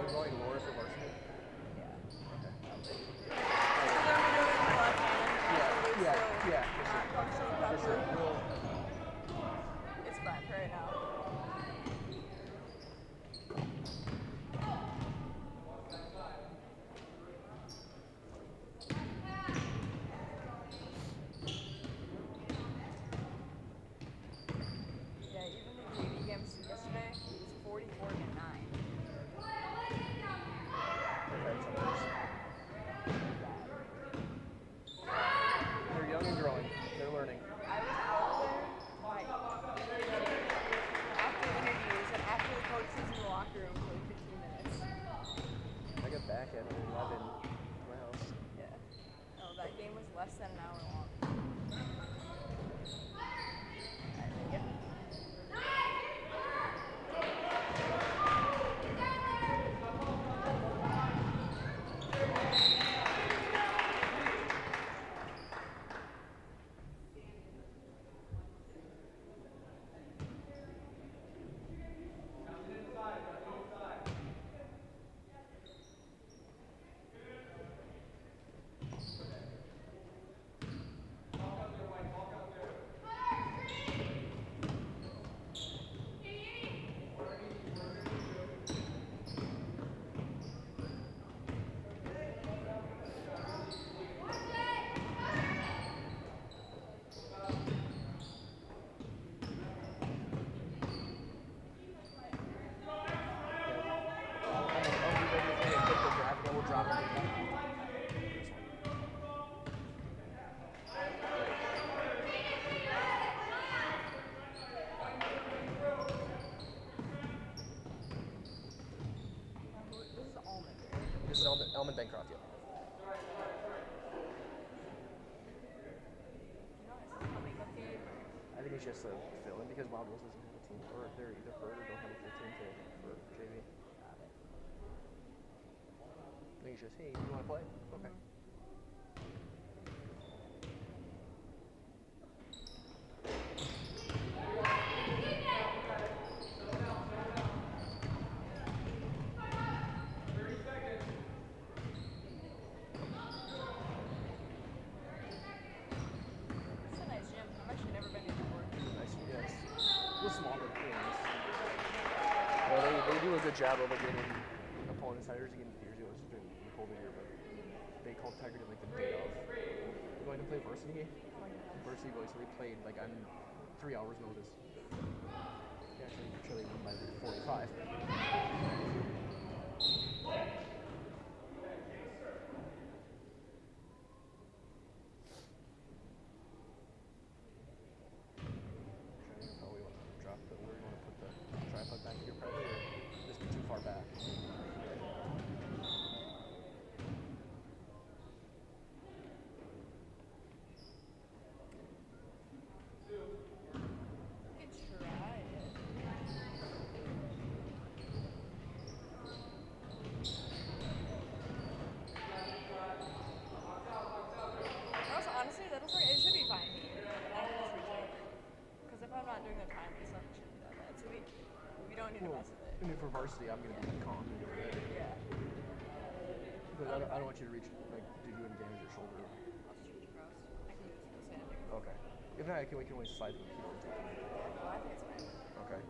You're going lower for varsity? Yeah, for sure. It's fun right now. Yeah, even the JV games yesterday was 44-9. They're young and growing. They're learning. I was out there like after interviews and after the coach was in the locker room for like 15 minutes. I got back at 11 to my house. Yeah. No, that game was less than an hour long. Yeah. This is Almond, right? This is Elman Bancroft, yeah. You know, is this a makeup game? I think it's just a fill in because Wild Rose doesn't have a team, or they're either hurt or don't have a full team for JV. Got it. I think it's just, hey, you want to play? Okay. It's a nice gym. I've actually never been here before. Nice, yes. A little smaller things. Well, they do a good job of getting opponents. Tigers again years ago, it was during the COVID year, but they called Tiger like the day of. We're going to play varsity. Varsity boys, so they played like on 3 hours notice. They actually won by like 45. It should be fine. I don't just reach out. Because if I'm not doing the time, it's not shouldn't be that bad. So we don't need to mess with it. I mean, for varsity, I'm gonna be calm. Yeah. But I don't want you to reach like do you damage your shoulder. I'll just reach across. I can do this from standing. Okay. If not, we can always slide them. Well, I think it's fine. Okay.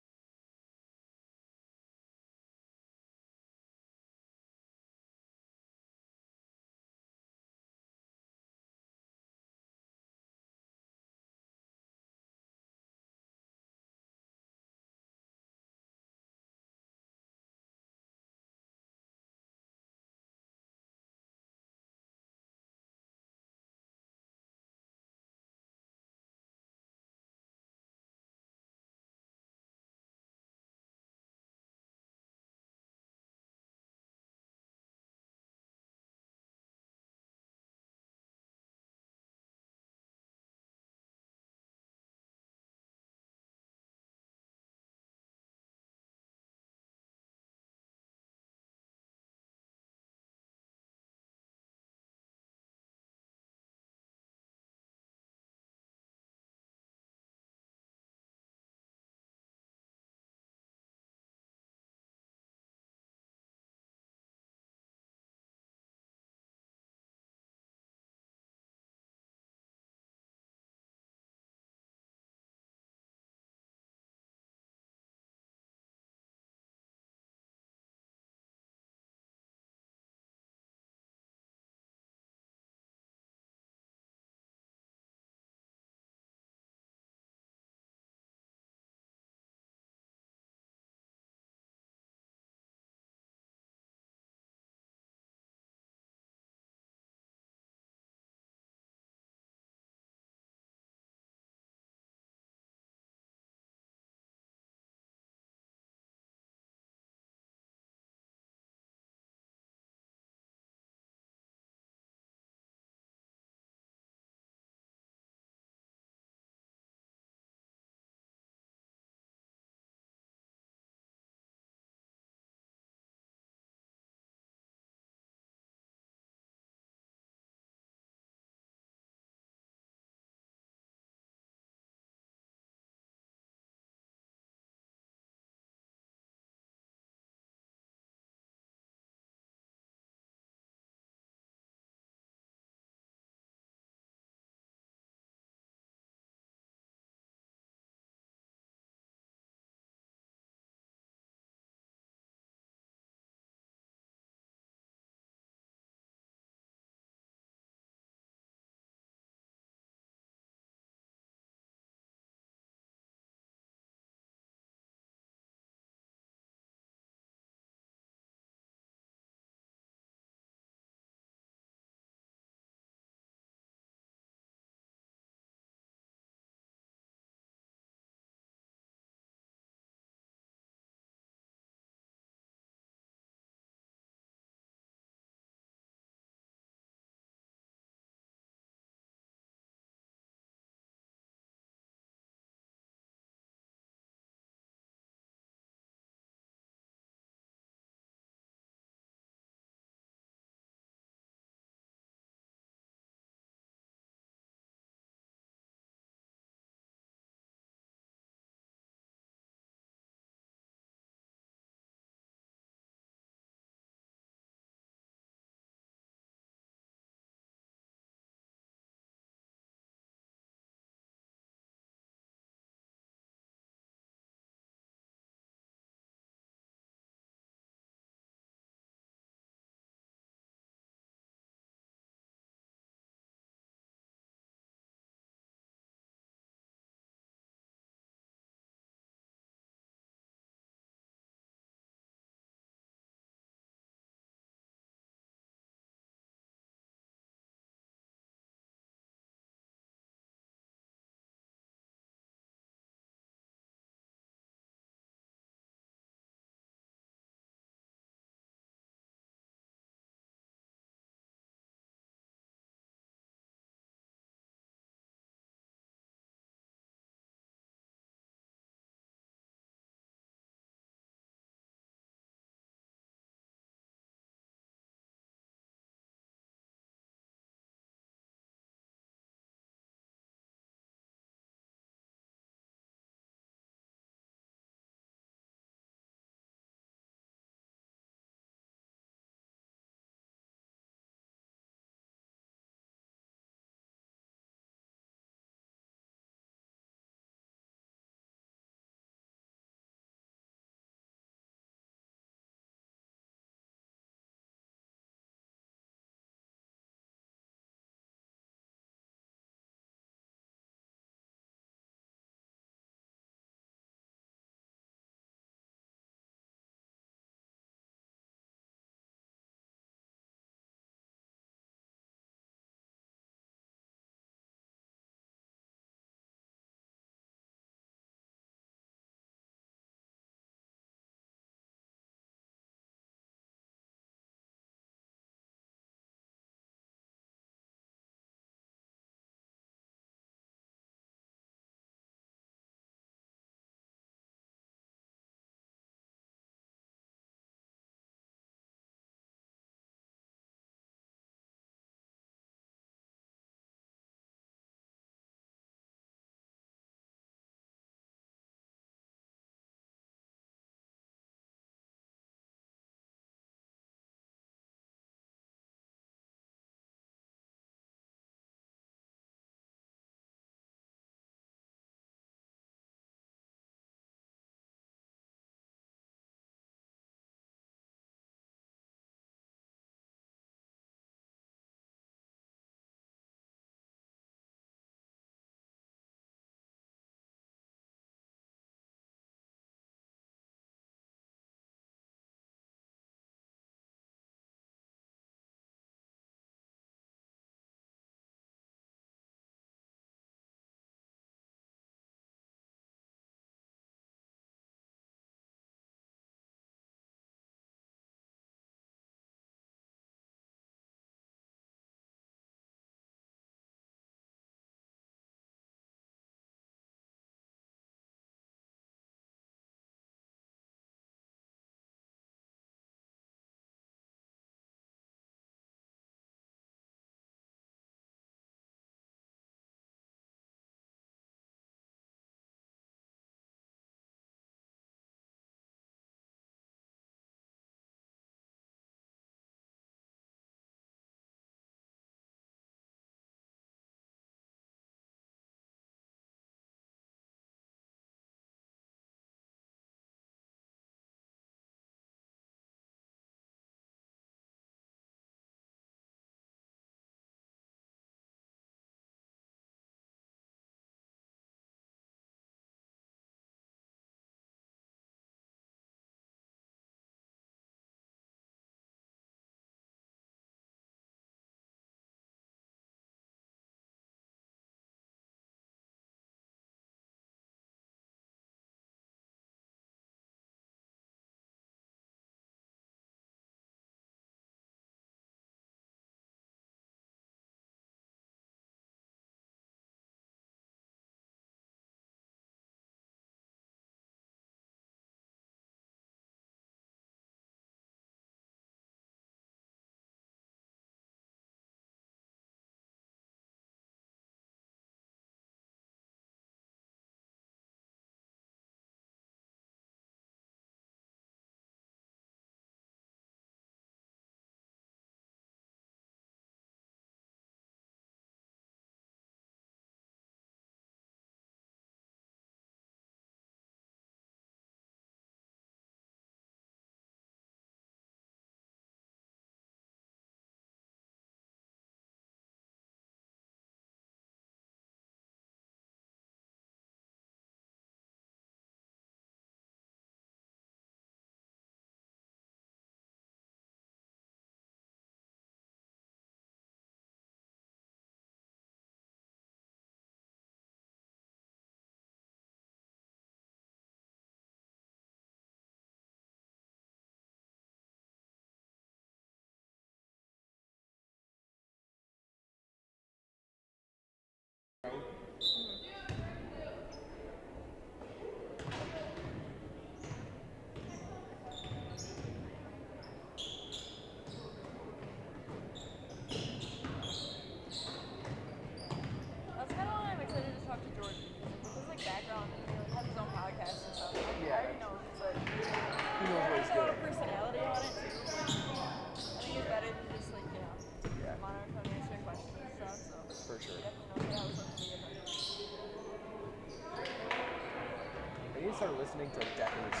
listening to Decker's.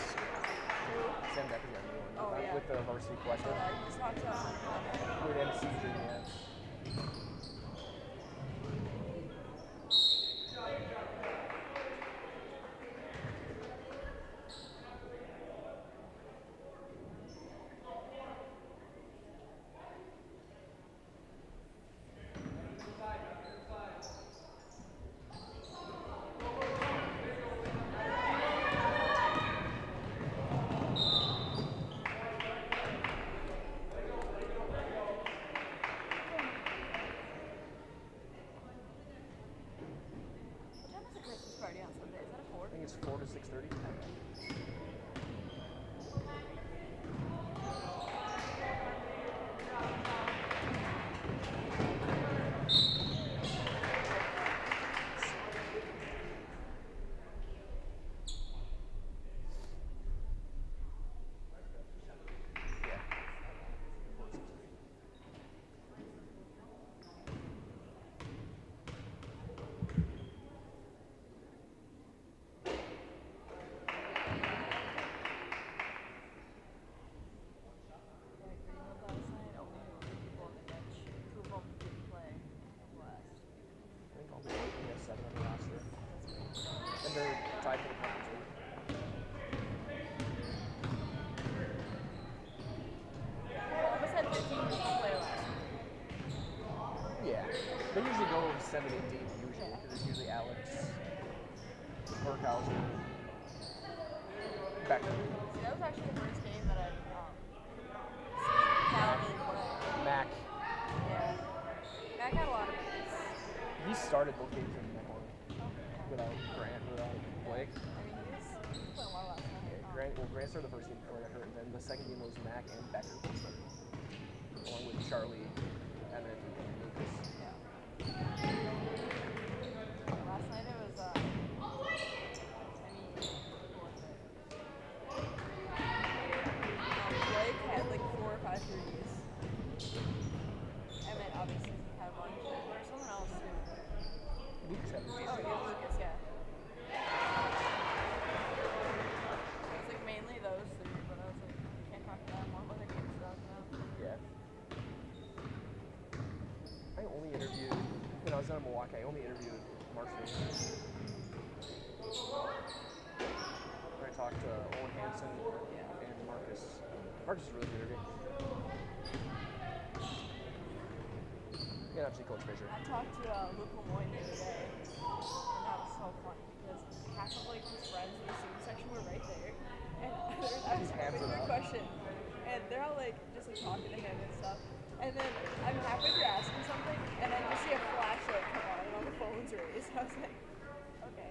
Sam Decker's got a new one. Oh, yeah. With the varsity collective. You just talked about With MC Dream, yeah. what time is the Christmas party on Sunday? Is that a 4? I think it's 4 to 6:30. I think all the we have 7 on the roster. And they're tied for the conference league. Columbus had 15 people play last week. Yeah. They usually go 7, 8 deep usually, because it's usually Alex, Burkhauser, Becker. See, that was actually the first game that I'd seen Cal really play. Mac. Yeah. Mac had a lot of minutes. He started both games in that one without Grant, without Blake. I mean, he was playing well last night. Grant started the first game before he got hurt, and then the second game was Mac and Becker both started, along with Charlie, Emmett, and Lucas. Yeah. Last night it was, I mean, what was it? Blake had like 4 or 5 threes. Emmett obviously had one. There was someone else too. Lucas had a Oh, decent yeah, Lucas, yeah. It was like mainly those three, but I was like, can't talk about more other game stuff now. Yeah. I only interviewed, when I was down in Milwaukee, I only interviewed Mark Fisher. Where I talked to Owen Hansen and Marcus. Marcus is a really good interview. Yeah, obviously Coach Fisher. I talked to Luke Lemoyne the other day, and that was so funny because half of like his friends in the student section were right there, and I was Hands asking it a up. question, and they're all like just like talking to him and stuff, and then I'm halfway through asking something, and I just see a flashlight come on and all the phones raised. I was like, okay.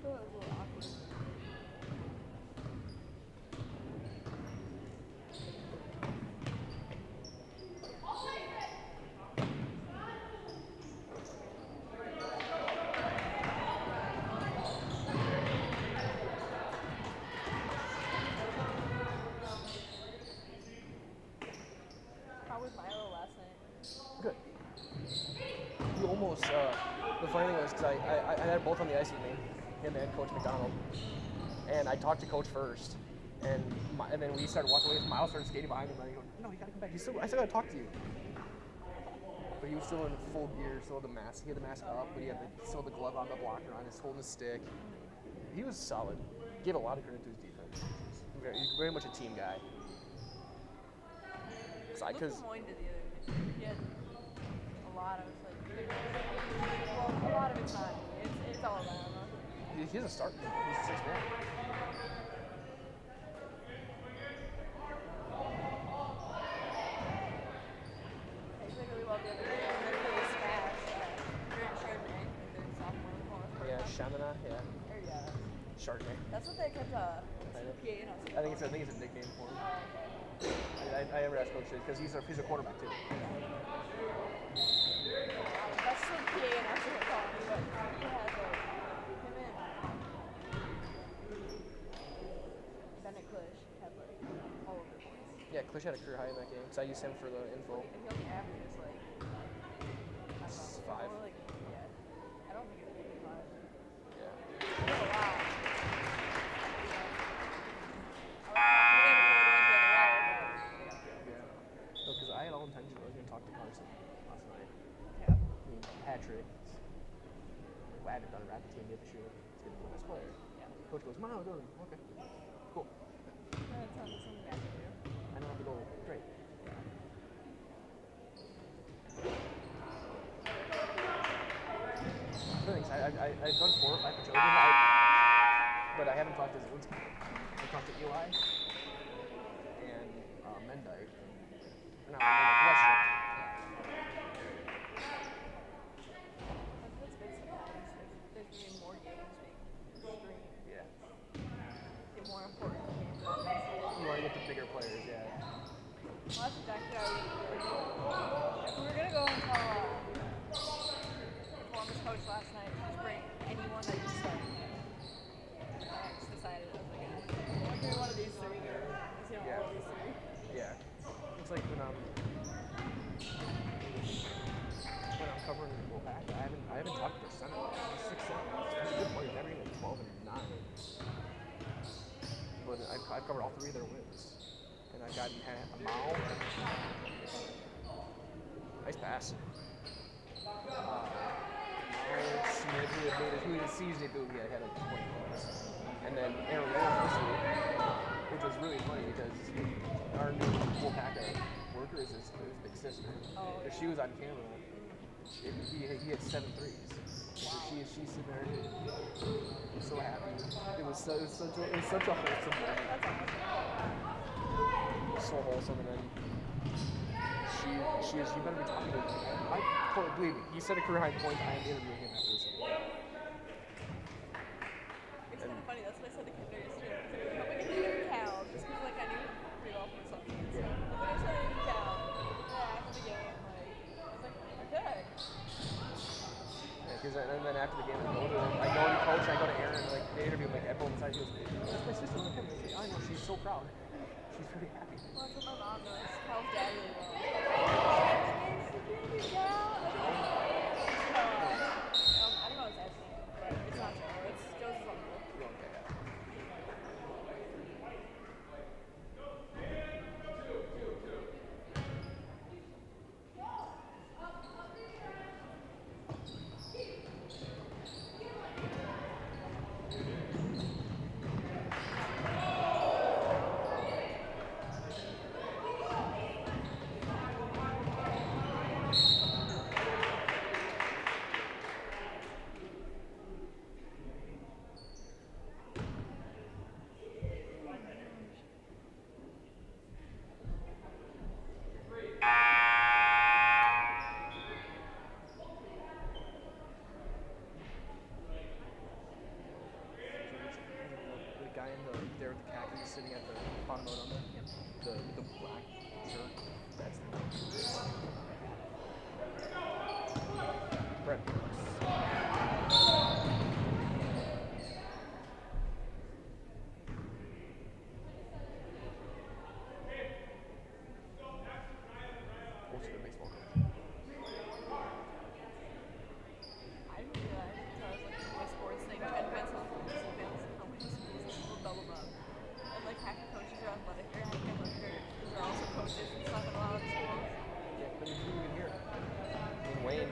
Oh, it was a little awkward. How was Milo last night? Good. You almost, the funny thing was, because I had both on the ice with me, him and Coach McDonald. And I talked to Coach first, and then we started walking away. Miles started skating behind him, and I go, no, you gotta come back. I still gotta talk to you. But he was still in full gear, still had the mask. He had the mask up, but he had still the glove on, the blocker on, holding his stick. He was solid. Gave a lot of credit to his defense. He's very much a team guy. Luke Lemoyne did the other day. He had a lot of like, well, a lot of it's not. It's all around. He doesn't start. He's 6'1". He played really well the other day. And then for the smash, Grant Chardonnay, their sophomore before. Yeah, Shamana, yeah. Or, yeah. Chardonnay. That's what they kept PA and us. I think it's a nickname for him. I never asked Coach because he's a quarterback too. That's what PA and us were calling me, but he had like him and Bennett Clish had like all over the place. Yeah, Clish had a career high in that game, so I used him for the info. And he only averages like, I don't know, 5. more like Coach goes, "Mile, go." Okay, cool. That sounds like something I could do. I don't have to go. Great. Thanks. I've done 4 or 5 Pacelli games, but I haven't talked to Zelensky. I talked to Eli and Mendike. No, Mendike, Western. That's good sometimes. There's being more games being streamed. Yeah. Get more important games on this. You want to get the bigger players, yeah. Well, that's exactly how we if we were gonna go and tell the Columbus coach last night, just bring anyone that you start. I just decided, I was like, give me one of these 3. Just, Yeah. all of these 3. Yeah. It's like when I'm covering the full pack, I haven't talked to the center. He's 6'7". He's a good player. He's averaging like 12 and 9. But I've covered all 3 of their wins. And I've gotten a Mao. Nice pass. Smith, who had a season debut, he had like 20 points. And then Aaron Rose this week, which was really funny because our new full pack of workers is his big sister. Oh. If she was on camera, he had 7 threes. She's sitting there so happy. It was such a wholesome moment. That's awesome. So wholesome, and then she better be talking to me. Believe me, he set a career high point. I am interviewing him after this. It's kind of funny. That's what I said to Kendra yesterday. I hope I get to interview Cal, just because like I knew him pretty well from something. Yeah. But I said to interview Cal. Yeah, after the game, like I was like, okay. Because and then after the game, I go to coach, I go to Aaron, like they interview him, like I pull him aside, he goes, "That's my sister." I'm like, I know, she's so proud. She's pretty happy. Well, that's what my mom knows. Cal's dad really well. Cal. I don't know his dad's name, but it's not Joe. It's Joe's uncle. Okay, yeah. Sitting at the bottom of the the black shirt. That's the Brett. What's your baseball coach? I didn't realize until I was looking at my sports thing, 10 pencils from this advanced how many schools will double up. And like half the coaches are athletic, or half the athletic, because they're also coaches and stuff in a lot of schools. Yeah, but you didn't even hear it. I mean, Wayne.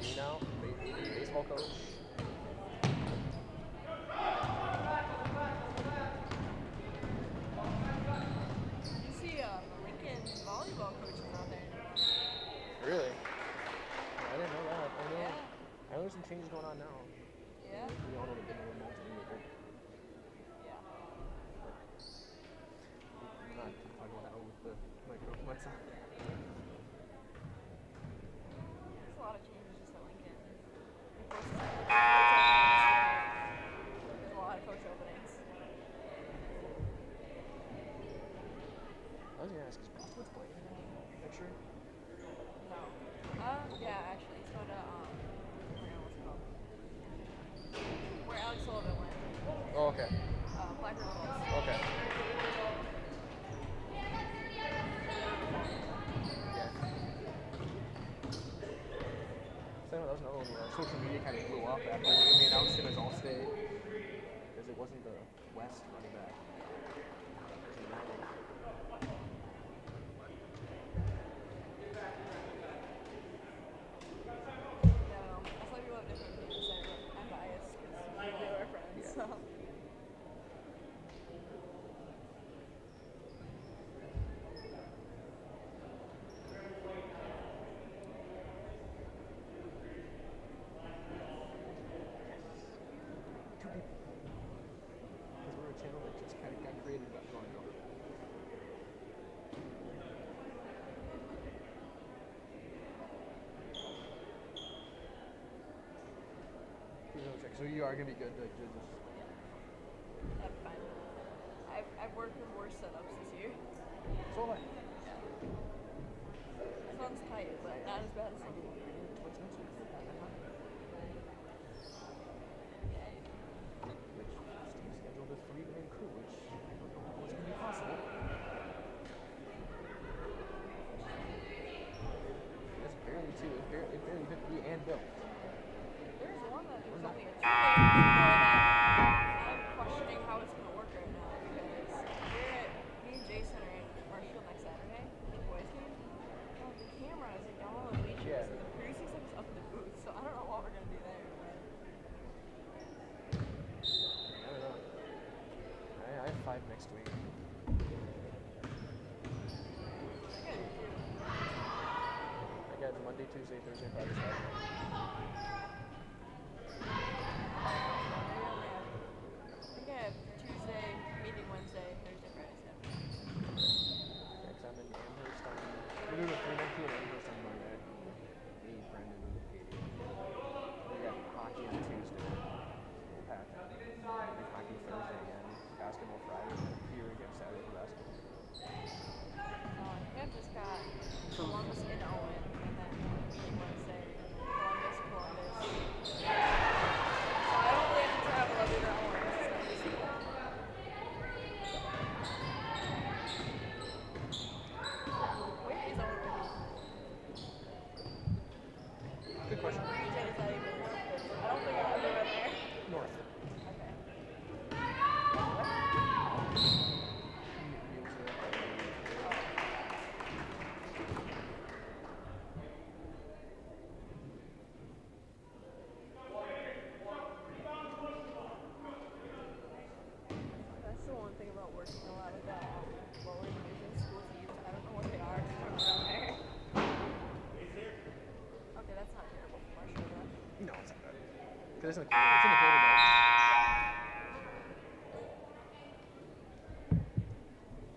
You know, baseball coach. You see Lincoln volleyball coaches out there. Really? I didn't know that. I know. Yeah. I know there's some changes going on now. Yeah. We all know the big remote thing with it. Yeah. I'm not talking about that with the microphone. There's a lot of changes just at Lincoln. Of course, there's a lot of coach openings. I was gonna ask, is Prospects playing next year? No. Yeah, actually, it's going to, I forgot what's it called. Where Alex Sullivan went. Oh, okay. Blackbird Falls. Okay. Yeah. So that was another one where social media kind of blew up after they announced him as All-State because it wasn't the West running back. Yeah, I saw people have different views. So you are gonna be good. Like, just That'd be fine. I've worked with worse setups this year. so like. This one's tight, but not as bad as some of them. What's next week? Which Steve scheduled a 3-man crew, which I don't know how it's gonna be possible. That's barely two. It barely fit me and Bill. There's one that was only a 2-day I'm questioning how it's going to work right now because me and Jason are in Marshall next Saturday for the boys game. Well, the camera is like down all the bleachers Yeah. and the 360 is up in the booth, so I don't know what we're going to do there. I don't know. I have 5 next week. I got Monday, Tuesday, Thursday, Friday, Saturday. I think I have Tuesday, meeting Wednesday, Thursday, Friday, Saturday. Next, I'm in Amherst on. We're doing a 3-man crew in Amherst on Monday. Me, Brendan, and Katie. We got hockey on Tuesday. Pack. Hockey Thursday again. Basketball Friday. Here again Saturday for basketball. I think I've just got Columbus in Owen, and then meeting Wednesday, Columbus. So I don't really have to travel other than Owen. Where is Owen? Good question. Region is that even worth it? I don't think I've ever been there. North. Okay. That's the one thing about working a lot of lower division schools in Utah. I don't know what they are. I've never been there. Okay, that's not terrible for Marshall though. No, it's not bad. Because it's in the quarterback.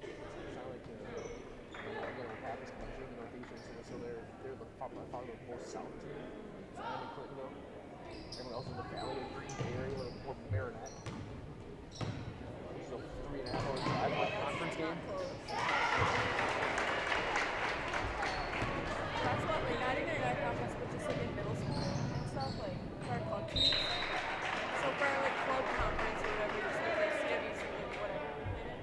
It's not like again with Pappas coming from the Northeastern, so they're probably the most south team. Zion and Clintonville. Everyone else in the Valley or Green Bay area or Marinette. Which is a 3.5-hour drive for a conference game. That's what, like, not even in our conference, but just like in middle school and stuff, like for our club teams. So for our like club conference or whatever, just like this skivvies or like whatever we did it.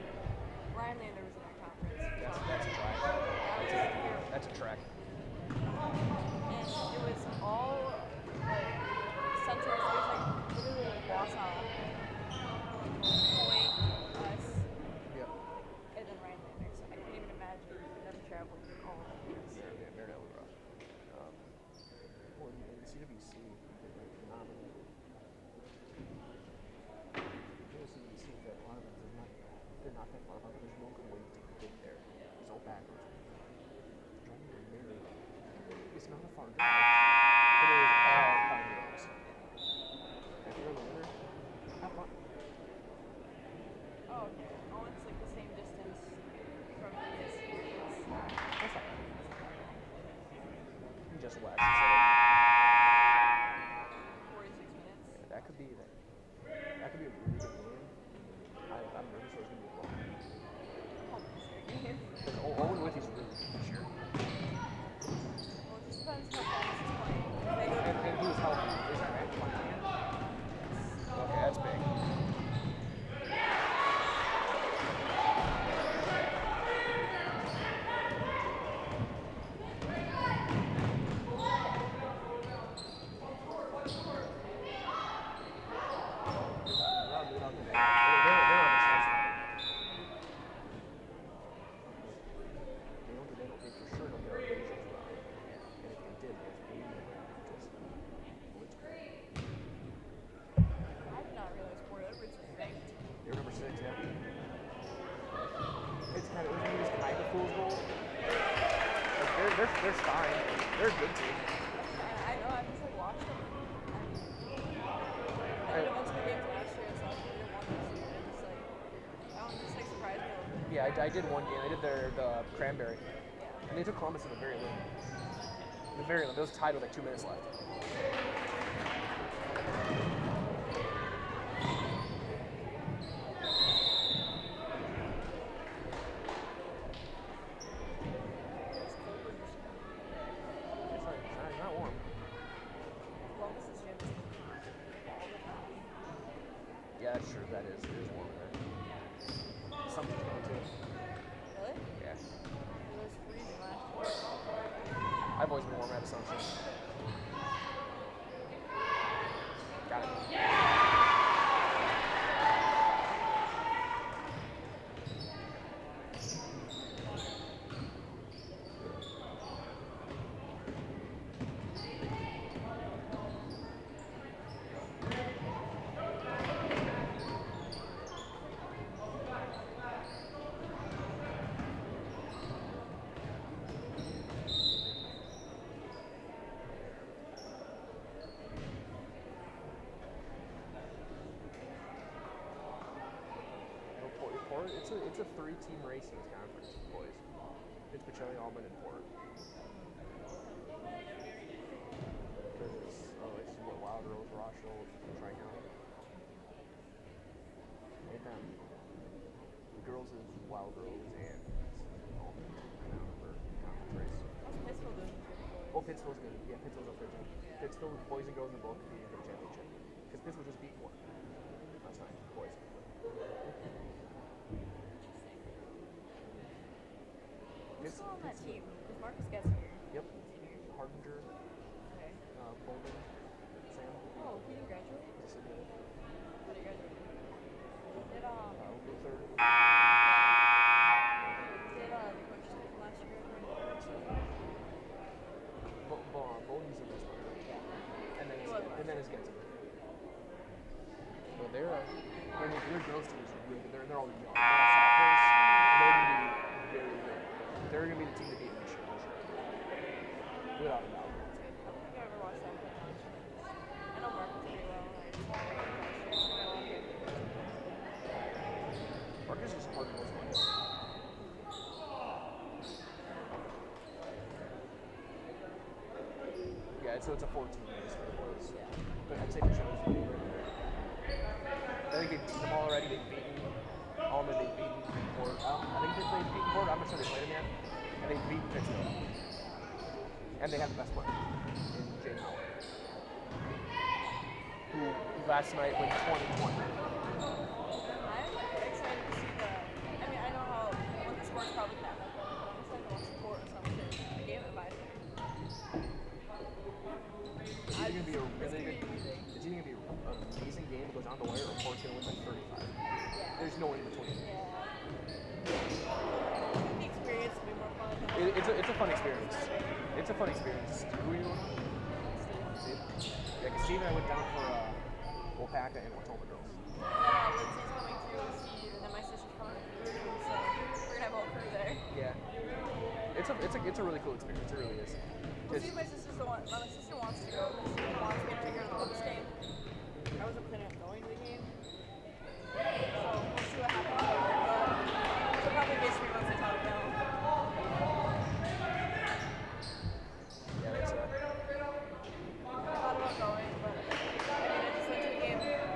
Rhinelander was in our conference. That's a drive. That's a track. And it was all like central, so it was like literally like Wausau, Point, us, Yep. and then Rhinelander. So I can't even imagine them traveling all of these. Yeah, Marinette was rough. Well, in the CWC, they're like phenomenal. The CWC, that a lot of them, they're not that far apart, but there's no good way to get there. It's all backwards. Driving to Mary, it's not a far drive, but it is all fun roads. If you're in the winter, have fun. Oh, okay. Oh, it's like the same distance from this. That's not bad. You just west instead of. 46 minutes. Yeah, that could be a really good game. I'm nervous it's going to be a long game. Because Owen Withy's really good this year. Well, it just depends how fast it's playing. They go And he was healthy. Is that right? Okay, that's big. I did not realize Port Edwards was ranked. You're number 6, yeah. It's kind of just kind of fool's gold. Like they're fine. They're a good team. I know, I just like watched them. I did a bunch of the games last year, so I did one this year. And just like, that one just like surprised me a little bit. Yeah, I did one game. I did the Cranberry. Yeah. And they took Columbus in the very late. The very late. It was tied with like 2 minutes left. It's a 3-team race in this conference, boys. It's Pacelli, Allman, and Port. It's what Wild Rose, Rochelle, Tri-County. And then the girls is Wild Rose and Allman for conference race. How's Pittsfield doing? Oh, Pittsfield's good. Yeah, Pittsfield's up there too. Pittsfield, boys and girls, are both competing for the championship. Because Pittsfield just beat one last night, boys. Who's still on that team? Because Marcus gets here. Yep. Hardinger, Okay. Bowman, Sam. Oh, he didn't graduate? Yes, it did. When did he graduate? Did, Luther. the coach stay from last year graduate? Bowman's in this one. Yeah. And then He it's, was and then it's Getz. Well, their girls team is really good. They're all young. They're all sophomores. They're going to be very good. They're going to be the team to beat this year, for sure. Without a doubt. I don't think I ever watched that play much. I know Marcus pretty well. Marcus is hard to listen to. Yeah, so it's a 14 race for the boys. Yeah. But I'd say Pachelli's the favorite. I think they've beaten them all already. They've beaten Allman, they've beaten Port. I think they've beaten Port. I'm not sure they played them yet. And they've beaten Pittsfield. And they have the best player in Jay Howard, who last night went 20-20. I'm excited to see I mean, I know how what the score's probably not that good, but I'm excited to watch the court or something. The game at Visor. It's either going to be an amazing game that goes on the wire, or Port's going to win by 35. Yeah. There's no in between. Yeah. The experience will be more fun. It's a fun experience. It's a fun experience. Who are you going on? Steve. Yeah, because Steve and I went down for Wapaka and Watoma girls. Lindsay's coming through to see you, and then my sister's coming through, so we're gonna have a whole crew there. Yeah. It's a really cool experience. It really is. We'll see if my sister wants to go. She wants me to take her to the Bucks game. I wasn't planning on going to the game, so we'll see what happens. But she'll probably basically once I tell her no. Yeah, that's I thought about going, but I just went to a game maybe a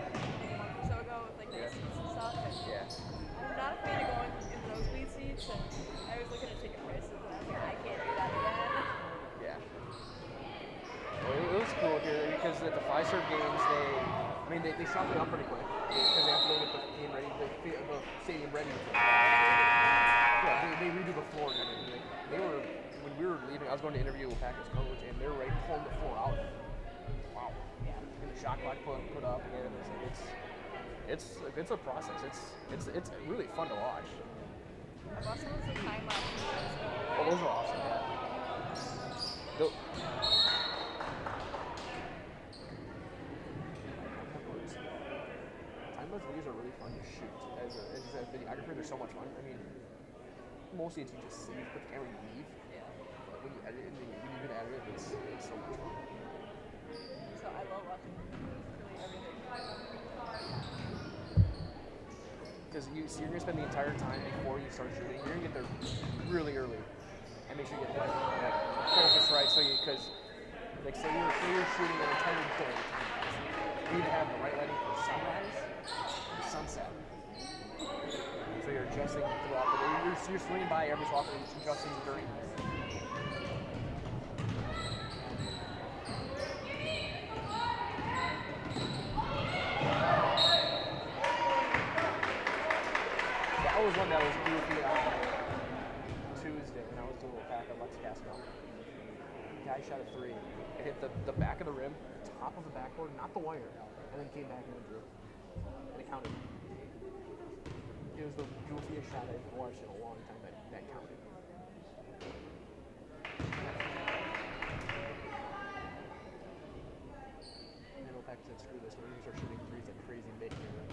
month or so ago with like nice seats and stuff. And yeah. I'm not a fan of going in nosebleed seats, and I was looking at ticket prices, and I was like, I can't do that again. Yeah. Well, it was cool here because at the Fiserv games, they shot me up pretty quick because they have to go get the game ready, the stadium ready. Yeah, they redo the floor and everything. They were, when we were leaving, I was going to interview with Packers coach, and they were ready to pull the floor out. Wow. Yeah. And the shot clock put up again. It's a process. It's really fun to watch. I watched some of the time lapse videos. Oh, those are awesome. Yeah. Time lapse videos are really fun to shoot. As a videographer, they're so much fun. I mean, mostly it's you just see, put the camera and you leave. Yeah. But when you edit it, when you can edit it, it's so much fun. So I love watching really everything. Because you're gonna spend the entire time before you start shooting. You're gonna get there really early and make sure you get that focus right. So because say you're shooting an entire day, you need to have the right lighting for sunrise and sunset. So you're adjusting throughout the day. You're swinging by every so often and adjusting during the day. That was one that was goofy on Tuesday when I was doing a pack of Lex Casco. Guy shot a 3. It hit the back of the rim, top of the backboard, not the wire, and then came back and went through. And it counted. It was the goofiest shot I've watched in a long time that counted. And then Pack said, screw this, we're going to start shooting threes like crazy and making it right.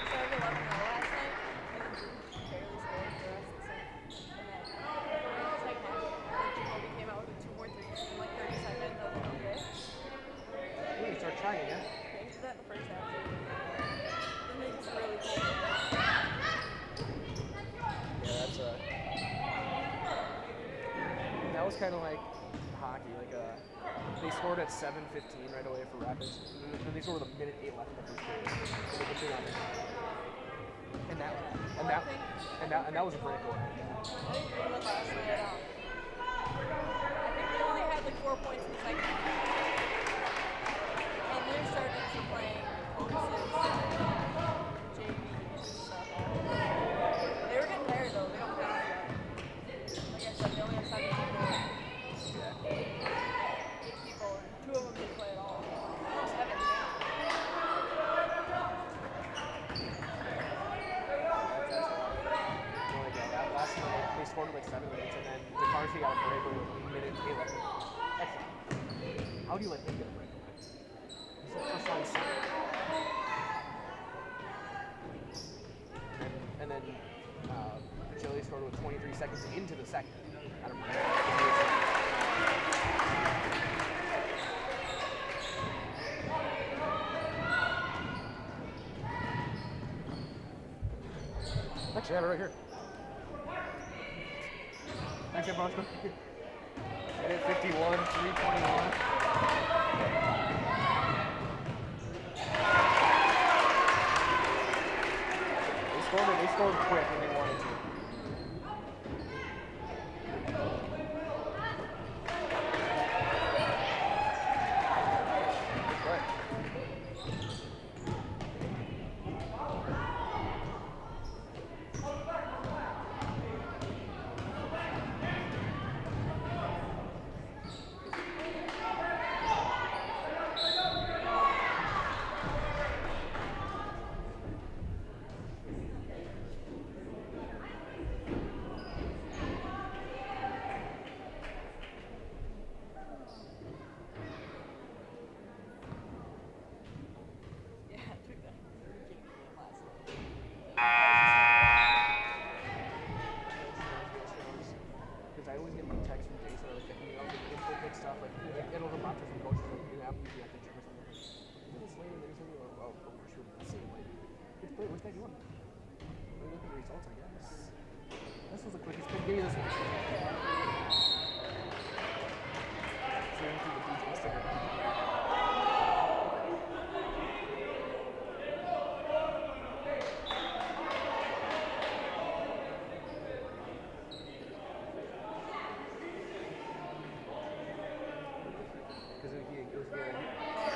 Started 11-0 last night, and then Drew barely scored for us the second. And then in the second half, Jacoby came out with 2 more threes in like 30 seconds. I was like, okay. When you start Trying again. Okay, he did that in the first half. It makes it really cold. Yeah, that's that was kind of like hockey. Like they scored at 7:15 right away for Rapids. And then they scored with a minute 8 left in the first period. So they put 2-0. And that was a great goal. I think they won last night. I think they only had like 4 points in the second half. And their starters were playing overseas, JV and stuff. They were getting tired though. They don't have like I said, they only have 17 people. Yeah. 8 people, and 2 of them didn't play at all. No, 7, yeah. Last night they scored with like 7 minutes, and then DeCarthy got a break with a minute 8 left. How do you let him get a break? He's the first line center. And then Pacelli scored with 23 seconds into the second. I don't know. Actually, I have it right here. Thanks, Bosco. Minute 51, 3:21. They scored quick when they wanted to.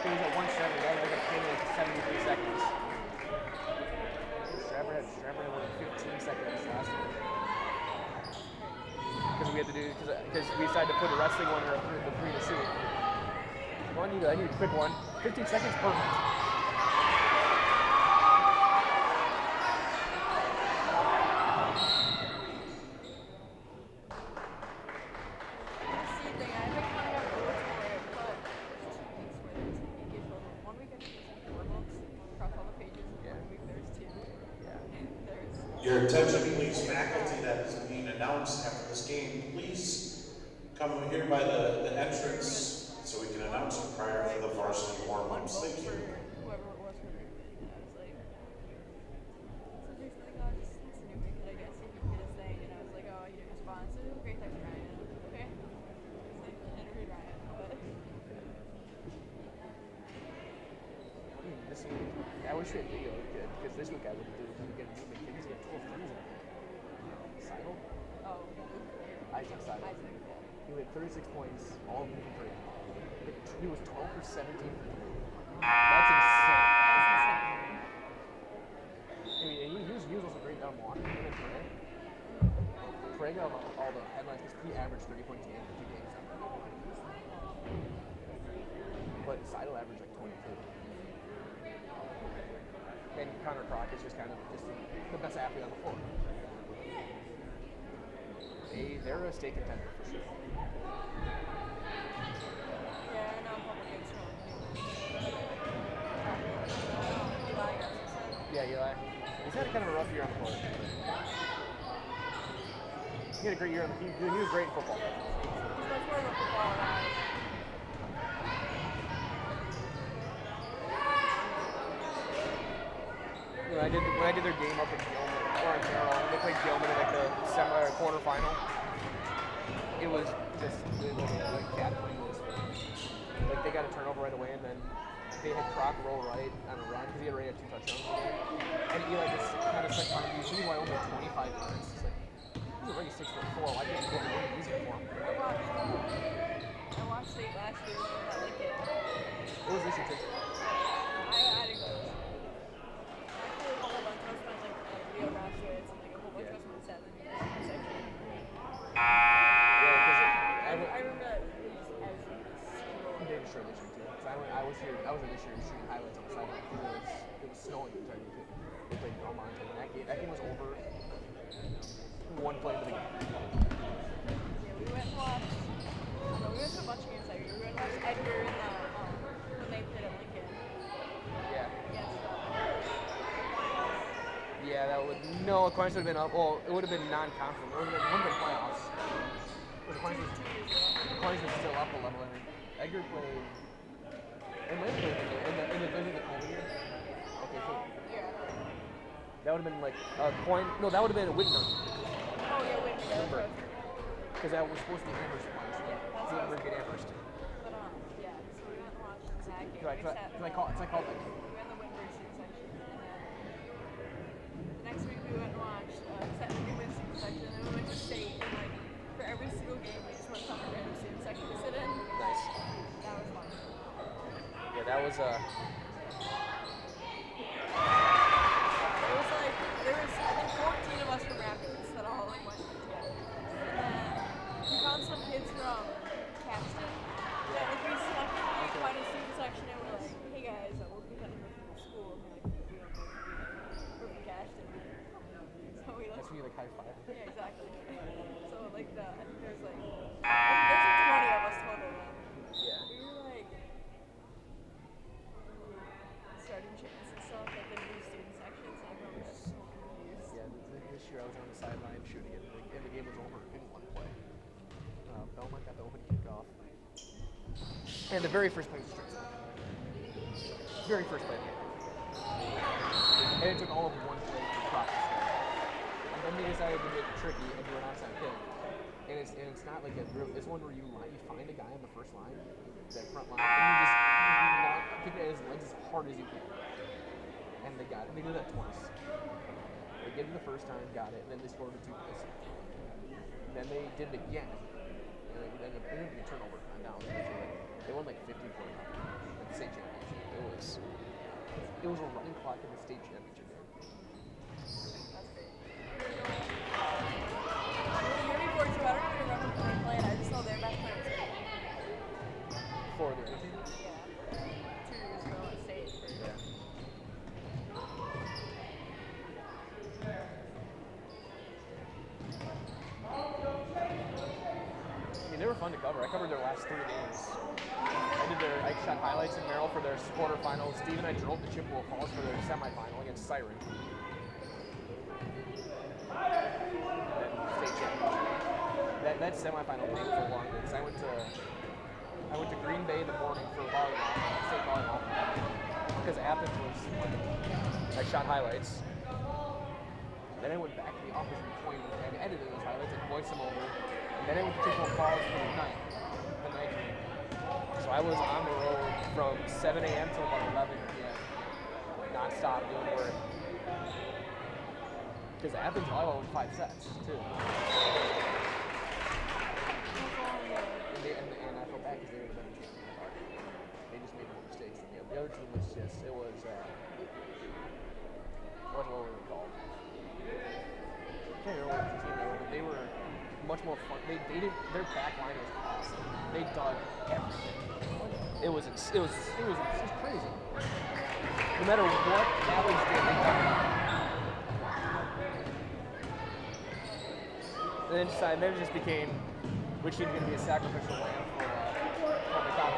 It was at 170. That was like a pin like 73 seconds. Strapper had like 15 seconds last one. Because we had to do because we decided to put a wrestling one or the 3 to suit. Well, I need a quick one. 15 seconds, perfect. Your attention, please, faculty that is being announced after this game. Please come here by the entrance so we can announce it prior to the varsity warm-ups. Thank you. Whoever it was for the I was like, so Jason, like, oh, just listen to me, because I guess he could get his thing, and I was like, oh, he didn't respond. So it was a great time for Ryan. I was like, okay. Just like, interviewed Ryan, but. I wish we had video good, because this week I would do get a movement kids get 12 threes in it. Seidel? Oh, Isaac Seidel. Isaac, yeah. He had 36 points, all of them for three. He was 12 for 17 for three. That's insane. I mean, he was also great down walking. Him and Trey got all the headlines because he averaged 30 points a game for 2 games. But Seidel averaged like 22. And Connor Crock is just kind of the best athlete on the floor. They're a state contender for sure. Yeah, I know public games Eli, Yeah, Eli. He's had kind of a rough year on the floor. He had a great year on the he was great in football. he's much more of a footballer than I when I did their game up in Gilman or in Merrill, they played Gilman in like the quarterfinal. It was just like cat was like they got a turnover right away, and then they had Croc roll right on a run because he had already had 2 touchdowns. And Eli just kind of said, "You see why only 25 yards?" It's like he's already 6'4". Why can't you get it easier for him? I watched State last year when I like it. What was this year? I didn't go. Actually, a whole bunch of us went like Rio graduates and like a whole bunch of us went 7 section. Yeah, because I remember that it was just everything. they were sure this year too. Because I was in this year shooting highlights on the sideline because it was snowing the entire game. They played Belmont, and that game was over. One play into the game. Yeah, we went and watched. We went to a bunch of games that year. We went and watched Edgar in the when they played at Lincoln. Yeah. Against Yeah, that would Aquinas would have been up. Well, it would have been non-conference. It would have been playoffs. Aquinas was still up a level. I mean, Edgar played. It might have played in the COVID year. Okay, so that would have been like a coin. No, that would have been a Whitney. Oh yeah, Whitney. Remember? Because that was supposed to be Amherst once. Yeah, that's so what we're get Amherst. But yeah, so we went and watched that game. Can I call that? We went in the Winter student section, and then the next week we went and watched Newman student section, and then we went to State, and like for every single game we just went to a random student section to sit in. Nice. That was fun. Yeah, that was It was like there was I think 14 of us from Rapids that all like went together, and then we found some kids from Caxton that like we snuck in the Aquinas student section, and we're like, hey guys, we're pretending we're from the school, and they're like, we don't know we're from Caxton. So we like. that's when you like high five. Yeah, exactly. So like I think there's like 20 of us total. Yeah. We were like starting chants and stuff at the new student sections, and everyone was just so confused. Yeah, this year I was on the sideline shooting it, and the game was over in one play. Belmont got the open kickoff, and the very first play was straight. Very first play of the game. And it took all of one play to process that. And then they decided to get tricky and do an onside kick. And it's not like it's one where you find a guy on the first line, that front line, and you just kick it at his legs as hard as you can. And they got it. They did that twice. They did it the first time, got it, and then they scored the 2 plays. And then they did it again. And they ended up getting a turnover on down. They won like 50-40 at the state championship. It was a running clock in the state championship game. That's great. The year before too, I don't even remember who they played. I just know their best player was good. For the other team? Yeah. 2 years ago at state. Yeah. I mean, they were fun to cover. I covered their last 3 games. I shot highlights in Merrill for their quarterfinals. Steve and I drove to Chippewa Falls for their semifinal against Siren. State championship. That semifinal game was a long day because I went to Green Bay in the morning for volleyball, state volleyball, because Athens was. I shot highlights. Then I went back to the office in Point and edited those highlights and voiced them over. And then I went to Chippewa Falls for the night game. So I was on the road from 7 a.m. till about 11 p.m. non-stop doing work. Because Athens volleyball won 5 sets too. And I felt bad because they were the better team. They just made more mistakes than the other team. Was just what were they called? I can't remember what the team they were, but they were much more fun. They didn't. Their back line was awesome. They dug everything. It was crazy. No matter what Alex did, they dug it. And then it just became which team's going to be a sacrificial lamb for the top.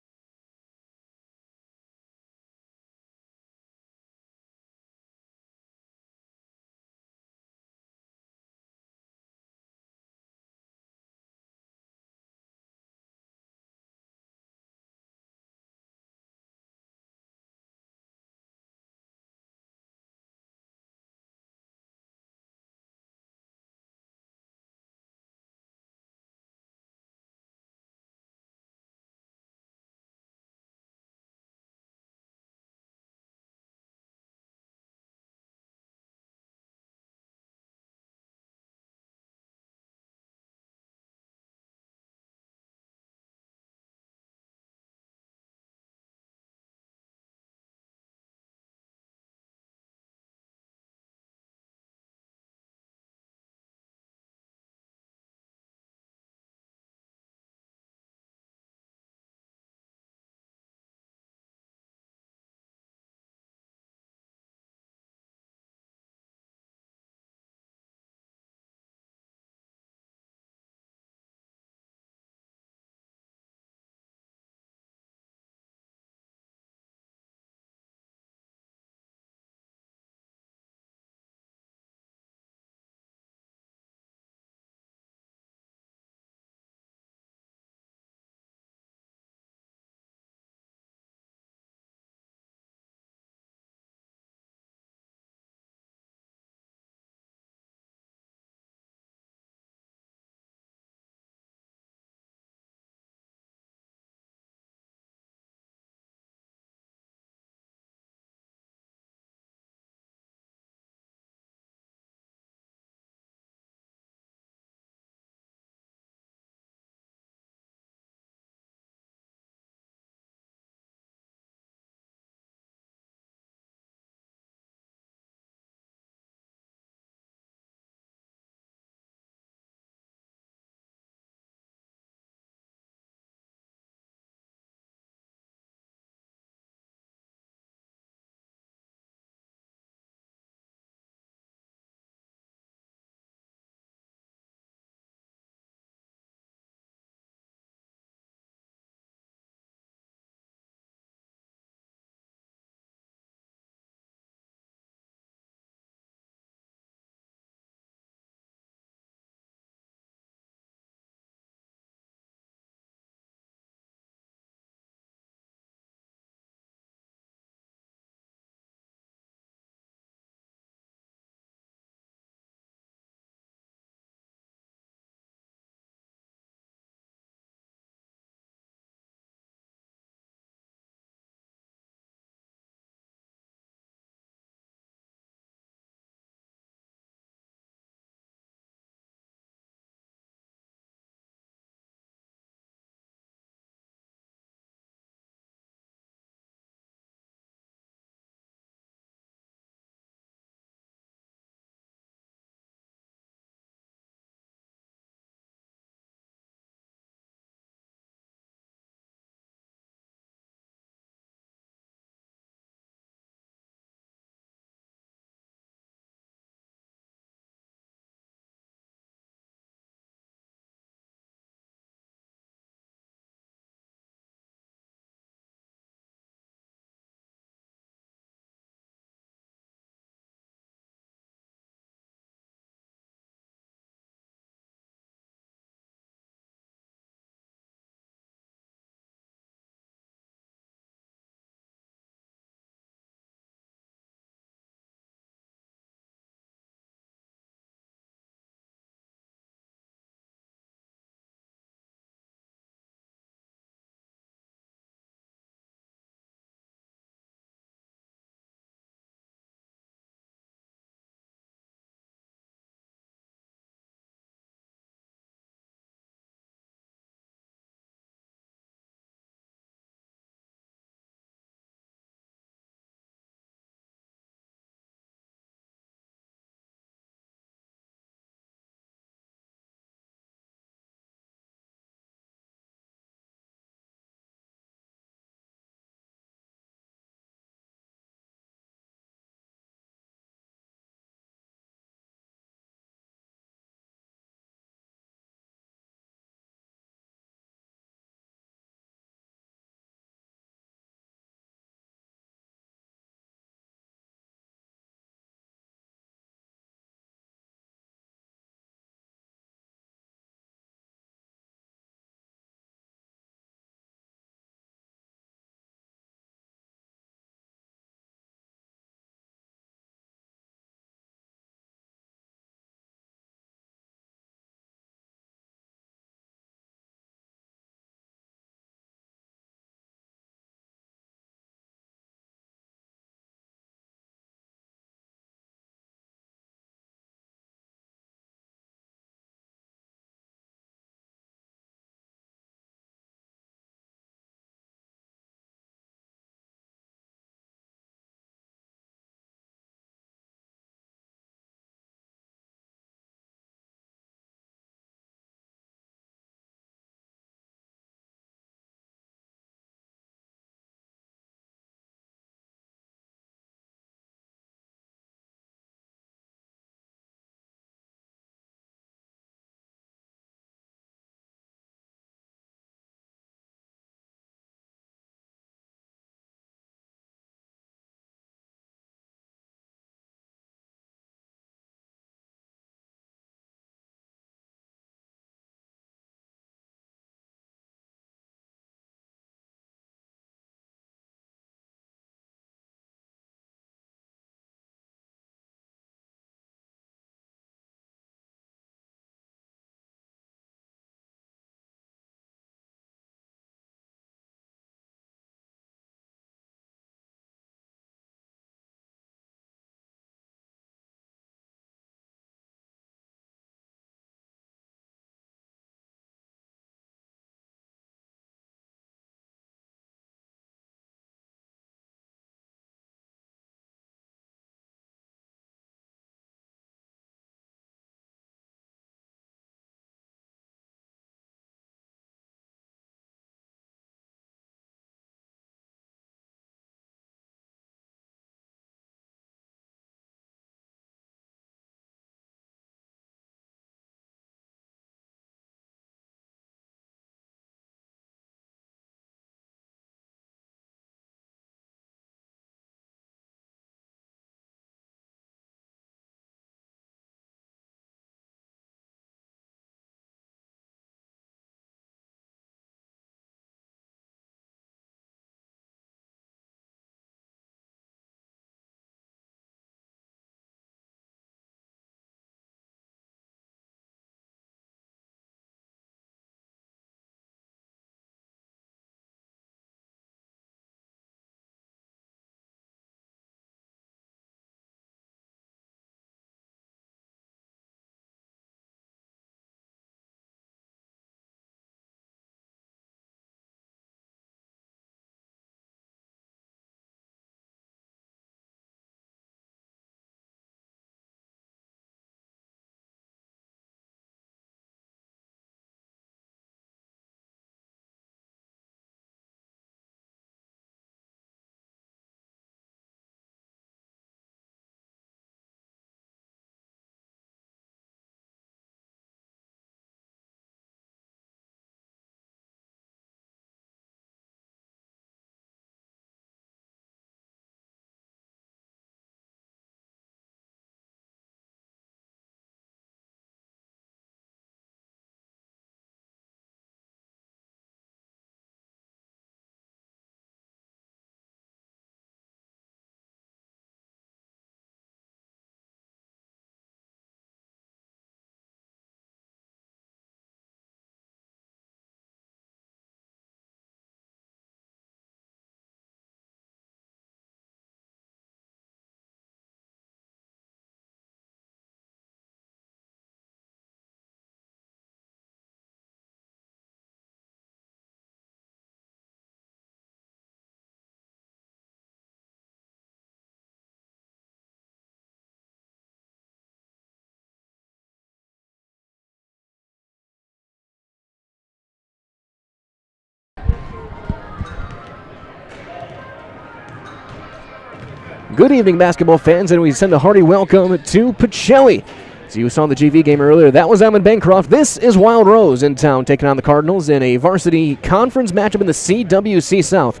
Good evening, basketball fans, and we send a hearty welcome to Pacelli. So you saw the GV game earlier. That was Almond Bancroft. This is Wild Rose in town taking on the Cardinals in a varsity conference matchup in the CWC South.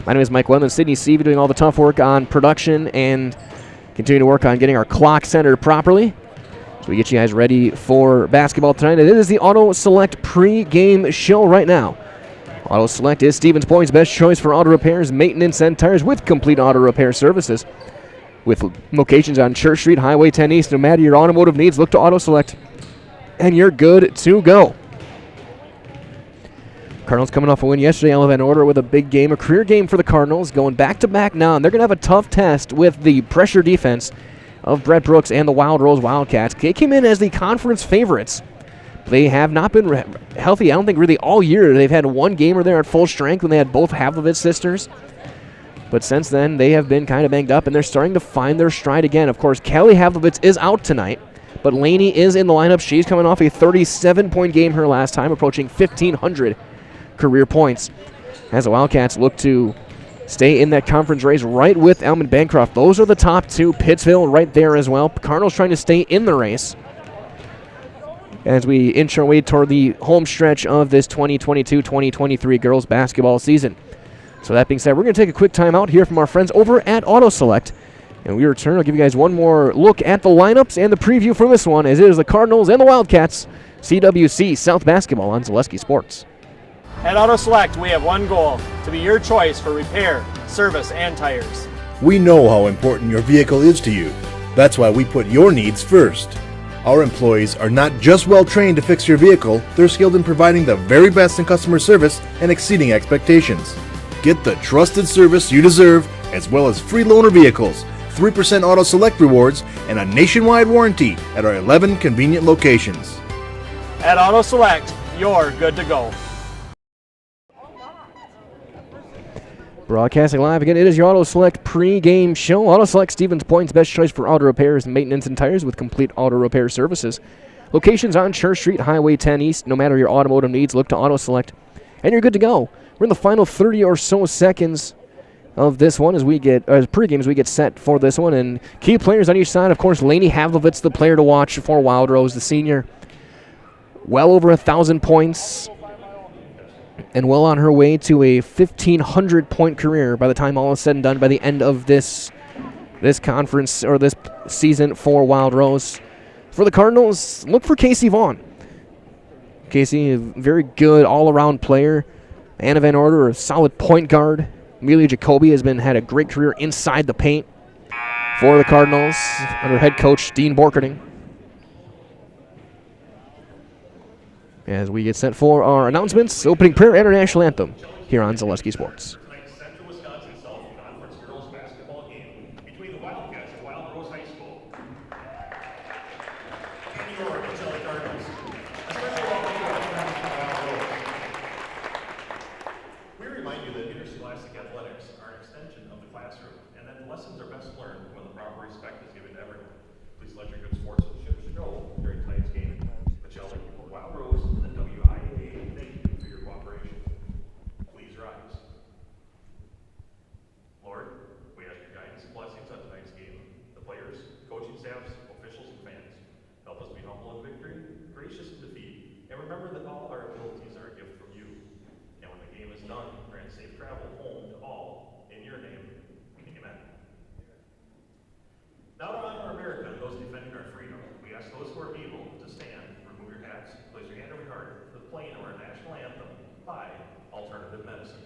My name is Mike Webb, Sydney Seavey doing all the tough work on production and continue to work on getting our clock centered properly. So we get you guys ready for basketball tonight. And it is the Auto Select pre-game show right now. Auto Select is Stevens Point's best choice for auto repairs, maintenance, and tires with complete auto repair services. With locations on Church Street, Highway 10 East, no matter your automotive needs, look to Auto Select, and you're good to go. Cardinals coming off a win yesterday. I'll have an order with a big game, a career game for the Cardinals, going back-to-back now, and they're going to have a tough test with the pressure defense of Brett Brooks and the Wild Rose Wildcats. They came in as the conference favorites. They have not been healthy, I don't think, really all year. They've had one game where they're at full strength when they had both Havlovitz sisters. But since then, they have been kind of banged up, and they're starting to find their stride again. Of course, Kelly Havlovitz is out tonight, but Laney is in the lineup. She's coming off a 37-point game her last time, approaching 1,500 career points. As the Wildcats look to stay in that conference race right with Almond Bancroft. Those are the top two. Pittsville right there as well. Cardinals trying to stay in the race as we inch our way toward the home stretch of this 2022-2023 girls basketball season. So that being said, we're going to take a quick time out here from our friends over at Auto Select. And we return. I'll give you guys one more look at the lineups and the preview for this one, as it is the Cardinals and the Wildcats, CWC South Basketball on Zaleski Sports. At Auto Select, we have one goal: to be your choice for repair, service, and tires. We know how important your vehicle is to you. That's why we put your needs first. Our employees are not just well trained to fix your vehicle, they're skilled in providing the very best in customer service and exceeding expectations. Get the trusted service you deserve, as well as free loaner vehicles, 3% Auto Select rewards, and a nationwide warranty at our 11 convenient locations. At Auto Select, you're good to go. Broadcasting live again, it is your Auto Select pre-game show. Auto Select, Stevens Point's best choice for auto repairs, maintenance, and tires with complete auto repair services. Locations on Church Street, Highway 10 East. No matter your automotive needs, look to Auto Select, and you're good to go. We're in the final 30 or so seconds of this one as we get, as pregame as we get set for this one. And key players on each side, of course, Laney Havlovitz, the player to watch for Wild Rose, the senior. Well over 1,000 points and well on her way to a 1,500-point career by the time all is said and done by the end of this conference or this season for Wild Rose. For the Cardinals, look for Casey Vaughn. Casey, a very good all-around player. Anna Van Order, a solid point guard. Amelia Jacoby has had a great career inside the paint for the Cardinals under head coach Dean Borkerding. As we get set for our announcements, opening prayer, international anthem here on Zaleski Sports. Tonight's Central Wisconsin South Conference girls basketball game between the Wildcats and Wild Rose High School. And your Pacelli Cardinals. A special welcome to our friends from Wild Rose. We remind you that interscholastic athletics are an extension of the classroom, and that the lessons are best learned when the proper respect is given to everyone. Please let your good sportsmanship show during tonight's game. Pacelli, Wild Rose, and the WIAA, thank you for your cooperation. Please rise. Lord, we ask your guidance and blessings on tonight's game. The players, coaching staffs, officials, and fans. Help us be humble in victory, gracious in defeat, and remember that all our abilities are a gift from you. And when the game is done, grant safe travel home to all. In your name, amen. Now to honor America and those defending our freedom, we ask those who are able to stand, remove your hats, place your hand over your heart for the playing of our national anthem by Alternative Medicine.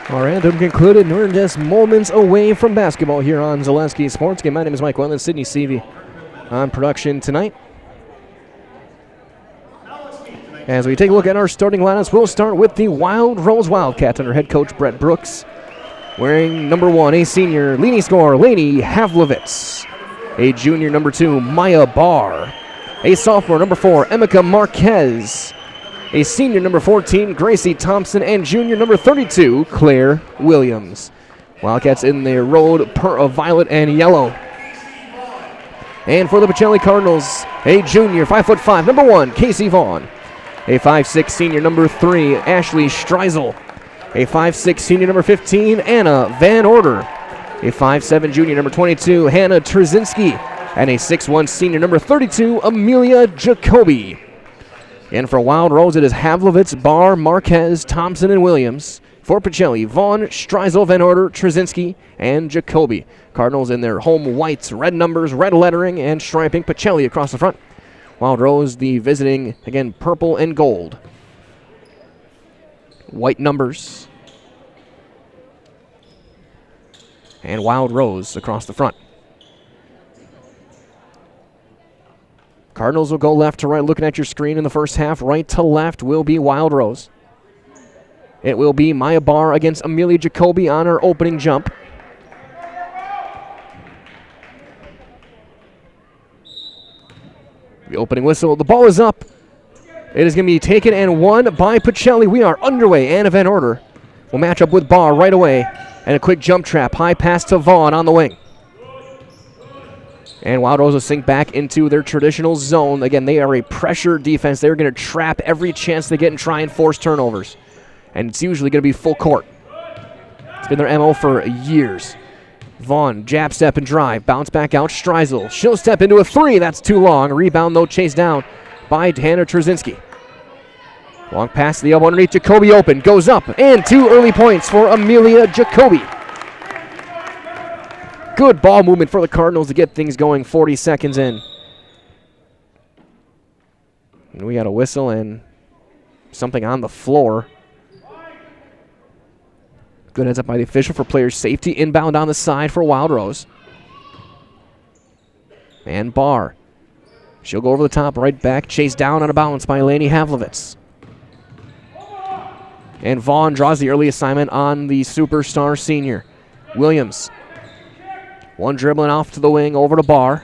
Our anthem concluded, and we're just moments away from basketball here on Zaleski Sports Game. My name is Mike Wetland, Sydney Seavey on production tonight. As we take a look at our starting lineups, we'll start with the Wild Rose Wildcats under head coach Brett Brooks. Wearing number 1, a senior leading scorer, Lainey Havlovitz. A junior, number 2, Maya Barr. A sophomore, number 4, Emeka Marquez. A senior, number 14, Gracie Thompson, and junior, number 32, Claire Williams. Wildcats in their road violet and yellow. And for the Pacelli Cardinals, a junior, 5'5", number 1, Casey Vaughn. A 5'6", senior, number 3, Ashley Streisel. A 5'6", senior, number 15, Anna Van Order. A 5'7", junior, number 22, Hannah Trzynski. And a 6'1", senior, number 32, Amelia Jacoby. And for Wild Rose, it is Havlovitz, Barr, Marquez, Thompson, and Williams. For Pacelli, Vaughn, Streisel, Van Order, Trzynski, and Jacoby. Cardinals in their home whites, red numbers, red lettering, and striping. Pacelli across the front. Wild Rose, the visiting, again, purple and gold. White numbers. And Wild Rose across the front. Cardinals will go left to right, looking at your screen in the first half. Right to left will be Wild Rose. It will be Maya Barr against Amelia Jacoby on her opening jump. The opening whistle. The ball is up. It is going to be taken and won by Pacelli. We are underway. Anna Van Order will match up with Barr right away. And a quick jump trap. High pass to Vaughn on the wing. And Wild Rose will sink back into their traditional zone. Again, they are a pressure defense. They're going to trap every chance they get and try and force turnovers. And it's usually going to be full court. It's been their MO for years. Vaughn, jab step and drive. Bounce back out, Streisel. She'll step into a 3. That's too long. Rebound, though, chased down by Hannah Trzynski. Long pass to the elbow underneath. Jacoby open. Goes up. And 2 early points for Amelia Jacoby. Good ball movement for the Cardinals to get things going 40 seconds in. And we got a whistle and something on the floor. Good heads up by the official for player safety. Inbound on the side for Wild Rose. And Barr. She'll go over the top, right back. Chased down on a bounce by Lainey Havlovitz. And Vaughn draws the early assignment on the superstar senior. Williams. One dribbling off to the wing, over to Barr.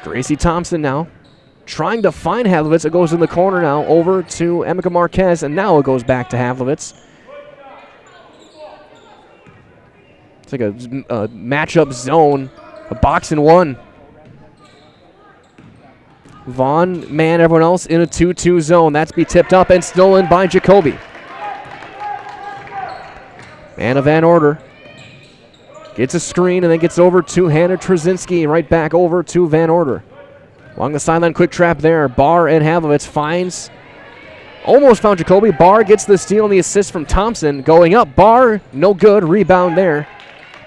Gracie Thompson now trying to find Havlovitz. It goes in the corner now, over to Emeka Marquez, and now it goes back to Havlovitz. It's like a matchup zone, a box and one. Vaughn, man, everyone else in a 2-2 zone. That's be tipped up and stolen by Jacoby. Anna Van Order gets a screen and then gets over to Hannah Trzynski. Right back over to Van Order. Along the sideline, quick trap there. Barr and Havlovitz finds, almost found Jacoby. Barr gets the steal and the assist from Thompson. Going up, Barr, no good. Rebound there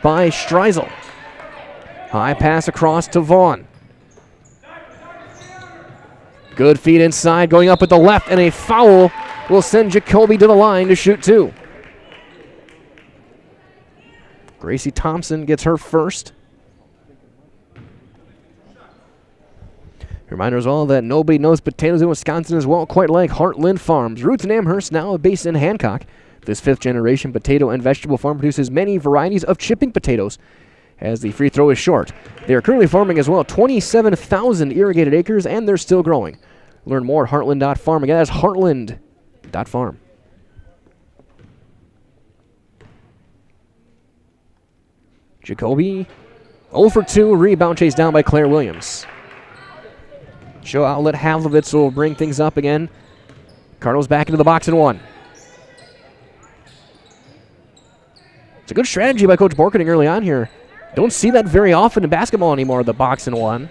by Streisel. High pass across to Vaughn. Good feed inside, going up with the left, and a foul will send Jacoby to the line to shoot 2. Gracie Thompson gets her first. Reminder as well that nobody knows potatoes in Wisconsin as well, quite like Heartland Farms. Roots in Amherst, now based in Hancock. This 5th-generation potato and vegetable farm produces many varieties of chipping potatoes, as the free throw is short. They are currently farming as well 27,000 irrigated acres, and they're still growing. Learn more at heartland.farm. Again, that's heartland.farm. Jacoby, 0 for 2, rebound chased down by Claire Williams. Show outlet, Havlovitz will bring things up again. Cardinals back into the box and 1. It's a good strategy by Coach Borkening early on here. Don't see that very often in basketball anymore, the box and 1.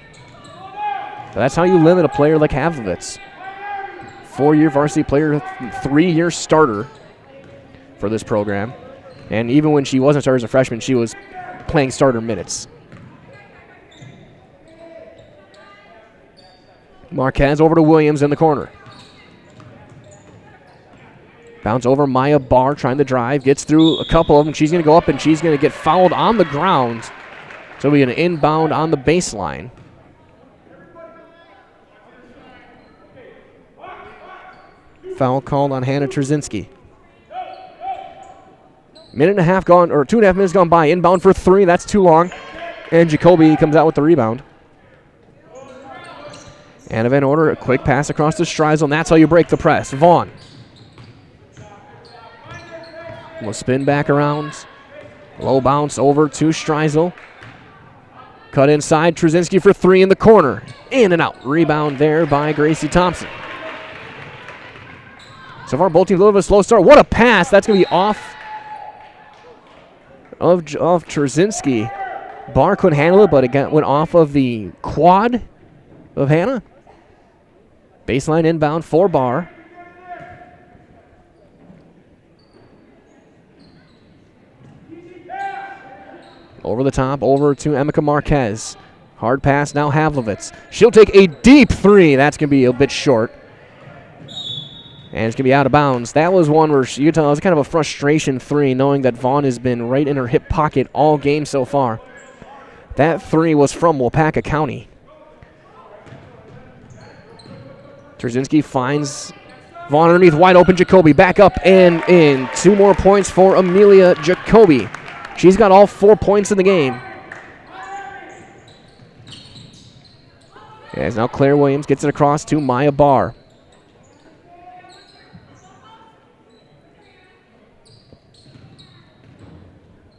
But that's how you limit a player like Havlovitz. 4-year varsity player, 3-year starter for this program. And even when she wasn't starter as a freshman, she was playing starter minutes. Marquez over to Williams in the corner. Bounce over Maya Barr trying to drive. Gets through a couple of them. She's going to go up and she's going to get fouled on the ground. So we're going to inbound on the baseline. Foul called on Hannah Trzynski. Minute and a half gone, or 2.5 minutes gone by. Inbound for 3. That's too long. And Jacoby comes out with the rebound. Anna Van Order, a quick pass across to Streisel, and that's how you break the press. Vaughn will spin back around. Low bounce over to Streisel. Cut inside, Trzynski for 3 in the corner. In and out. Rebound there by Gracie Thompson. So far, both teams a little bit of a slow start. What a pass. That's going to be off of Trzynski. Barr couldn't handle it, but it went off of the quad of Hannah. Baseline inbound for Barr. Over the top, over to Emeka Marquez. Hard pass, now Havlovitz. She'll take a deep 3. That's going to be a bit short. And it's going to be out of bounds. That was one where you could tell it was kind of a frustration 3, knowing that Vaughn has been right in her hip pocket all game so far. That 3 was from Wapaka County. Trzynski finds Vaughn underneath, wide open. Jacoby back up and in. 2 more points for Amelia Jacoby. She's got all 4 points in the game. As now Claire Williams gets it across to Maya Barr.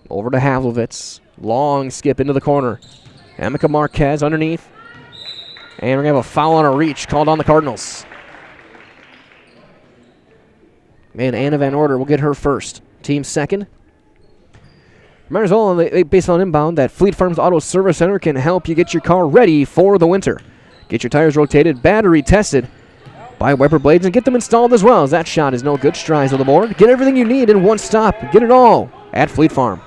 Over to Havlovitz. Long skip into the corner. Emeka Marquez underneath. And we're going to have a foul on a reach called on the Cardinals. And Anna Van Order will get her first. Team second. Remember as well, based on inbound, that Fleet Farms Auto Service Center can help you get your car ready for the winter. Get your tires rotated, battery tested by Weber Blades, and get them installed as well, as that shot is no good. Strides on the board. Get everything you need in one stop. Get it all at Fleet Farm.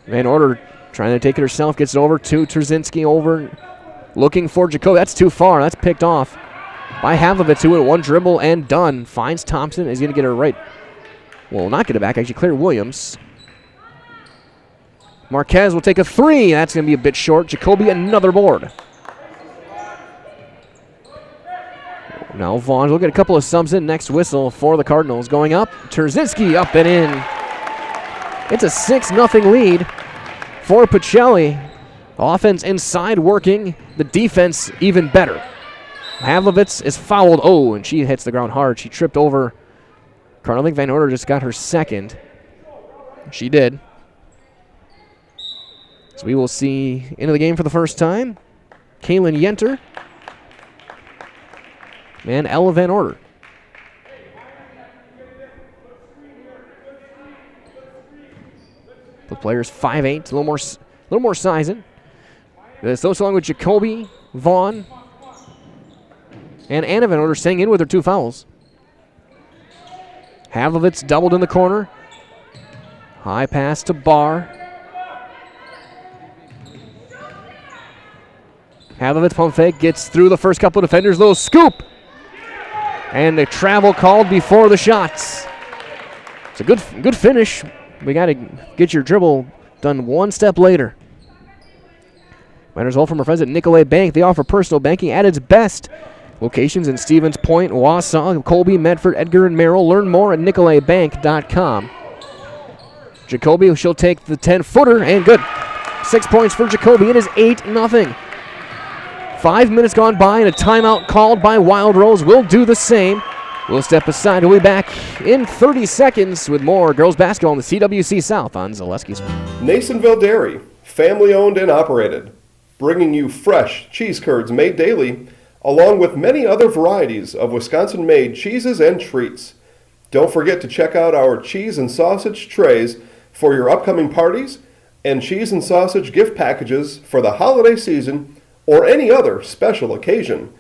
Van Order trying to take it herself, gets it over to Trzynski, over looking for Jacoby. That's too far. That's picked off by Havlovitz, who went one dribble and done. Finds Thompson, is going to get her right. Well, not get it back, actually. Claire Williams. Marquez will take a 3. That's going to be a bit short. Jacoby, another board. Now Vaughn will get a couple of subs in. Next whistle for the Cardinals. Going up. Trzynski up and in. It's a 6-0 lead for Pacelli. Offense inside working. The defense even better. Havlovitz is fouled. Oh, and she hits the ground hard. She tripped over. I think Van Order just got her second. She did. So we will see into the game for the first time. Kaylin Yenter and Ella Van Order. The players 5'8", a little more sizing. So along with Jacoby, Vaughn, and Anna Van Order staying in with her 2 fouls. Havlovitz doubled in the corner. High pass to Barr. Havlovitz pump fake, gets through the first couple of defenders. Little scoop. And the travel called before the shots. It's a good finish. We got to get your dribble done one step later. Might as well from our friends at Nicolay Bank. They offer personal banking at its best. Locations in Stevens Point, Wausau, Colby, Medford, Edgar, and Merrill. Learn more at nicolaybank.com. Jacoby, she'll take the 10-footer, and good. 6 points for Jacoby. It is 8-0. 5 minutes gone by, and a timeout called by Wild Rose. We'll do the same. We'll step aside. We'll be back in 30 seconds with more girls basketball in the CWC South on Zaleski Sports. Nasonville Dairy, family owned and operated, bringing you fresh cheese curds made daily, along with many other varieties of Wisconsin-made cheeses and treats. Don't forget to check out our cheese and sausage trays for your upcoming parties and cheese and sausage gift packages for the holiday season or any other special occasion.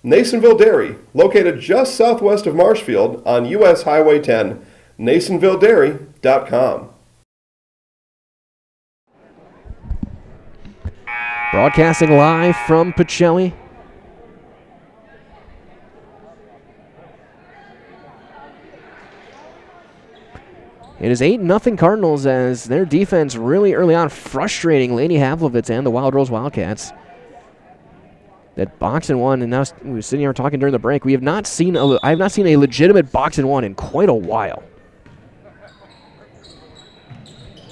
Nasonville Dairy, located just southwest of Marshfield on U.S. Highway 10, NasonvilleDairy.com. Broadcasting live from Pacelli. It is 8-0 Cardinals as their defense really early on frustrating Lady Havlovitz and the Wild Rose Wildcats. That box and one, and now we were sitting here talking during the break. I have not seen a legitimate box and one in quite a while.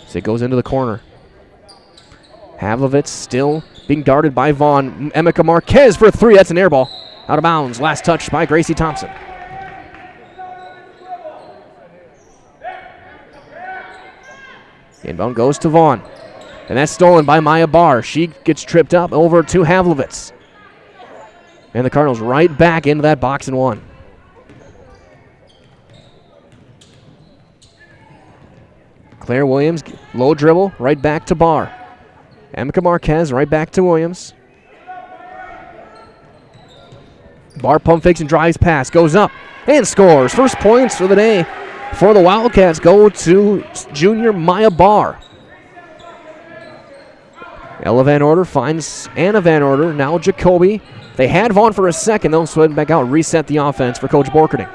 So it goes into the corner. Havlovitz still being guarded by Vaughn. Emeka Marquez for 3. That's an air ball. Out of bounds. Last touch by Gracie Thompson. Inbound goes to Vaughn. And that's stolen by Maya Barr. She gets tripped up over to Havlovitz. And the Cardinals right back into that box and one. Claire Williams, low dribble, right back to Barr. Emeka Marquez, right back to Williams. Barr pump fakes and drives pass, goes up and scores. First points for the day for the Wildcats go to junior Maya Barr. Ella Van Order finds Anna Van Order, now Jacoby. They had Vaughn for a second, though, so heading back out, reset the offense for Coach Borkerding.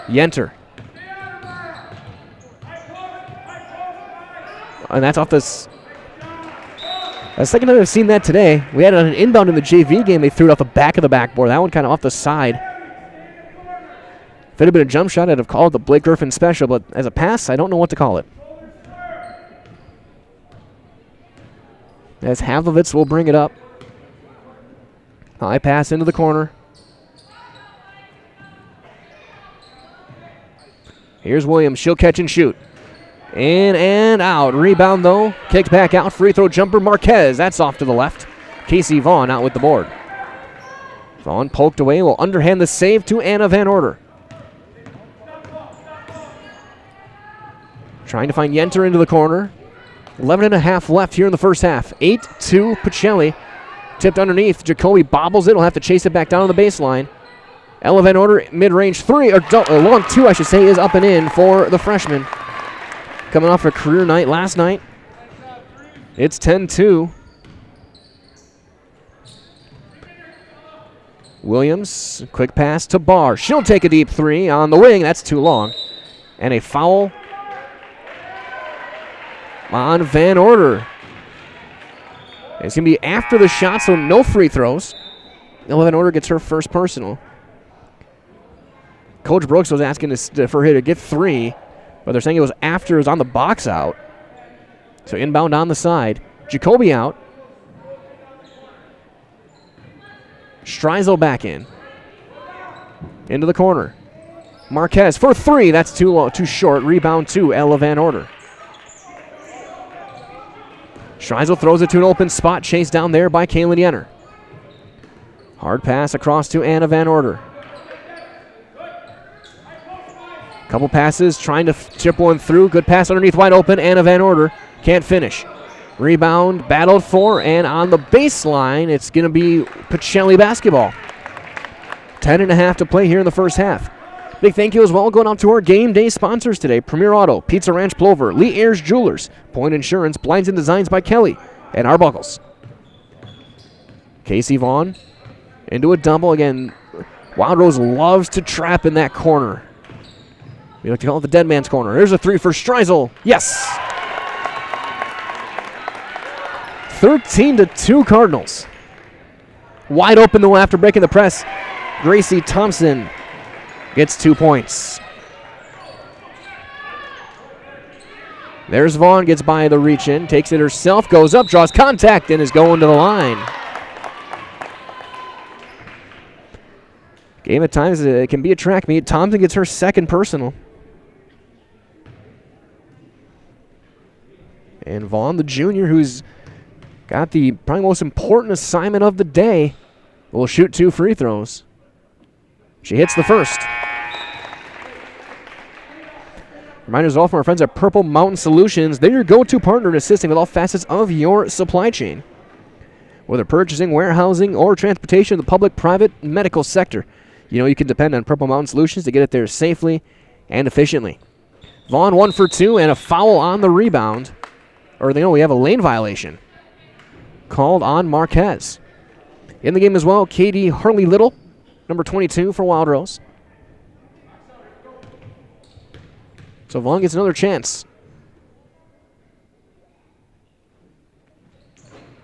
Yenter. And that's off this. The second time I've seen that today. We had an inbound in the JV game. They threw it off the back of the backboard. That one kind of off the side. If it had been a jump shot, I'd have called it the Blake Griffin special, but as a pass, I don't know what to call it. As Havlovitz will bring it up. High pass into the corner. Here's Williams. She'll catch and shoot. In and out. Rebound, though. Kicked back out. Free throw jumper. Marquez. That's off to the left. Casey Vaughn out with the board. Vaughn poked away. Will underhand the save to Anna Van Order. Trying to find Yenter into the corner. 11.5 left here in the first half. 8-2 Pacelli. Tipped underneath. Jacoby bobbles it. Will have to chase it back down on the baseline. Ella Van Order mid-range 3, or long 2 I should say, is up and in for the freshman. Coming off a career night last night. It's 10-2. Williams, quick pass to Barr. She'll take a deep 3 on the wing. That's too long. And a foul on Van Order. It's going to be after the shot, so no free throws. Ella Van Order gets her first personal. Coach Brooks was asking for her to get 3, but they're saying it was after it was on the box out. So inbound on the side. Jacoby out. Streisel back in. Into the corner. Marquez for 3. That's too low, too short. Rebound to Ella Van Order. Streisel throws it to an open spot. Chased down there by Kaylin Yenner. Hard pass across to Anna Van Order. Couple passes, trying to chip one through. Good pass underneath, wide open. Anna Van Order can't finish. Rebound, battled for, and on the baseline, it's going to be Pacelli basketball. 10.5 to play here in the first half. Big thank you as well going out to our game day sponsors today. Premier Auto, Pizza Ranch Plover, Lee Ayers Jewelers, Point Insurance, Blinds and Designs by Kelly, and Arbuckles. Casey Vaughn into a double again. Wild Rose loves to trap in that corner. We like to call it the dead man's corner. Here's a 3 for Streisel. Yes! 13-2 Cardinals. Wide open though after breaking the press. Gracie Thompson gets 2 points. There's Vaughn, gets by the reach in, takes it herself, goes up, draws contact, and is going to the line. Game at times, it can be a track meet. Thompson gets her second personal. And Vaughn, the junior, who's got the probably most important assignment of the day, will shoot 2 free throws. She hits the first. Reminders all from our friends at Purple Mountain Solutions. They're your go-to partner in assisting with all facets of your supply chain. Whether purchasing, warehousing, or transportation in the public, private, medical sector, you know you can depend on Purple Mountain Solutions to get it there safely and efficiently. Vaughn 1 for 2 and a foul on the rebound. Or we have a lane violation called on Marquez. In the game as well, Katie Harley Little, number 22 for Wild Rose. So Vaughn gets another chance.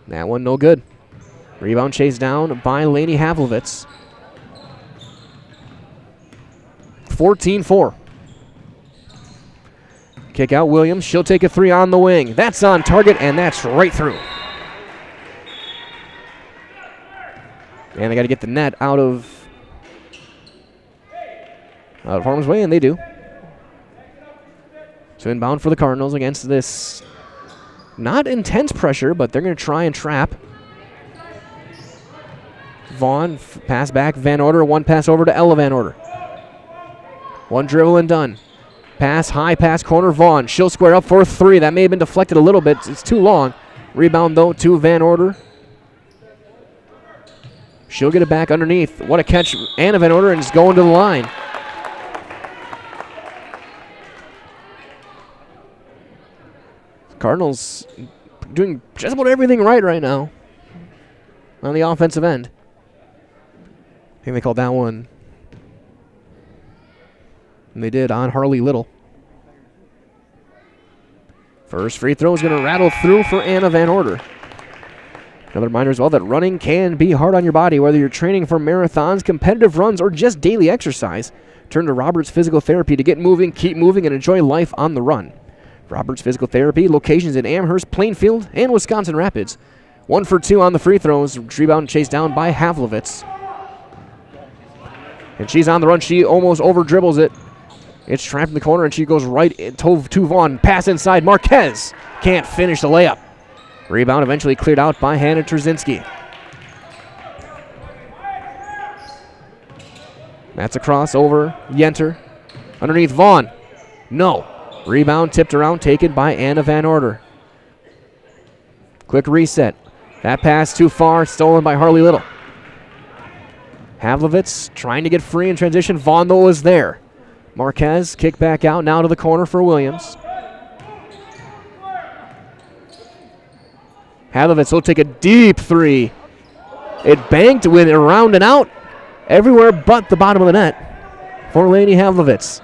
That one no good. Rebound chased down by Lainey Havlovitz. 14-4. Kick out Williams. She'll take a three on the wing. That's on target, and that's right through. And they got to get the net out of harm's way, and they do. So inbound for the Cardinals against this not intense pressure, but they're going to try and trap. Vaughn, pass back, Van Order, one pass over to Ella Van Order. One dribble and done. Pass, high pass, corner, Vaughn. She'll square up for three. That may have been deflected a little bit. It's too long. Rebound, though, to Van Order. She'll get it back underneath. What a catch, Anna Van Order, and it's going to the line. Cardinals doing just about everything right now on the offensive end. I think they called that one. And they did on Harley Little. First free throw is going to rattle through for Anna Van Order. Another reminder as well that running can be hard on your body, whether you're training for marathons, competitive runs, or just daily exercise. Turn to Roberts Physical Therapy to get moving, keep moving, and enjoy life on the run. Roberts Physical Therapy, locations in Amherst, Plainfield, and Wisconsin Rapids. 1 for 2 on the free throws. Rebound chased down by Havlovitz. And she's on the run. She almost over-dribbles it. It's trapped in the corner, and she goes right to Vaughn. Pass inside. Marquez can't finish the layup. Rebound eventually cleared out by Hannah Trzynski. That's a crossover. Yenter. Underneath Vaughn. No. Rebound tipped around, taken by Anna Van Order. Quick reset. That pass too far, stolen by Harley Little. Havlovitz trying to get free in transition. Vaughn, though, is there. Marquez kick back out now to the corner for Williams. Havlovitz will take a deep three. It banked, went around and out, everywhere but the bottom of the net for Lainey Havlovitz.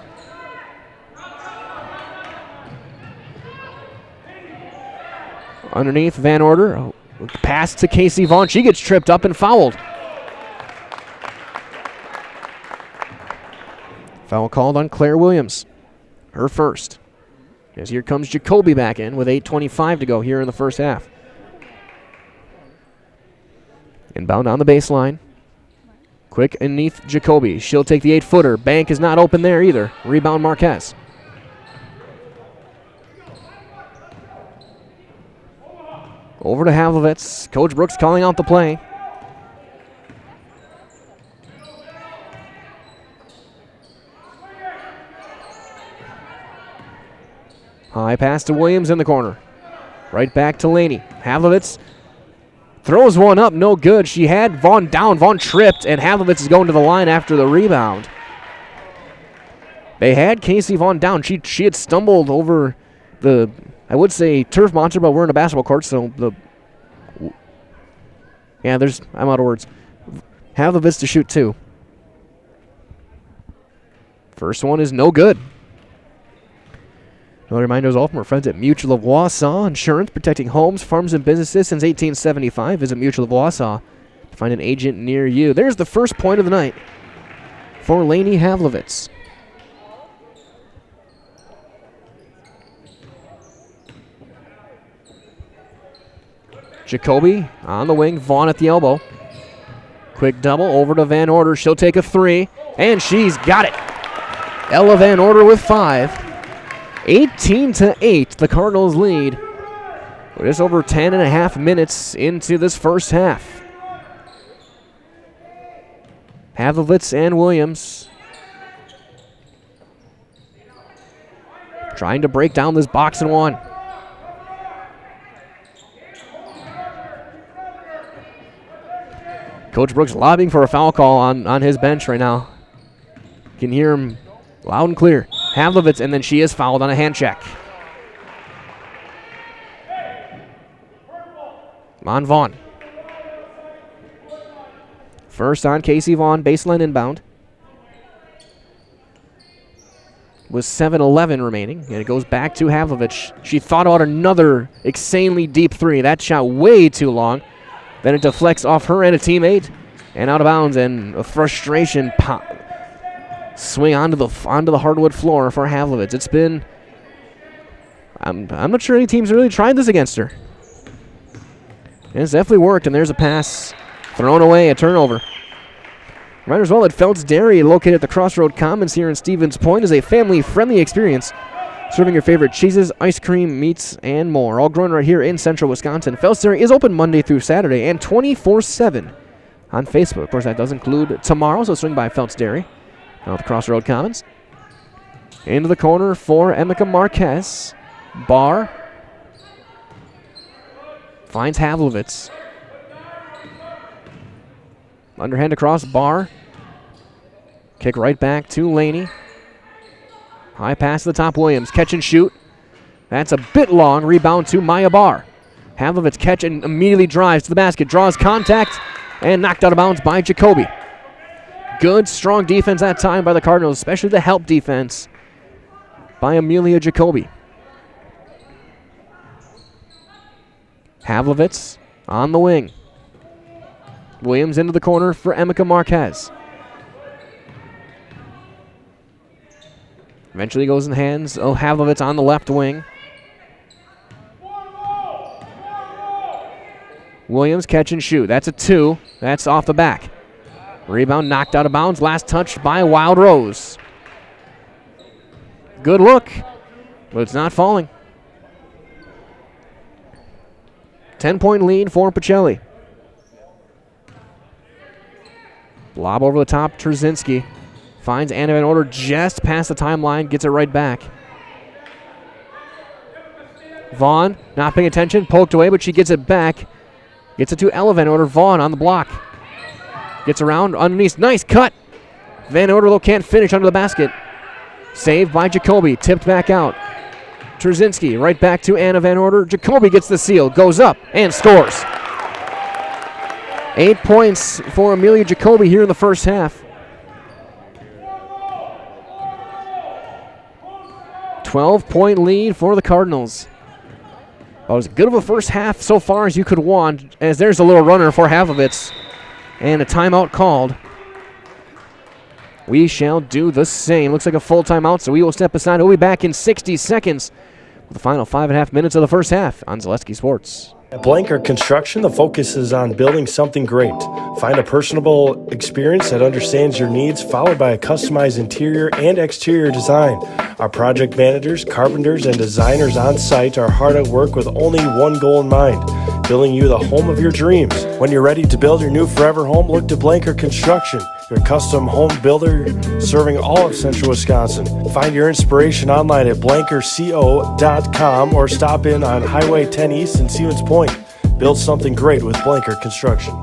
Underneath Van Order, pass to Casey Vaughn. She gets tripped up and fouled. Foul called on Claire Williams, her first. As here comes Jacoby back in with 8:25 to go here in the first half. Inbound on the baseline. Quick underneath Jacoby. She'll take the 8-footer. Bank is not open there either. Rebound Marquez. Over to Havlovitz. Coach Brooks calling out the play. High pass to Williams in the corner. Right back to Laney. Havlovitz throws one up, no good. She had Vaughn down. Vaughn tripped, and Havlovitz is going to the line after the rebound. They had Casey Vaughn down. She had stumbled over the, I would say, turf monster, but we're in a basketball court, so I'm out of words. Havlovitz to shoot two. First one is no good. Another reminder is all from our friends at Mutual of Wausau Insurance, protecting homes, farms, and businesses since 1875. Visit Mutual of Wausau to find an agent near you. There's the first point of the night for Lainey Havlovitz. Jacoby on the wing, Vaughn at the elbow. Quick double over to Van Order. She'll take a three, and she's got it. Ella Van Order with 5. 18-8, the Cardinals lead. We're just over 10.5 minutes into this first half. Havlovitz and Williams trying to break down this box and one. Coach Brooks lobbying for a foul call on his bench right now. You can hear him loud and clear. Havlovitz, and then she is fouled on a hand check. On Vaughn. First on Casey Vaughn, baseline inbound. with 7:11 remaining, and it goes back to Havlovich. She thought about another insanely deep three. That shot way too long. Then it deflects off her and a teammate, and out of bounds, and a frustration swing onto the hardwood floor for Havlovich. It's been, I'm not sure any teams really tried this against her. And it's definitely worked, and there's a pass thrown away, a turnover. Reminder as well that Felt's Dairy, located at the Crossroad Commons here in Stevens Point, is a family-friendly experience, serving your favorite cheeses, ice cream, meats, and more. All grown right here in central Wisconsin. Felt's Dairy is open Monday through Saturday and 24/7 on Facebook. Of course, that does include tomorrow, so swing by Felt's Dairy out at the Crossroad Commons. Into the corner for Emeka Marquez. Barr finds Havlovitz. Underhand across, Barr. Kick right back to Laney. High pass to the top, Williams. Catch and shoot. That's a bit long. Rebound to Maya Barr. Havlovitz catch and immediately drives to the basket. Draws contact and knocked out of bounds by Jacoby. Good, strong defense that time by the Cardinals, especially the help defense by Amelia Jacoby. Havlovitz on the wing. Williams into the corner for Emeka Marquez. Eventually goes in the hands of Havlovitz on the left wing. Williams catch and shoot. That's a 2. That's off the back. Rebound knocked out of bounds. Last touch by Wild Rose. Good look, but it's not falling. 10-point lead for Pacelli. Lob over the top, Trzynski. Finds Anna Van Order just past the timeline, gets it right back. Vaughn, not paying attention, poked away, but she gets it back. Gets it to Ella Van Order. Vaughn on the block. Gets around underneath, nice cut. Van Order, though, can't finish under the basket. Saved by Jacoby, tipped back out. Trzynski right back to Anna Van Order. Jacoby gets the seal, goes up, and scores. 8 points for Amelia Jacoby here in the first half. 12-point lead for the Cardinals. About as good of a first half so far as you could want, as there's a little runner for Havlovitz. And a timeout called. We shall do the same. Looks like a full timeout, so we will step aside. We'll be back in 60 seconds with the final 5.5 minutes of the first half on Zaleski Sports. At Blanker Construction, the focus is on building something great. Find a personable experience that understands your needs, followed by a customized interior and exterior design. Our project managers, carpenters, and designers on site are hard at work with only one goal in mind: building you the home of your dreams. When you're ready to build your new forever home, look to Blanker Construction, your custom home builder serving all of central Wisconsin. Find your inspiration online at blankerco.com or stop in on Highway 10 East in Stevens Point. Build something great with Blanker Construction.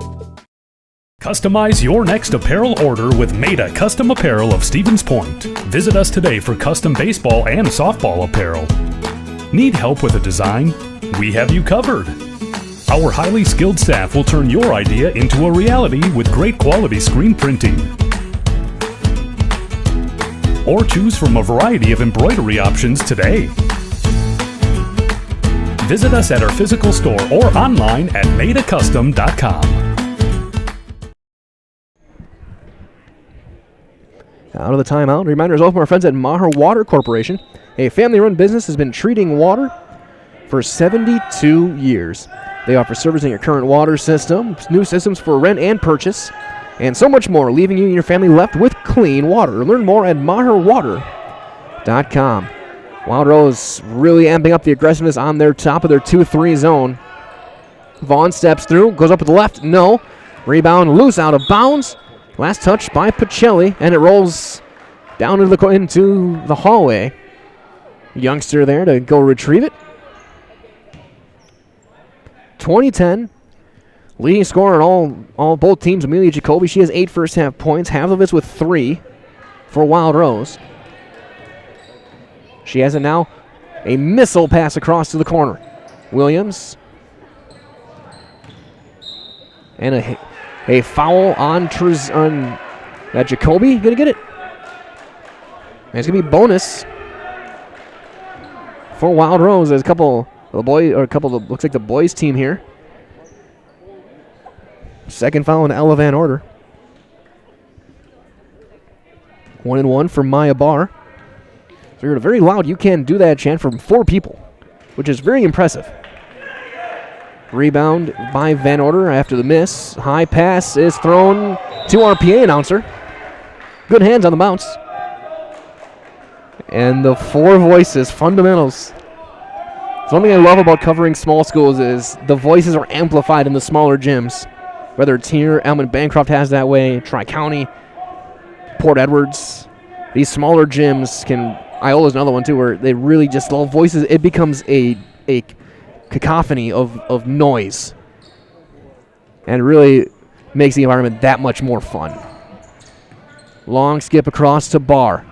Customize your next apparel order with Maida Custom Apparel of Stevens Point. Visit us today for custom baseball and softball apparel. Need help with a design? We have you covered. Our highly skilled staff will turn your idea into a reality with great quality screen printing. Or choose from a variety of embroidery options today. Visit us at our physical store or online at maidacustom.com. Out of the timeout. Reminders open, our friends at Maher Water Corporation. A family-run business has been treating water for 72 years. They offer service in your current water system, new systems for rent and purchase, and so much more, leaving you and your family left with clean water. Learn more at maherwater.com. Wild Rose really amping up the aggressiveness on their top of their 2-3 zone. Vaughn steps through, goes up with the left, no. Rebound loose, out of bounds. Last touch by Pacelli, and it rolls down into the hallway. Youngster there to go retrieve it. 2010. Leading scorer on both teams, Amelia Jacoby. She has 8 first half points. Havlovitz with 3 for Wild Rose. She has it now. A missile pass across to the corner. Williams. And a foul on Jacoby. Gonna get it. And it's gonna be bonus for Wild Rose. There's a couple of looks like the boys team here. Second foul on Ella Van Order. 1-1 for Maya Barr. So you're very loud. You can do that chant from 4 people, which is very impressive. Rebound by Van Order after the miss. High pass is thrown to our PA announcer. Good hands on the bounce. And the 4 voices, fundamentals. So one thing I love about covering small schools is the voices are amplified in the smaller gyms. Whether it's here, Elmwood Bancroft has that way, Tri-County, Port Edwards. These smaller gyms can, Iola's another one too, where they really just love voices. It becomes a cacophony of noise. And really makes the environment that much more fun. Long skip across to Barr.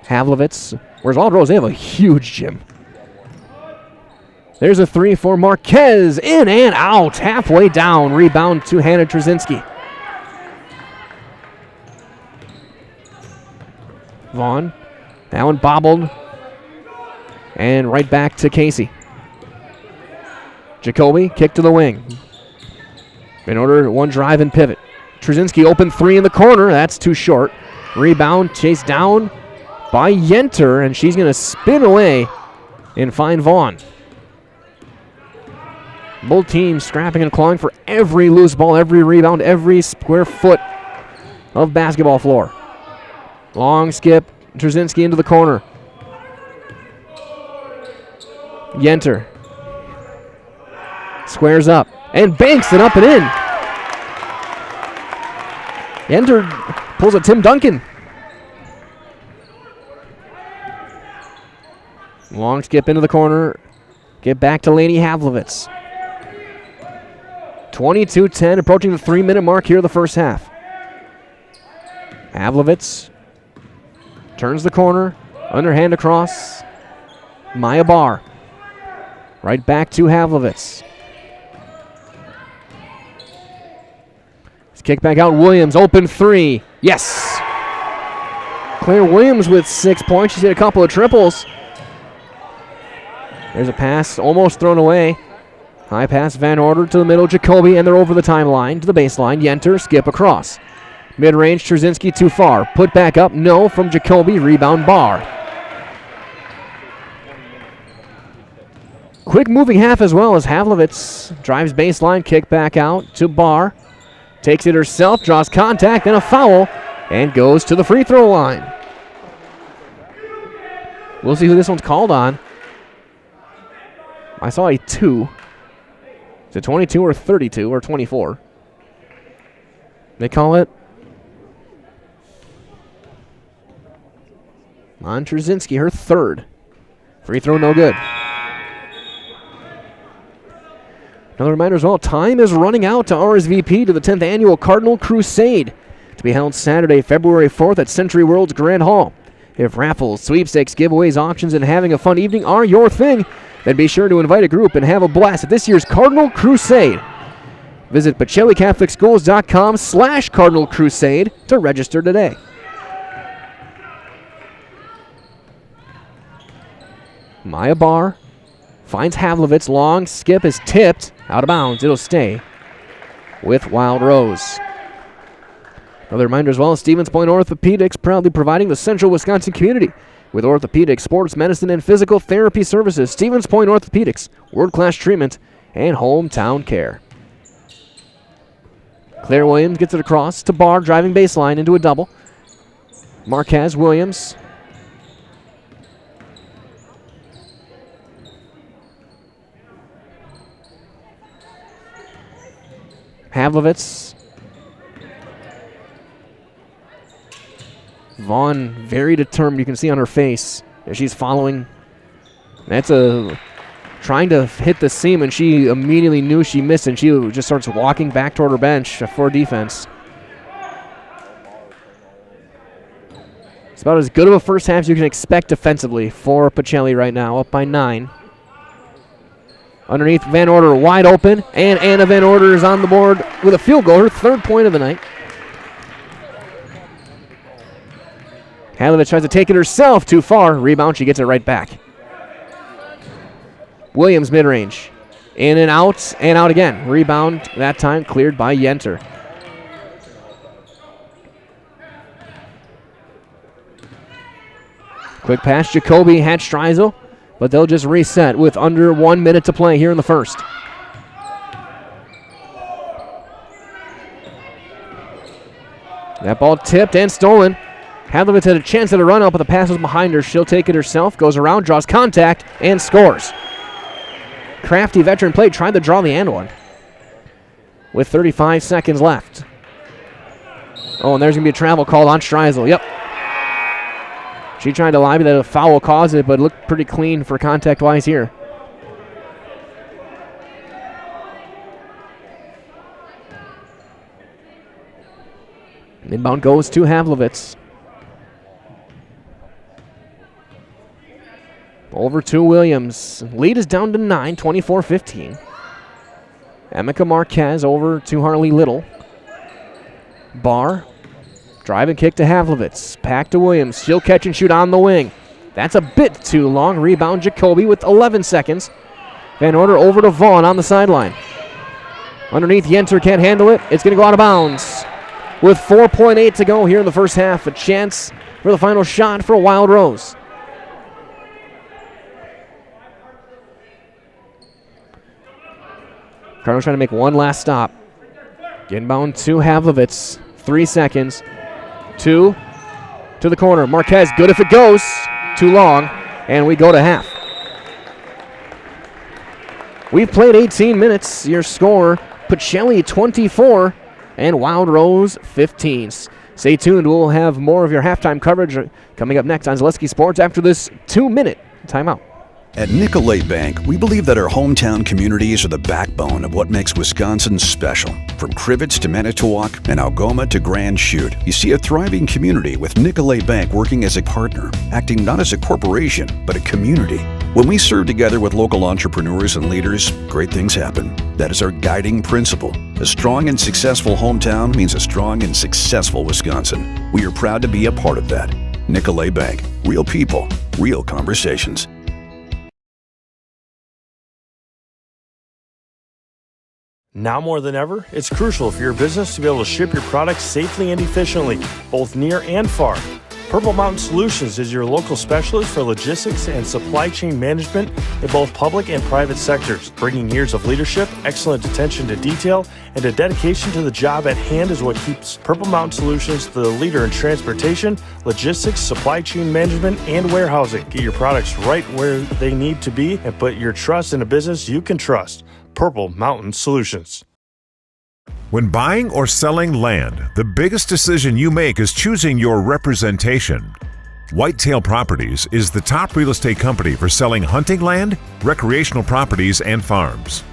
Havlovitz. Whereas Wild Rose, they have a huge gym. There's a 3 for Marquez. In and out. Halfway down. Rebound to Hannah Trzynski. Vaughn. That one bobbled. And right back to Casey. Jacoby, kick to the wing. In order, one drive and pivot. Trzynski open 3 in the corner. That's too short. Rebound, chased down by Yenter, and she's going to spin away and find Vaughn. Both teams scrapping and clawing for every loose ball, every rebound, every square foot of basketball floor. Long skip, Trzynski into the corner. Yenter squares up and banks it up and in. Yenter pulls a Tim Duncan. Long skip into the corner. Get back to Lainey Havlovitz. 22-10, approaching the 3-minute mark here of the first half. Havlovitz turns the corner. Underhand across. Maya Barr. Right back to Havlovitz. Kick back out. Williams, open 3. Yes! Claire Williams with 6 points. She's hit a couple of triples. There's a pass almost thrown away. High pass, Van Order to the middle, Jacoby, and they're over the timeline to the baseline. Yenter, skip across. Mid-range, Trzynski too far. Put back up, no, from Jacoby. Rebound, Barr. Quick moving half as well as Havlovitz drives baseline, kick back out to Barr. Takes it herself, draws contact, and a foul, and goes to the free throw line. We'll see who this one's called on. I saw a 2. Is it 22 or 32 or 24? They call it on Trzynski, her 3rd. Free throw no good. Another reminder as well, time is running out to RSVP to the 10th Annual Cardinal Crusade to be held Saturday, February 4th at Century World's Grand Hall. If raffles, sweepstakes, giveaways, auctions, and having a fun evening are your thing, then be sure to invite a group and have a blast at this year's Cardinal Crusade. Visit PacelliCatholicSchools.com/Cardinal Crusade to register today. Maya Barr finds Havlovitz. Long skip is tipped out of bounds. It'll stay with Wild Rose. Another reminder as well, Stevens Point Orthopedics proudly providing the central Wisconsin community with orthopedic, sports medicine, and physical therapy services. Stevens Point Orthopedics, world-class treatment and hometown care. Claire Williams gets it across to Barr, driving baseline into a double. Marquez, Williams. Havlovitz. Vaughn, very determined. You can see on her face that she's following. That's trying to hit the seam, and she immediately knew she missed, and she just starts walking back toward her bench for defense. It's about as good of a first half as you can expect defensively for Pacelli right now, up by 9. Underneath, Van Order wide open, and Anna Van Order is on the board with a field goal, her 3rd point of the night. Hadlovich tries to take it herself, too far. Rebound, she gets it right back. Williams mid-range. In and out again. Rebound, that time cleared by Yenter. Quick pass, Jacoby had Streisel, but they'll just reset with under 1 minute to play here in the first. That ball tipped and stolen. Hadlovich had a chance at a run up, but the pass was behind her. She'll take it herself, goes around, draws contact, and scores. Crafty veteran play, tried to draw the and one with 35 seconds left. Oh, and there's going to be a travel called on Streisel. Yep. She tried to lobby that a foul caused it, but it looked pretty clean for contact-wise here. Inbound goes to Havlovitz. Over to Williams. Lead is down to 9, 24-15. Emeka Marquez over to Harley Little. Barr. Drive and kick to Havlovitz. Pack to Williams. She'll catch and shoot on the wing. That's a bit too long. Rebound Jacoby with 11 seconds. Van Order over to Vaughn on the sideline. Underneath, Yenter can't handle it. It's going to go out of bounds. With 4.8 to go here in the first half. A chance for the final shot for Wild Rose. Cardinals trying to make one last stop. Inbound to Havlovitz. 3 seconds. 2 to the corner. Marquez, good if it goes. Too long. And we go to half. We've played 18 minutes. Your score, Pacelli 24 and Wild Rose 15. Stay tuned. We'll have more of your halftime coverage coming up next on Zaleski Sports after this 2-minute timeout. At Nicolay Bank, we believe that our hometown communities are the backbone of what makes Wisconsin special. From Crivets to Manitowoc and Algoma to Grand Chute, you see a thriving community with Nicolay Bank working as a partner, acting not as a corporation, but a community. When we serve together with local entrepreneurs and leaders, great things happen. That is our guiding principle. A strong and successful hometown means a strong and successful Wisconsin. We are proud to be a part of that. Nicolay Bank. Real people, real conversations. Now more than ever, it's crucial for your business to be able to ship your products safely and efficiently, both near and far. Purple Mountain Solutions is your local specialist for logistics and supply chain management in both public and private sectors. Bringing years of leadership, excellent attention to detail, and a dedication to the job at hand is what keeps Purple Mountain Solutions the leader in transportation, logistics, supply chain management, and warehousing. Get your products right where they need to be and put your trust in a business you can trust. Purple Mountain Solutions. When buying or selling land, the biggest decision you make is choosing your representation. Whitetail Properties is the top real estate company for selling hunting land, recreational properties, and farms.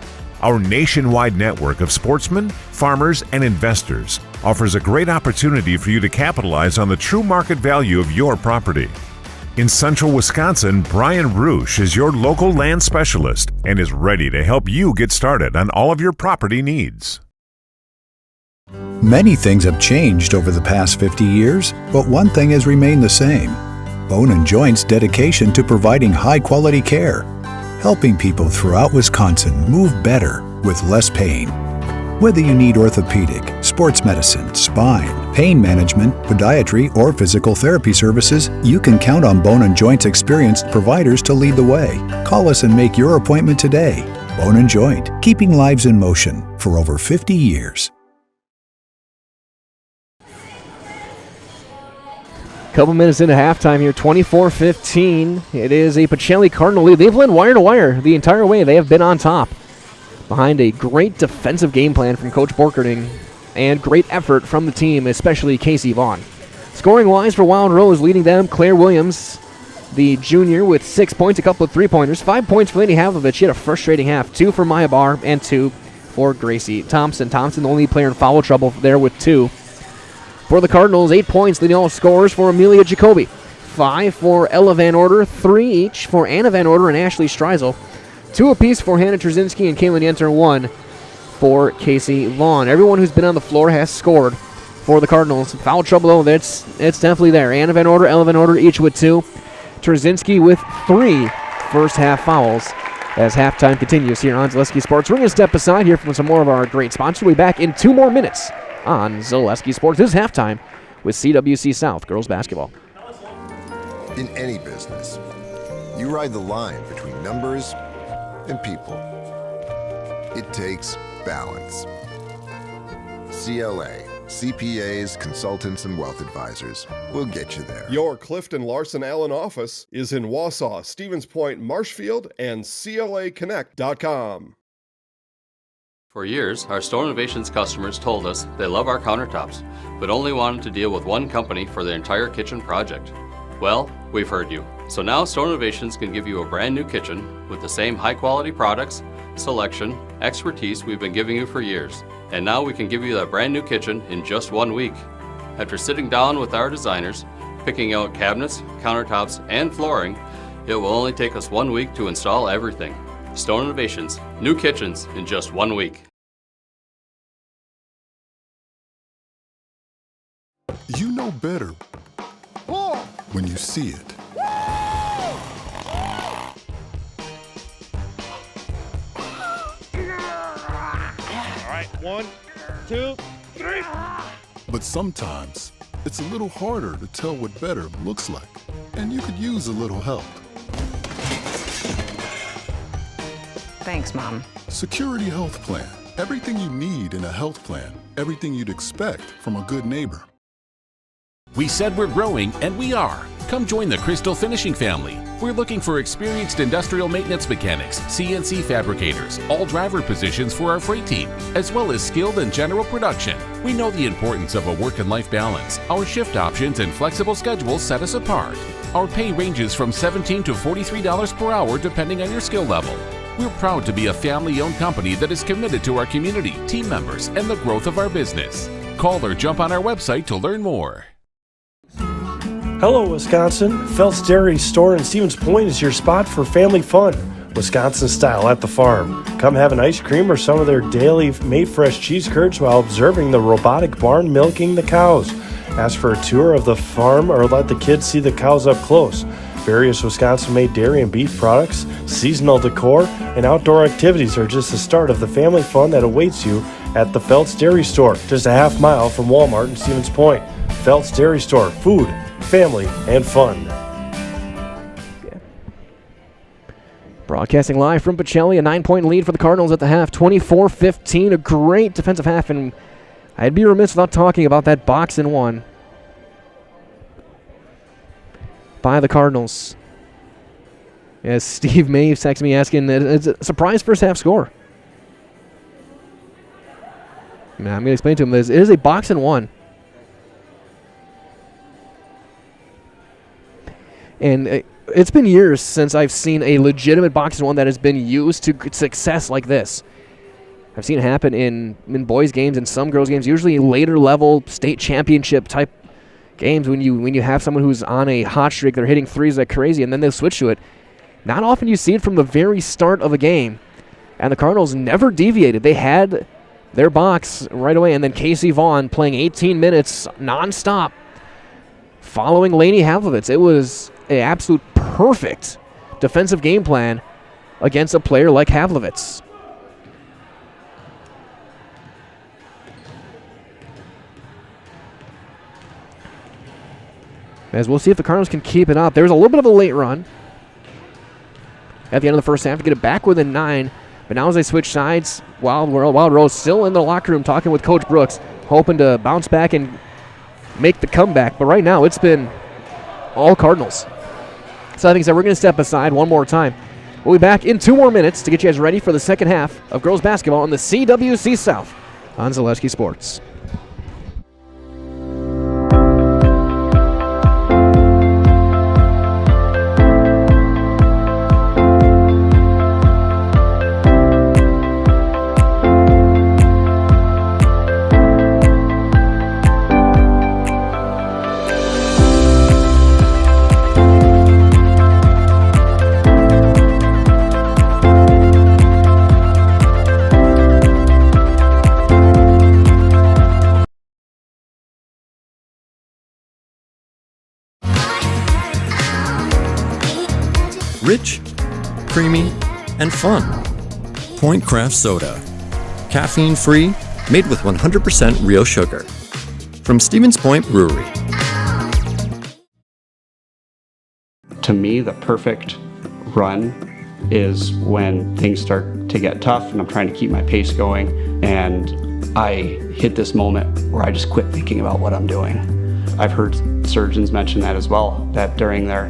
Our nationwide network of sportsmen, farmers, and investors offers a great opportunity for you to capitalize on the true market value of your property. In central Wisconsin, Brian Roosh is your local land specialist and is ready to help you get started on all of your property needs. Many things have changed over the past 50 years, but one thing has remained the same: Bone & Joint's dedication to providing high-quality care, helping people throughout Wisconsin move better with less pain. Whether you need orthopedic, sports medicine, spine, pain management, podiatry, or physical therapy services, you can count on Bone & Joint's experienced providers to lead the way. Call us and make your appointment today. Bone & Joint, keeping lives in motion for over 50 years. Couple minutes into halftime here, 24-15. It is a Pacelli Cardinal lead. They've led wire to wire the entire way. They have been on top behind a great defensive game plan from Coach Borkerding and great effort from the team, especially Casey Vaughn. Scoring-wise for Wild Rose, leading them, Claire Williams, the junior, with 6 points, a couple of three-pointers. 5 points for Lady Havlovich. She had a frustrating half. 2 for Maya Barr and 2 for Gracie Thompson. Thompson, the only player in foul trouble there with 2. For the Cardinals, 8 points, leading all scorers for Amelia Jacoby. 5 for Ella Van Order, 3 each for Anna Van Order and Ashley Streisel. 2 apiece for Hannah Trzynski and Kaylin Yenter, 1 for Casey Vaughn. Everyone who's been on the floor has scored for the Cardinals. Foul trouble, though, it's definitely there. Anna Van Order, Ella Van Order, each with 2. Trzynski with 3 first-half fouls as halftime continues here on Zaleski Sports. We're going to step aside here from some more of our great sponsors. We'll be back in 2 more minutes on Zaleski Sports. This is halftime with CWC South girls basketball. In any business, you ride the line between numbers and people. It takes balance. CLA, CPAs, consultants, and wealth advisors will get you there. Your Clifton Larson Allen office is in Wausau, Stevens Point, Marshfield, and CLAconnect.com. For years, our Store Innovations customers told us they love our countertops, but only wanted to deal with one company for their entire kitchen project. Well, we've heard you. So now Store Innovations can give you a brand new kitchen with the same high quality products, selection, expertise we've been giving you for years. And now we can give you that brand new kitchen in just 1 week. After sitting down with our designers, picking out cabinets, countertops, and flooring, it will only take us 1 week to install everything. Stone Innovations, new kitchens in just 1 week. You know better when you see it. All right, 1, 2, 3. But sometimes it's a little harder to tell what better looks like, and you could use a little help. Thanks, Mom. Security Health Plan. Everything you need in a health plan. Everything you'd expect from a good neighbor. We said we're growing, and we are. Come join the Crystal Finishing family. We're looking for experienced industrial maintenance mechanics, CNC fabricators, all driver positions for our freight team, as well as skilled and general production. We know the importance of a work and life balance. Our shift options and flexible schedules set us apart. Our pay ranges from $17 to $43 per hour depending on your skill level. We're proud to be a family-owned company that is committed to our community, team members, and the growth of our business. Call or jump on our website to learn more. Hello, Wisconsin. Phelps Dairy Store in Stevens Point is your spot for family fun, Wisconsin style at the farm. Come have an ice cream or some of their daily made fresh cheese curds while observing the robotic barn milking the cows. Ask for a tour of the farm or let the kids see the cows up close. Various Wisconsin-made dairy and beef products, seasonal decor, and outdoor activities are just the start of the family fun that awaits you at the Phelps Dairy Store, just a half mile from Walmart in Stevens Point. Phelps Dairy Store, food, family, and fun. Broadcasting live from Pacelli, a 9-point lead for the Cardinals at the half, 24-15, a great defensive half, and I'd be remiss without talking about that box and one by the Cardinals. As Steve Maves texted me asking, it's a surprise first half score. Now, I'm going to explain to him this. It is a box and one. And it's been years since I've seen a legitimate box and one that has been used to success like this. I've seen it happen in boys' games and some girls' games, usually later level state championship type games when you have someone who's on a hot streak, they're hitting threes like crazy, and then they'll switch to it. Not often you see it from the very start of a game, and the Cardinals never deviated. They had their box right away, and then Casey Vaughn playing 18 minutes nonstop following Lainey Havlovitz. It was an absolute perfect defensive game plan against a player like Havlovitz. As we'll see if the Cardinals can keep it up. There was a little bit of a late run at the end of the first half to get it back within 9. But now as they switch sides, Wild Rose still in the locker room talking with Coach Brooks, hoping to bounce back and make the comeback. But right now it's been all Cardinals. So I think we're going to step aside one more time. We'll be back in 2 more minutes to get you guys ready for the second half of girls basketball on the CWC South on Zaleski Sports. rich, creamy, and fun. Point Craft Soda. Caffeine-free, made with 100% real sugar. From Stevens Point Brewery. To me, the perfect run is when things start to get tough and I'm trying to keep my pace going and I hit this moment where I just quit thinking about what I'm doing. I've heard surgeons mention that as well, that during their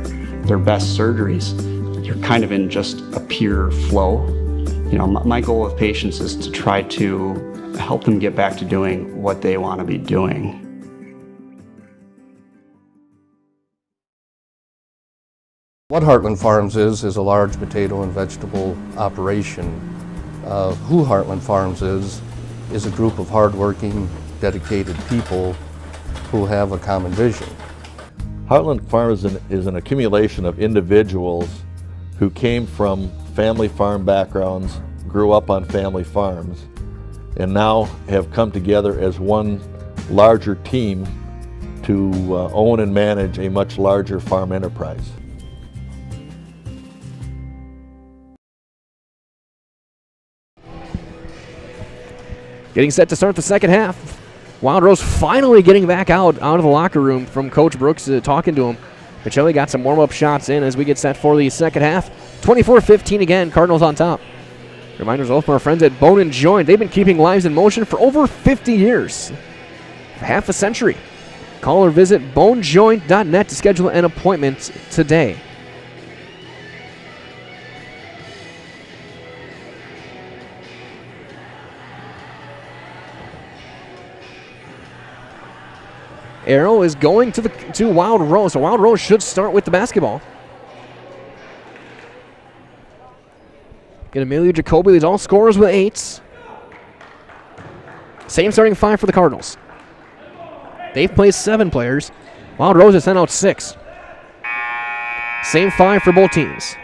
best surgeries, you're kind of in just a pure flow. You know, my goal with patients is to try to help them get back to doing what they want to be doing. What Heartland Farms is a large potato and vegetable operation. Who Heartland Farms is a group of hardworking, dedicated people who have a common vision. Heartland Farms is an accumulation of individuals who came from family farm backgrounds, grew up on family farms, and now have come together as one larger team to own and manage a much larger farm enterprise. Getting set to start the second half. Wild Rose finally getting back out of the locker room from Coach Brooks talking to him. Pacelli got some warm-up shots in as we get set for the second half. 24-15 again, Cardinals on top. Reminders also from our friends at Bone & Joint. They've been keeping lives in motion for over 50 years. Half a century. Call or visit bonejoint.net to schedule an appointment today. Arrow is going to Wild Rose. So Wild Rose should start with the basketball. Get Emilio Jacoby leads all scorers with 8s. Same starting 5 for the Cardinals. They've played 7 players. Wild Rose has sent out 6. Same 5 for both teams.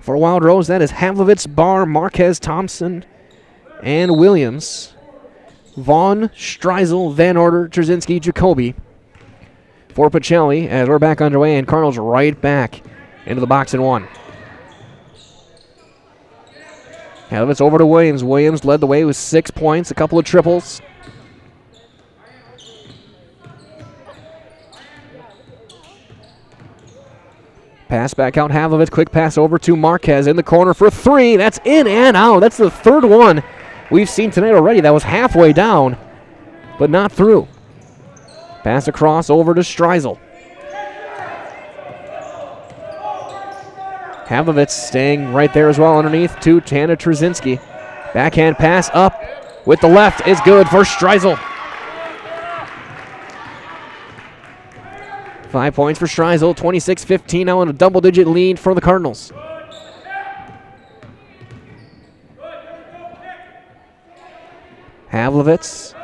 For Wild Rose, that is Havlovitz, Barr, Marquez, Thompson, and Williams. Vaughn, Streisel, Van Order, Trzynski, Jacoby. For Pacelli, as we're back underway, and Cardinals right back into the box and 1. Havlovitz over to Williams. Williams led the way with 6 points, a couple of triples. Pass back out, Havlovitz. Quick pass over to Marquez in the corner for 3. That's in and out. That's the third one we've seen tonight already. That was halfway down, but not through. Pass across over to Streisel. Havlovitz staying right there as well underneath to Tana Trzynski. Backhand pass up with the left is good for Streisel. 5 points for Streisel, 26-15 now in a double-digit lead for the Cardinals. Havlovitz,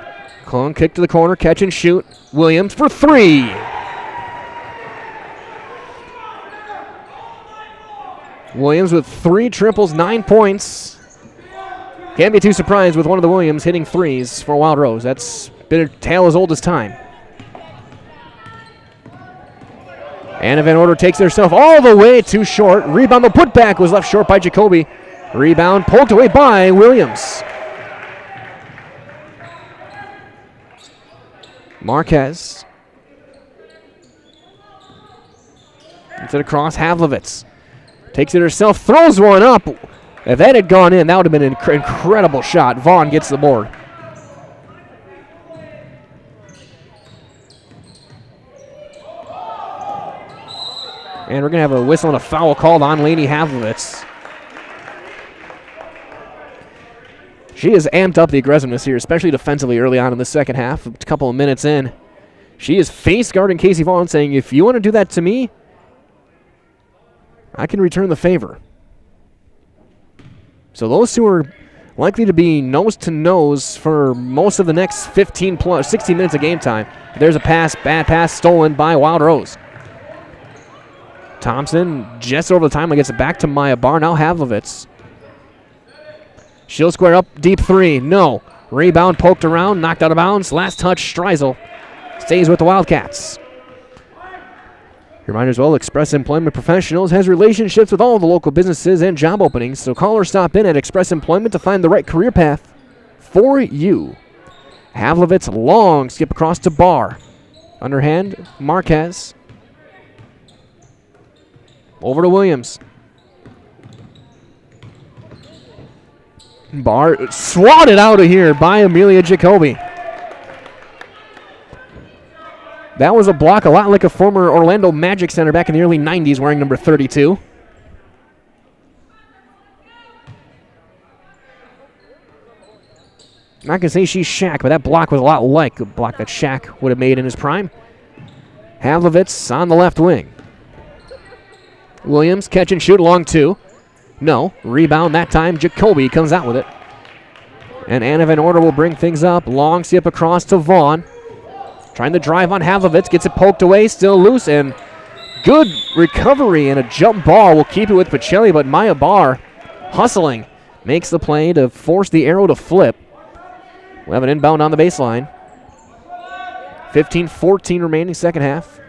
clone kick to the corner, catch and shoot. Williams for 3. Williams with 3 triples, 9 points. Can't be too surprised with one of the Williams hitting 3s for Wild Rose. That's been a tale as old as time. Anna Van Order takes herself all the way too short. Rebound, the putback was left short by Jacoby. Rebound poked away by Williams. Marquez. Into the cross, Havlovitz. Takes it herself, throws one up. If that had gone in, that would have been an incredible shot. Vaughn gets the board. And we're going to have a whistle and a foul called on Lainey Havlovitz. She has amped up the aggressiveness here, especially defensively early on in the second half, a couple of minutes in. She is face guarding Casey Vaughn, saying, if you want to do that to me, I can return the favor. So those two are likely to be nose to nose for most of the next 16 minutes of game time. There's a pass, bad pass stolen by Wild Rose. Thompson just over the timeline gets it back to Maya Barr. Now Havlovitz. She'll square up, deep 3. No. Rebound poked around, knocked out of bounds. Last touch, Streisel stays with the Wildcats. Reminder as well, Express Employment Professionals has relationships with all the local businesses and job openings, so call or stop in at Express Employment to find the right career path for you. Havlovitz, long skip across to Barr. Underhand, Marquez. Over to Williams. Barr swatted out of here by Amelia Jacoby. That was a block a lot like a former Orlando Magic center back in the early 90s wearing number 32. I'm not going to say she's Shaq, but that block was a lot like a block that Shaq would have made in his prime. Havlovitz on the left wing. Williams catch and shoot along 2. No. Rebound that time. Jacoby comes out with it. And Anna Van Order will bring things up. Long skip across to Vaughn. Trying to drive on Havlovitz. Gets it poked away. Still loose. And good recovery and a jump ball. Will keep it with Pacelli, but Maya Barr hustling. Makes the play to force the arrow to flip. We'll have an inbound on the baseline. 15-14 remaining second half.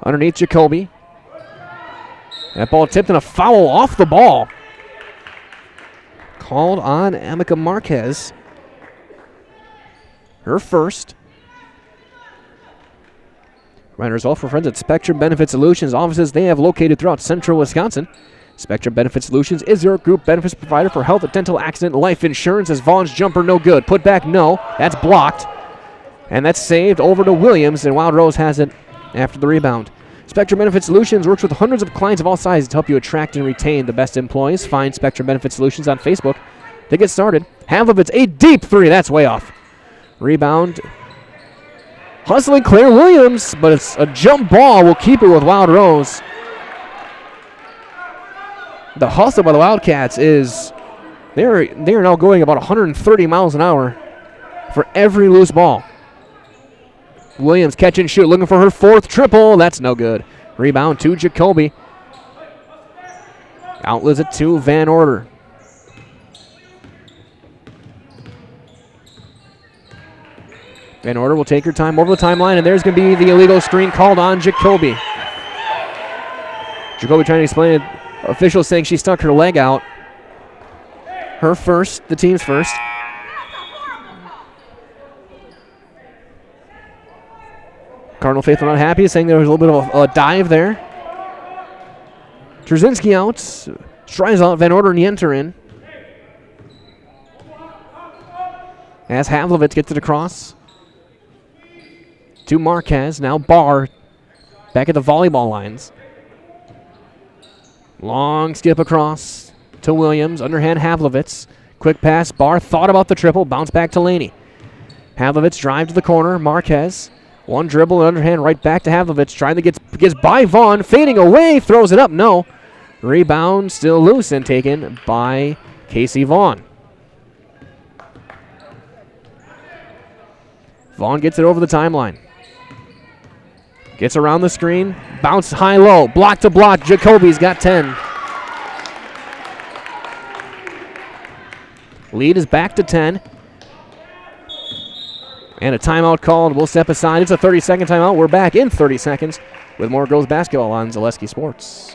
Underneath Jacoby. That ball tipped and a foul off the ball. Called on Amica Marquez. Her first. Reminder all for friends at Spectrum Benefit Solutions. Offices they have located throughout central Wisconsin. Spectrum Benefit Solutions is your group benefits provider for health, dental, accident, life insurance. As Vaughn's jumper no good. Put back no. That's blocked. And that's saved over to Williams, and Wild Rose has it after the rebound. Spectrum Benefit Solutions works with hundreds of clients of all sizes to help you attract and retain the best employees. Find Spectrum Benefit Solutions on Facebook to get started. Havlovitz, a deep 3. That's way off. Rebound. Hustling Claire Williams, but it's a jump ball. We'll keep it with Wild Rose. The hustle by the Wildcats is they are now going about 130 miles an hour for every loose ball. Williams catch and shoot, looking for her 4th triple. That's no good. Rebound to Jacoby. Outlets it to Van Order. Van Order will take her time over the timeline, and there's going to be the illegal screen called on Jacoby. Jacoby trying to explain it. Officials saying she stuck her leg out. Her first, the team's first. Cardinal faithful not happy, saying there was a little bit of a dive there. Trzynski out. Strides out. Van Order and Yenter in. As Havlovitz gets it across to Marquez. Now Barr back at the volleyball lines. Long skip across to Williams. Underhand Havlovitz. Quick pass. Barr thought about the triple. Bounce back to Laney. Havlovitz drive to the corner. Marquez. One dribble and underhand right back to Havlovitz. Trying to get by Vaughn. Fading away. Throws it up. No. Rebound still loose and taken by Casey Vaughn. Vaughn gets it over the timeline. Gets around the screen. Bounce high-low. Block to block. Jacoby's got 10. Lead is back to 10. And a timeout called. We'll step aside. It's a 30-second timeout. We're back in 30 seconds with more girls basketball on Zaleski Sports.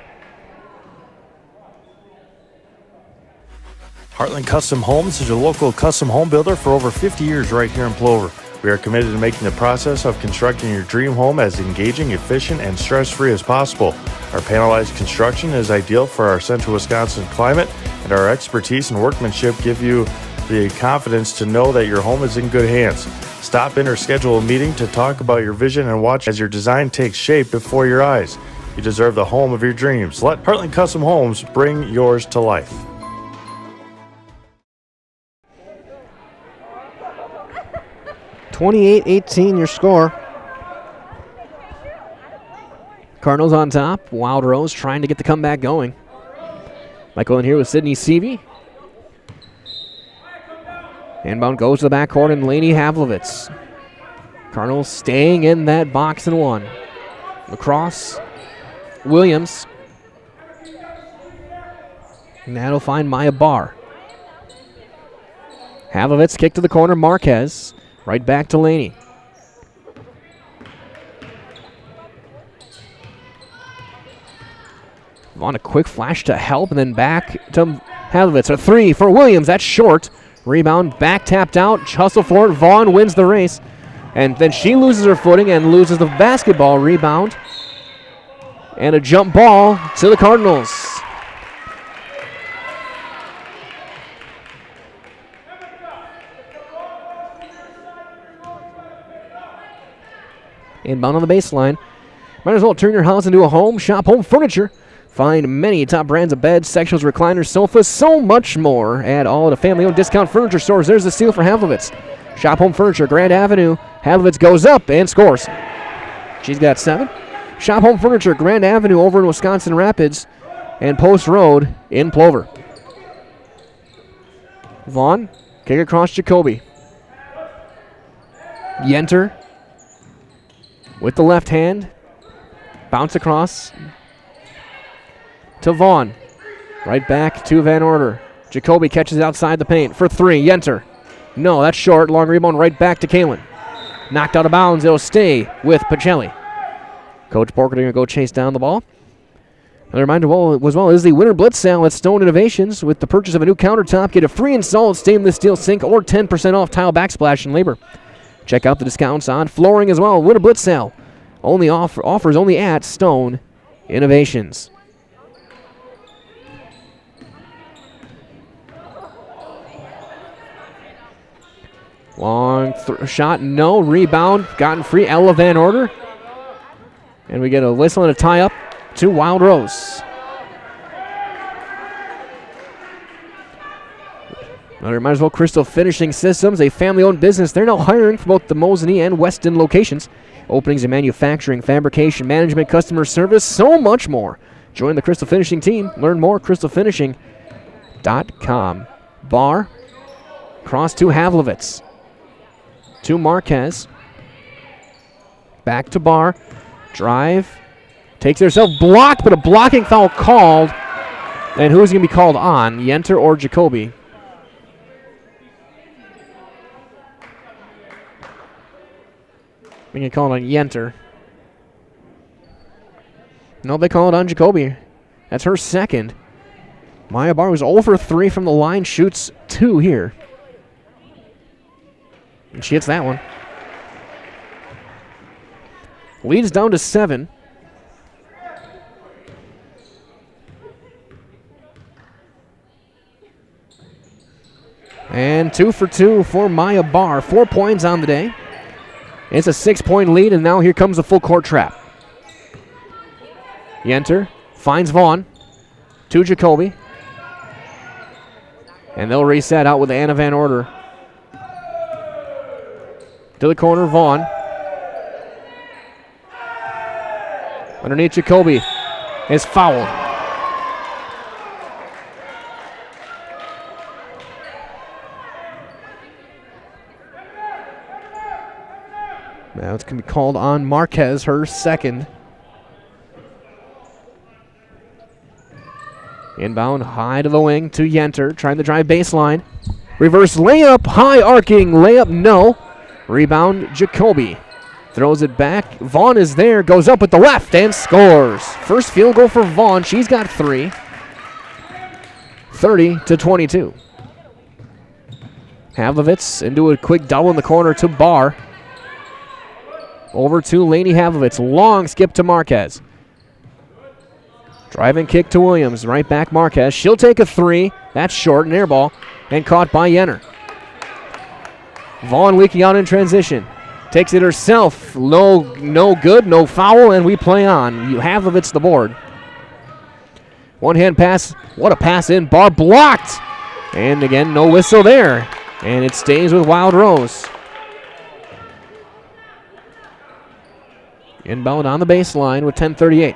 Heartland Custom Homes is your local custom home builder for over 50 years right here in Plover. We are committed to making the process of constructing your dream home as engaging, efficient, and stress-free as possible. Our panelized construction is ideal for our central Wisconsin climate, and our expertise and workmanship give you the confidence to know that your home is in good hands. Stop in or schedule a meeting to talk about your vision and watch as your design takes shape before your eyes. You deserve the home of your dreams. Let Heartland Custom Homes bring yours to life. (28-18) your score. Cardinals on top. Wild Rose trying to get the comeback going. Michael in here with Sydney Seavey. Inbound goes to the backcourt and Laney Havlovitz. Cardinals staying in that box and one. Lacrosse. Williams. And that'll find Maya Barr. Havlovitz kick to the corner. Marquez. Right back to Laney. On a quick flash to help, and then back to Havlovitz. A three for Williams. That's short. Rebound, back tapped out. Hustle for it. Vaughn wins the race. And then she loses her footing and loses the basketball. Rebound. And a jump ball to the Cardinals. Inbound on the baseline. Might as well turn your house into a home. Shop Home Furniture. Find many top brands of beds, sectionals, recliners, sofas, so much more at all the family-owned discount furniture stores. There's the steal for Havlovitz. Shop Home Furniture, Grand Avenue. Havlovitz goes up and scores. She's got 7. Shop Home Furniture, Grand Avenue over in Wisconsin Rapids and Post Road in Plover. Vaughn, kick across Jacoby. Yenter with the left hand. Bounce across to Vaughn. Right back to Van Order. Jacoby catches it outside the paint for 3. Yenter. No, that's short. Long rebound right back to Kalen. Knocked out of bounds. It'll stay with Pacelli. Coach Borker going to go chase down the ball. Another reminder as well is the Winter Blitz sale at Stone Innovations. With the purchase of a new countertop, get a free installed stainless steel sink or 10% off tile backsplash and labor. Check out the discounts on flooring as well. Winter Blitz sale. Offers only at Stone Innovations. Long shot, no. Rebound, gotten free. Ella Van Order. And we get a whistle and a tie-up to Wild Rose. Another might as well Crystal Finishing Systems, a family-owned business. They're now hiring for both the Mosinee and Weston locations. Openings in manufacturing, fabrication, management, customer service, so much more. Join the Crystal Finishing team. Learn more, crystalfinishing.com. Bar, cross to Havlovitz. To Marquez. Back to Bar. Drive. Takes it herself. Blocked, but a blocking foul called. And who's going to be called on? Yenter or Jacoby? Being called on Yenter. No, they call it on Jacoby. That's her second. Maya Bar was 0 for 3 from the line. Shoots 2 here. And she hits that one. Leads down to 7. And 2 for 2 for Maya Bar. 4 points on the day. It's a 6-point lead, and now here comes the full court trap. Yenter finds Vaughn to Jacoby. And they'll reset out with Anna Van Order. To the corner, Vaughn. Underneath Jacoby is fouled. Now it's going to be called on Marquez, her second. Inbound high to the wing to Yenter, trying to drive baseline. Reverse layup, high arcing layup, no. Rebound, Jacoby. Throws it back. Vaughn is there, goes up with the left and scores. First field goal for Vaughn. She's got 3. 30-22. Havlovitz into a quick double in the corner to Barr. Over to Laney Havlovitz. Long skip to Marquez. Driving kick to Williams. Right back Marquez. She'll take a 3. That's short, an air ball. And caught by Yenner. Vaughn leaking out in transition. Takes it herself. No good, no foul, and we play on. Havlovitz the board. One-hand pass. What a pass in. Bar blocked. And again, no whistle there. And it stays with Wild Rose. Inbound on the baseline with 10:38.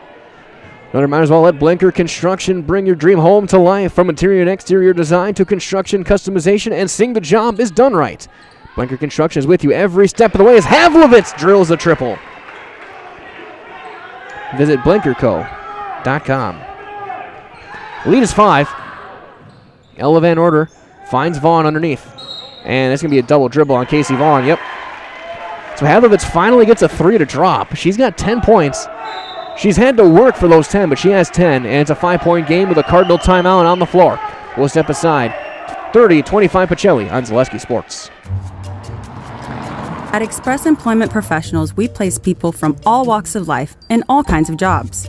Another might as well let Blinker Construction bring your dream home to life. From interior and exterior design to construction customization, and seeing the job is done right. Blinker Construction is with you every step of the way as Havlovitz drills a triple. Visit blinkerco.com. Lead is 5. Ella Van Order finds Vaughn underneath. And it's going to be a double dribble on Casey Vaughn. Yep. So Havlovitz finally gets a 3 to drop. She's got 10 points. She's had to work for those 10, but she has 10, and it's a 5-point game with a Cardinal timeout on the floor. We'll step aside. 30-25 Pacelli on Zaleski Sports. At Express Employment Professionals, we place people from all walks of life in all kinds of jobs.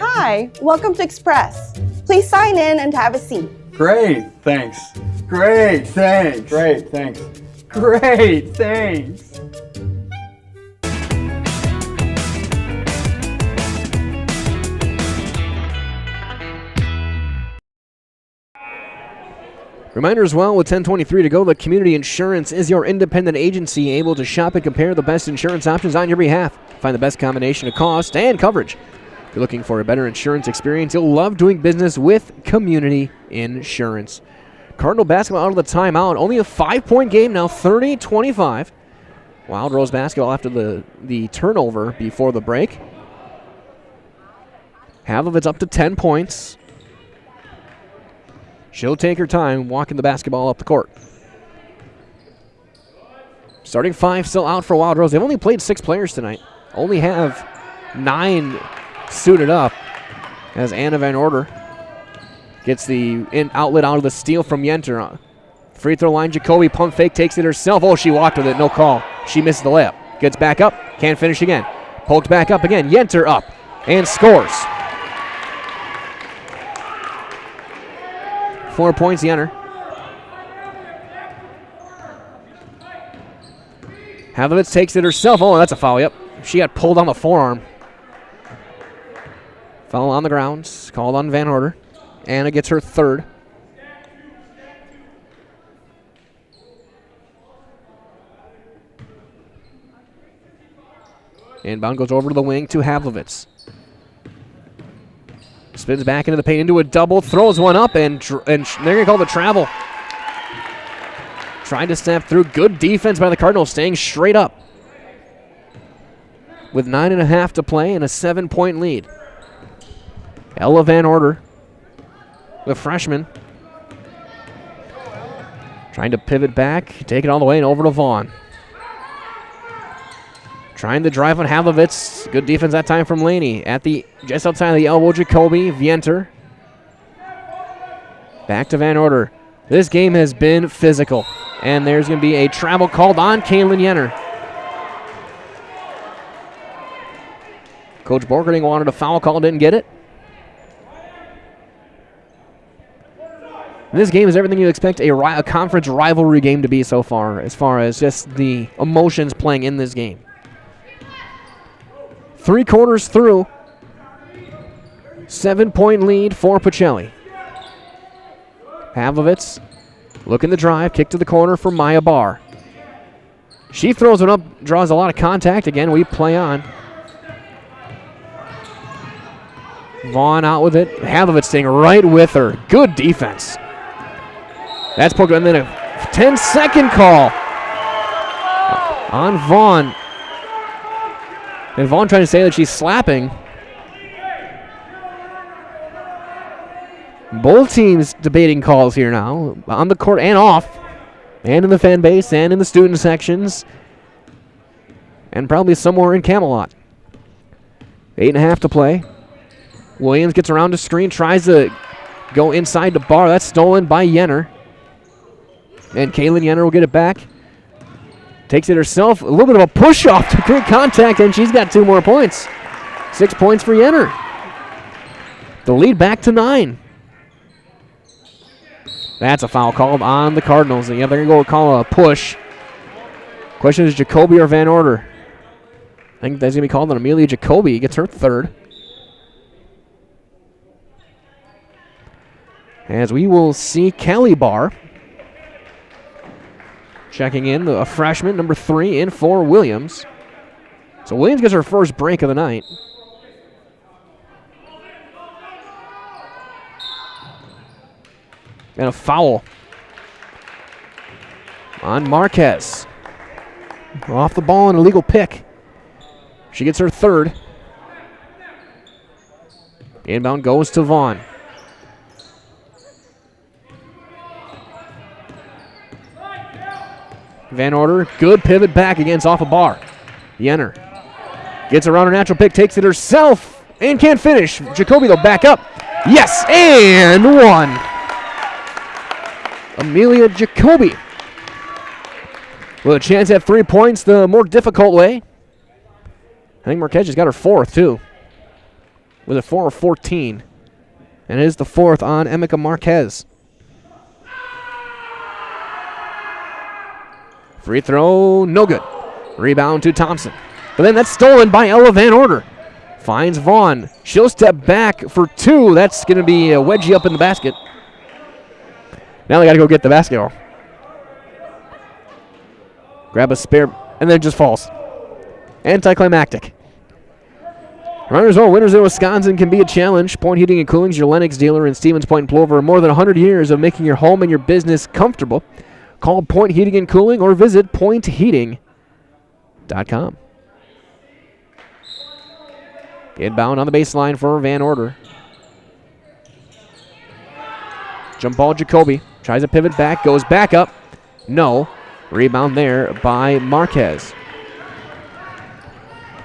Hi, welcome to Express. Please sign in and have a seat. Great, thanks. Great, thanks. Great, thanks. Great, thanks. Reminder as well, with 10:23 to go, the Community Insurance is your independent agency able to shop and compare the best insurance options on your behalf. Find the best combination of cost and coverage. If you're looking for a better insurance experience, you'll love doing business with Community Insurance. Cardinal basketball out of the timeout. Only a 5-point game now, 30-25. Wild Rose basketball after the turnover before the break. Half of it's up to 10 points. She'll take her time walking the basketball up the court. Starting 5 still out for Wild Rose. They've only played 6 players tonight. Only have 9 suited up as Anna Van Order gets the outlet out of the steal from Yenter. Free throw line, Jacoby pump fake, takes it herself. Oh, she walked with it, no call. She misses the layup. Gets back up, can't finish again. Poked back up again, Yenter up and scores. 4 points, Yenter. Havovitz takes it herself. Oh, that's a foul, yep. She got pulled on the forearm. Foul on the ground, called on Van Order. Anna gets her third. Inbound goes over to the wing to Havlovitz. Spins back into the paint, into a double, throws one up, and they're going to call the travel. Trying to step through. Good defense by the Cardinals, staying straight up. With 9.5 to play and a 7-point lead. Ella Van Order, the freshman, trying to pivot back, take it all the way and over to Vaughn. Trying to drive on Havlovitz. Good defense that time from Laney. Just outside of the elbow, Jacoby, Vienter. Back to Van Order. This game has been physical. And there's going to be a travel called on Kaylin Yenner. Coach Borgerding wanted a foul call, didn't get it. And this game is everything you expect a conference rivalry game to be so far as just the emotions playing in this game. 3 quarters through. 7-point lead for Pacelli. Havlovitz looking to drive, kick to the corner for Maya Barr. She throws it up, draws a lot of contact. Again, we play on. Vaughn out with it. Havlovitz staying right with her. Good defense. That's poked, and then a 10-second call on Vaughn. And Vaughn trying to say that she's slapping. Both teams debating calls here now, on the court and off, and in the fan base, and in the student sections, and probably somewhere in Camelot. 8.5 to play. Williams gets around the screen, tries to go inside the bar. That's stolen by Yenner. And Kaylin Yenner will get it back. Takes it herself. A little bit of a push-off to create contact, and she's got 2 more points. 6 points for Yenner. The lead back to 9. That's a foul called on the Cardinals. Yeah, they're going to go call a push. Question is Jacoby or Van Order. I think that's going to be called on Amelia Jacoby. Gets her third. As we will see Kelly Barr checking in, a freshman, number 3, in for Williams. So Williams gets her first break of the night. And a foul on Marquez. Off the ball, an illegal pick. She gets her third. Inbound goes to Vaughn. Van Order, good pivot back against off a bar. Yenner gets around her natural pick, takes it herself, and can't finish. Jacoby, though, back up. Yes, and one. Amelia Jacoby with a chance at 3 points the more difficult way. I think Marquez just got her fourth, too, with a 4 of 14. And it is the fourth on Emeka Marquez. Free throw, no good. Rebound to Thompson. But then that's stolen by Ella Van Order. Finds Vaughn. She'll step back for two. That's going to be a wedgie up in the basket. Now they got to go get the basketball. Grab a spare, and then it just falls. Anticlimactic. Runners well, winners in Wisconsin can be a challenge. Point Heating and Cooling is your Lennox dealer in Stevens Point and Plover. More than 100 years of making your home and your business comfortable. Call Point Heating and Cooling or visit pointheating.com. Inbound on the baseline for Van Order. Jump ball, Jacoby. Tries to pivot back, goes back up. No. Rebound there by Marquez.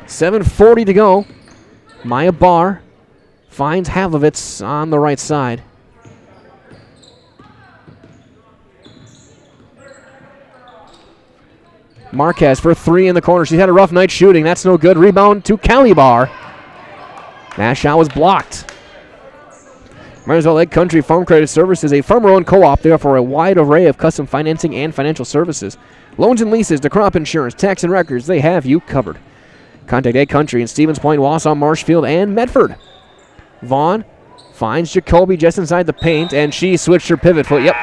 7:40 to go. Maya Barr finds Havlovitz on the right side. Marquez for three in the corner. She's had a rough night shooting. That's no good. Rebound to Calibar. That shot was blocked. Marysville Lake Country Farm Credit Services, a farmer-owned co-op. They offer a wide array of custom financing and financial services. Loans and leases to crop insurance, tax and records, they have you covered. Contact Egg Country in Stevens Point, Wausau, Marshfield, and Medford. Vaughn finds Jacoby just inside the paint, and she switched her pivot foot. Yep.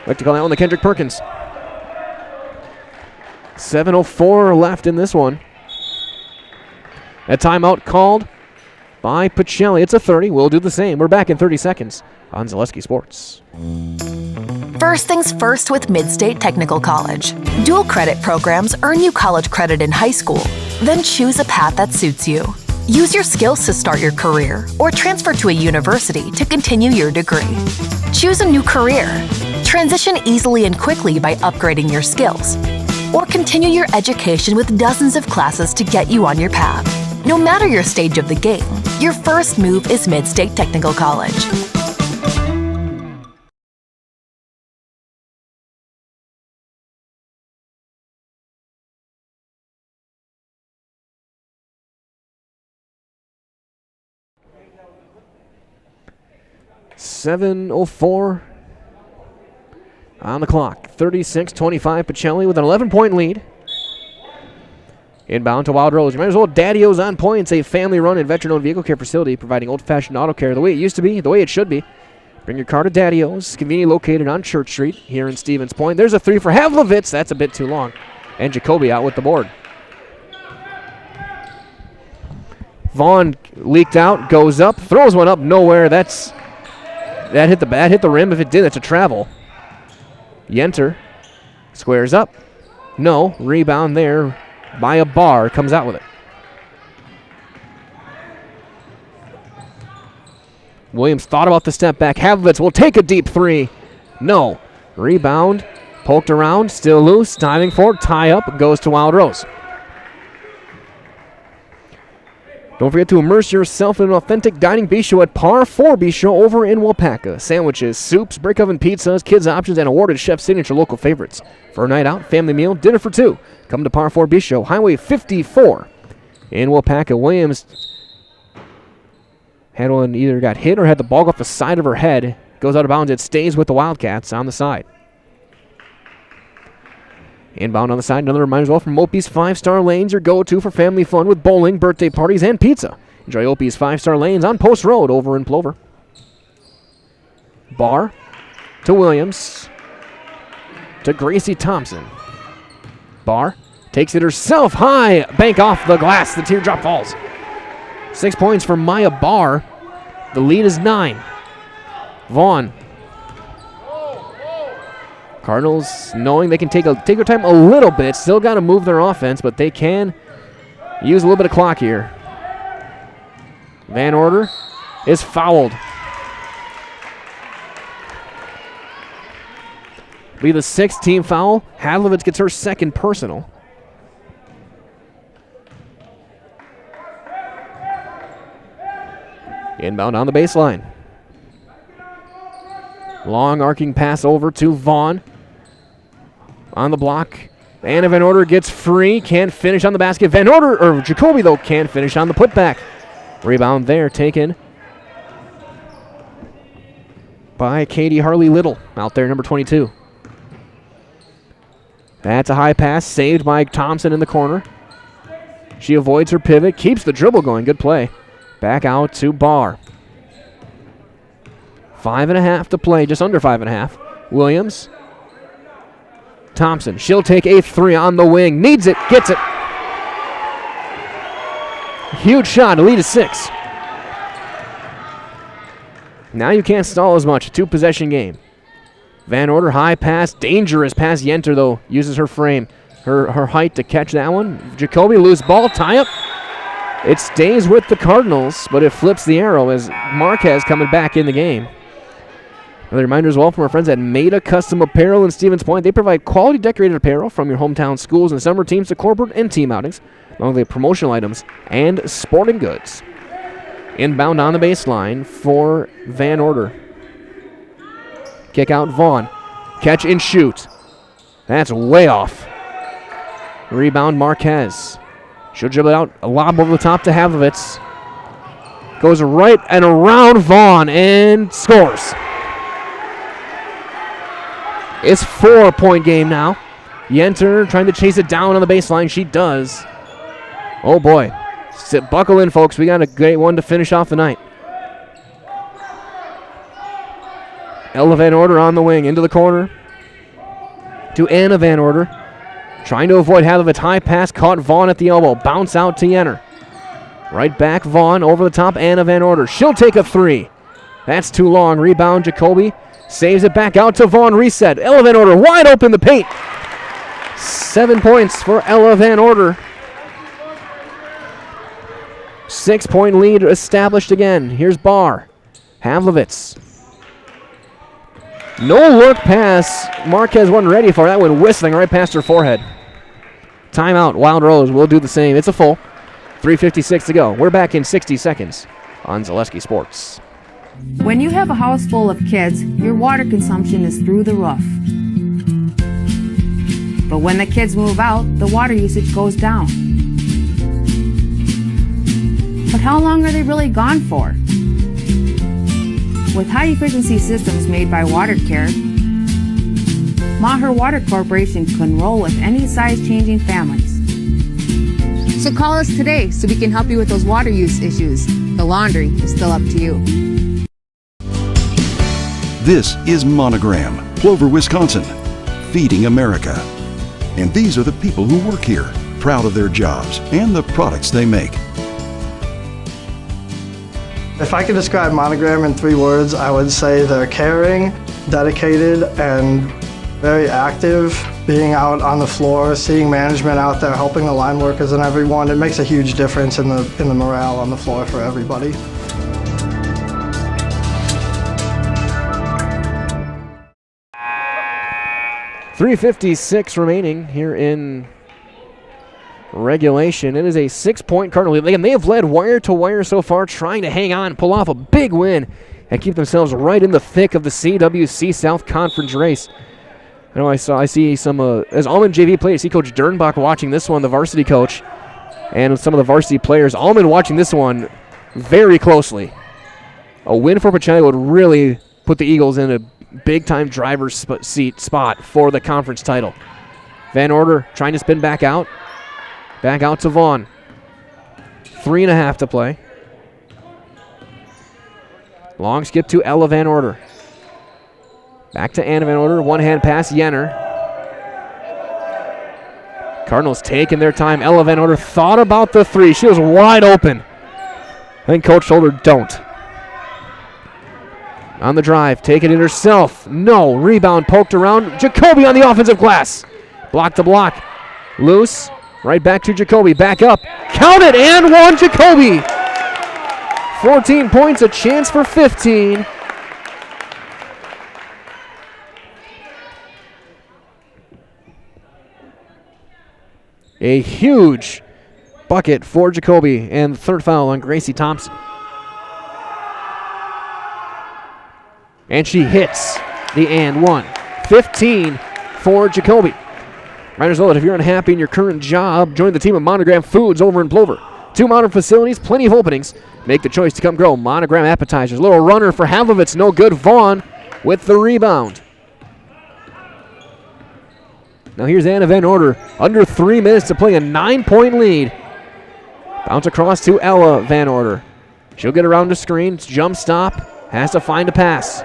Like to call that one the Kendrick Perkins. 7:04 left in this one. A timeout called by Pacelli. It's a 30. We'll do the same. We're back in 30 seconds on Zaleski Sports. First things first with Midstate Technical College. Dual credit programs earn you college credit in high school. Then choose a path that suits you. Use your skills to start your career or transfer to a university to continue your degree. Choose a new career. Transition easily and quickly by upgrading your skills. Or continue your education with dozens of classes to get you on your path. No matter your stage of the game, your first move is Midstate Technical College. .04 on the clock. 36-25 Pacelli with an 11-point lead. Inbound to Wild Rose. You might as well Daddy-O's on point. It's a family-run and veteran-owned vehicle care facility providing old-fashioned auto care the way it used to be, the way it should be. Bring your car to Daddy-O's, conveniently located on Church Street here in Stevens Point. There's a three for Havlovitz. That's a bit too long. And Jacoby out with the board. Vaughn leaked out, goes up, throws one up nowhere. That hit the rim. If it did, it's a travel. Yenter squares up. No. Rebound there by a bar. Comes out with it. Williams thought about the step back. Havlovitz will take a deep three. No. Rebound. Poked around. Still loose. Diving for it. Tie up. Goes to Wild Rose. Don't forget to immerse yourself in an authentic dining bistro at Par 4 Bistro over in Wapaka. Sandwiches, soups, brick oven pizzas, kids options, and awarded chef signature local favorites. For a night out, family meal, dinner for two. Come to Par 4 Bistro, Highway 54 in Wapaka. Williams had one either got hit or had the ball go off the side of her head. Goes out of bounds. It stays with the Wildcats on the side. Inbound on the side, another reminder as well from Opie's 5-Star Lanes, your go-to for family fun with bowling, birthday parties, and pizza. Enjoy Opie's 5-Star Lanes on Post Road over in Plover. Barr to Williams to Gracie Thompson. Barr takes it herself high, bank off the glass, the teardrop falls. 6 points for Maya Barr. The lead is 9. Vaughn. Cardinals knowing they can take their time a little bit, still got to move their offense, but they can use a little bit of clock here. Van Order is fouled. Be the 6th team foul. Hadlovitz gets her 2nd personal. Inbound on the baseline. Long arcing pass over to Vaughn. On the block. Anna Van Order gets free. Can't finish on the basket. Jacoby, though, can finish on the putback. Rebound there taken by Katie Harley-Little. Out there, number 22. That's a high pass. Saved by Thompson in the corner. She avoids her pivot. Keeps the dribble going. Good play. Back out to Barr. 5.5 to play, just under 5.5. Williams. Thompson, she'll take a 3 on the wing. Needs it, gets it. Huge shot, a lead is 6. Now you can't stall as much, 2-possession game. Van Order, high pass, dangerous pass. Yenter, though, uses her frame, her height to catch that one. Jacoby, loose ball, tie up. It stays with the Cardinals, but it flips the arrow as Marquez coming back in the game. Another reminder as well from our friends at Maida Custom Apparel in Stevens Point. They provide quality decorated apparel from your hometown schools and summer teams to corporate and team outings, along with promotional items and sporting goods. Inbound on the baseline for Van Order. Kick out Vaughn. Catch and shoot. That's way off. Rebound Marquez. She'll dribble it out. A lob over the top to Havlovitz. Goes right and around Vaughn and scores. It's 4-point game now. Yenter trying to chase it down on the baseline. She does. Oh boy. Buckle in, folks. We got a great one to finish off the night. Ella Van Order on the wing. Into the corner. To Anna Van Order. Trying to avoid Havlovitz. High pass. Caught Vaughn at the elbow. Bounce out to Yenner. Right back Vaughn. Over the top. Anna Van Order. She'll take a 3. That's too long. Rebound Jacoby. Saves it back out to Vaughn. Reset. Ella Van Order wide open the paint. 7 points for Ella Van Order. 6-point lead established again. Here's Barr. Havlovitz. No look pass. Marquez wasn't ready for that one. Whistling right past her forehead. Timeout. Wild Rose will do the same. It's a full. 3:56 to go. We're back in 60 seconds on Zaleski Sports. When you have a house full of kids, your water consumption is through the roof. But when the kids move out, the water usage goes down. But how long are they really gone for? With high-efficiency systems made by WaterCare, Maher Water Corporation can roll with any size-changing families. So call us today so we can help you with those water use issues. The laundry is still up to you. This is Monogram, Plover, Wisconsin, feeding America. And these are the people who work here, proud of their jobs and the products they make. If I could describe Monogram in 3 words, I would say they're caring, dedicated, and very active. Being out on the floor, seeing management out there, helping the line workers and everyone, it makes a huge difference in the morale on the floor for everybody. .356 remaining here in regulation. It is a 6-point Cardinal lead. Again, they have led wire to wire so far, trying to hang on, pull off a big win, and keep themselves right in the thick of the CWC South Conference race. I know I see some, as Almond JV players, I see Coach Dernbach watching this one, the varsity coach, and some of the varsity players. Almond watching this one very closely. A win for Pacelli would really put the Eagles in a big-time driver's seat spot for the conference title. Van Order trying to spin back out. Back out to Vaughn. 3.5 to play. Long skip to Ella Van Order. Back to Anna Van Order. One-hand pass, Yenner. Cardinals taking their time. Ella Van Order thought about the 3. She was wide open. I think Coach told her don't. On the drive, taking it herself. No, rebound poked around. Jacoby on the offensive glass. Block to block. Loose. Right back to Jacoby. Back up. Count it and 1 Jacoby. 14 points, a chance for 15. A huge bucket for Jacoby, and third foul on Gracie Thompson. And she hits the and one. 15 for Jacoby. Might as well, if you're unhappy in your current job, join the team of Monogram Foods over in Plover. 2 modern facilities, plenty of openings. Make the choice to come grow. Monogram appetizers. Little runner for Havlovitz, no good. Vaughn with the rebound. Now here's Anna Van Order. Under 3 minutes to play, a 9-point lead. Bounce across to Ella Van Order. She'll get around the screen. Jump stop. Has to find a pass.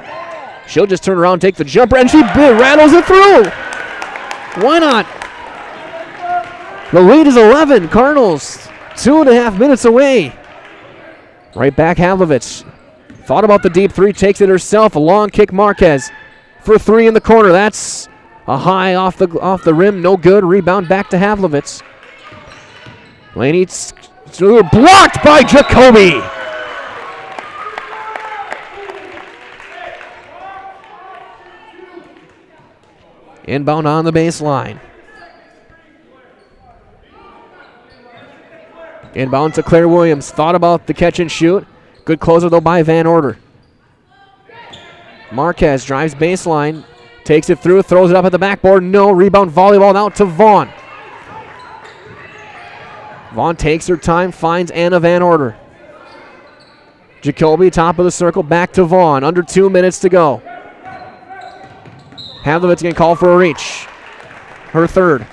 She'll just turn around, take the jumper, and she rattles it through. Why not? The lead is 11. Cardinals 2.5 minutes away. Right back, Havlovitz. Thought about the deep three, takes it herself. A long kick, Marquez for 3 in the corner. That's a high off the rim, no good. Rebound back to Havlovitz. Laney blocked by Jacoby. Inbound on the baseline. Inbound to Claire Williams. Thought about the catch and shoot. Good closer, though, by Van Order. Marquez drives baseline. Takes it through, throws it up at the backboard. No, rebound volleyball out to Vaughn. Vaughn takes her time, finds Anna Van Order. Jacoby, top of the circle, back to Vaughn. Under 2 minutes to go. Havlovitz going to call for a reach. Her third.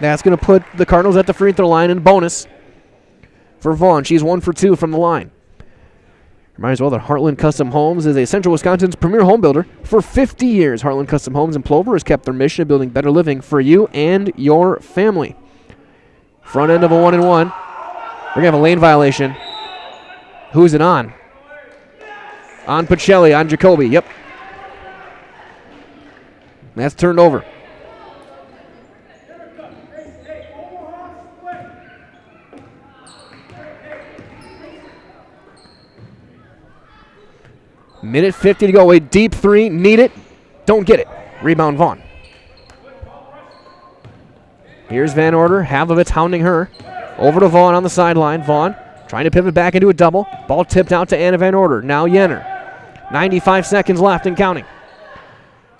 That's going to put the Cardinals at the free throw line in bonus for Vaughn. She's 1 for 2 from the line. Reminds you all that Heartland Custom Homes is a Central Wisconsin's premier home builder for 50 years. Heartland Custom Homes in Plover has kept their mission of building better living for you and your family. Front end of a 1-and-1. We're going to have a lane violation. Who's it on? On Pacelli, on Jacoby. Yep. That's turned over. Minute 50 to go. A deep three. Need it. Don't get it. Rebound Vaughn. Here's Van Order. Havlovitz hounding her. Over to Vaughn on the sideline. Vaughn trying to pivot back into a double. Ball tipped out to Anna Van Order. Now Jenner. 95 seconds left and counting.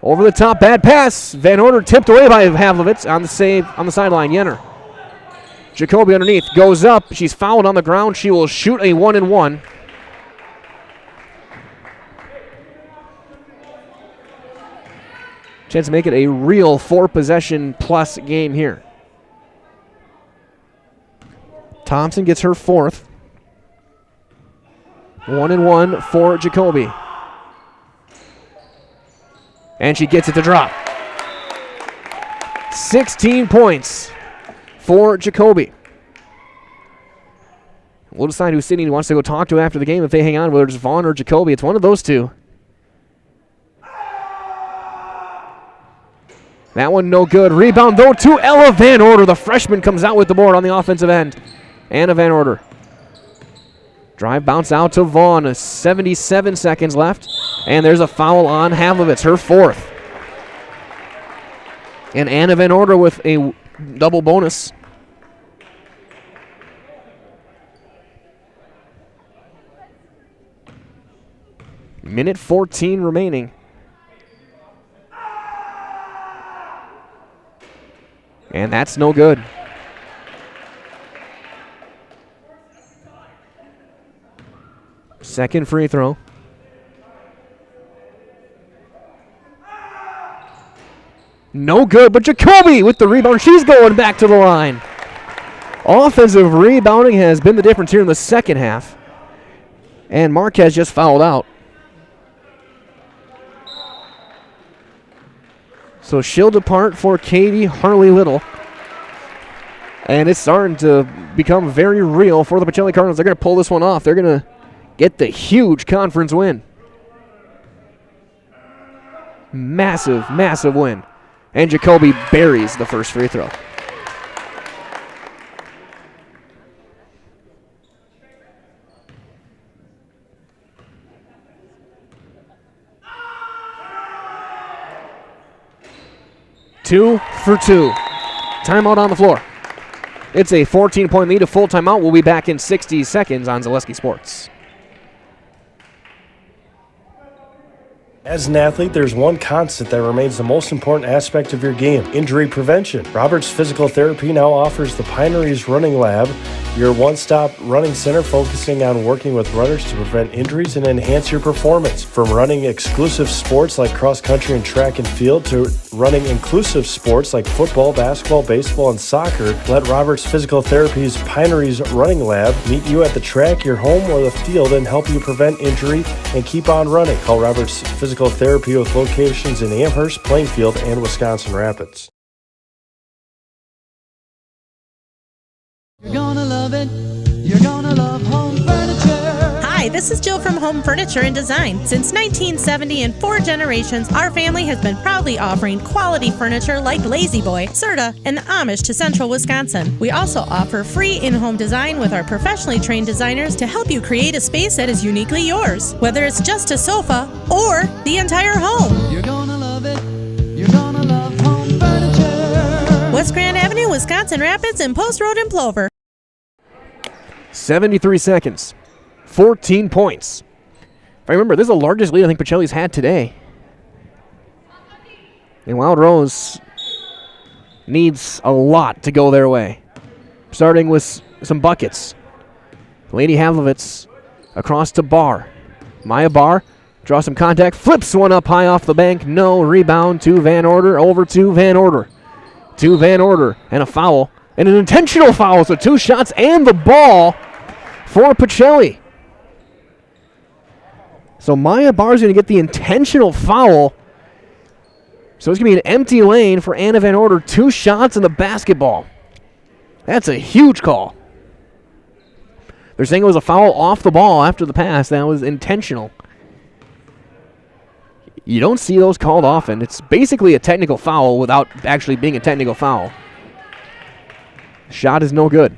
Over the top. Bad pass. Van Order tipped away by Havlovitz on the save on the sideline. Jenner. Jacoby underneath. Goes up. She's fouled on the ground. She will shoot a 1-and-1. Chance to make it a real 4-possession plus game here. Thompson gets her fourth. 1-and-1 for Jacoby. And she gets it to drop. 16 points for Jacoby. We'll decide who Sydney wants to go talk to after the game if they hang on, whether it's Vaughn or Jacoby. It's one of those two. That one no good. Rebound, though, to Ella Van Order. The freshman comes out with the board on the offensive end. Anna Van Order. Drive bounce out to Vaughn. 77 seconds left. And there's a foul on Havlovitz, her fourth. And Anna Van Order with a double bonus. Minute 14 remaining. And that's no good. Second free throw. No good, but Jacoby with the rebound. She's going back to the line. Offensive rebounding has been the difference here in the second half. And Marquez just fouled out. So she'll depart for Katie Harley-Little. And it's starting to become very real for the Pacelli Cardinals. They're going to pull this one off. They're going to get the huge conference win. Massive, massive win. And Jacoby buries the first free throw. Two for two. Timeout on the floor. It's a 14-point lead, a full timeout. We'll be back in 60 seconds on Zaleski Sports. As an athlete, there's one constant that remains the most important aspect of your game: injury prevention. Roberts Physical Therapy now offers the Pineries Running Lab, your one-stop running center focusing on working with runners to prevent injuries and enhance your performance. From running exclusive sports like cross-country and track and field to running inclusive sports like football, basketball, baseball, and soccer, let Roberts Physical Therapy's Pineries Running Lab meet you at the track, your home, or the field and help you prevent injury and keep on running. Call Roberts Physical Therapy with locations in Amherst, Plainfield, and Wisconsin Rapids. You're gonna love it. You're gonna love home furniture. Hi, this is Jill from Home Furniture and Design. Since 1970 and 4 generations, our family has been proudly offering quality furniture like Lazy Boy, Serta, and Amish to Central Wisconsin. We also offer free in-home design with our professionally trained designers to help you create a space that is uniquely yours, whether it's just a sofa or the entire home. You're gonna love it. You're gonna love home furniture. West Grand Avenue, Wisconsin Rapids, and Post Road in Plover. 73 seconds. 14 points. If I remember, this is the largest lead I think Pacelli's had today. And Wild Rose needs a lot to go their way. Starting with some buckets. Lady Havlovitz across to Barr. Maya Barr draws some contact, flips one up high off the bank. No, rebound to Van Order, over to Van Order. To Van Order, and a foul. And an intentional foul, so 2 shots and the ball for Pacelli. So Maya Barr's going to get the intentional foul. So it's going to be an empty lane for Anna Van Order. 2 shots and the basketball. That's a huge call. They're saying it was a foul off the ball after the pass. That was intentional. You don't see those called often. It's basically a technical foul without actually being a technical foul. Shot is no good.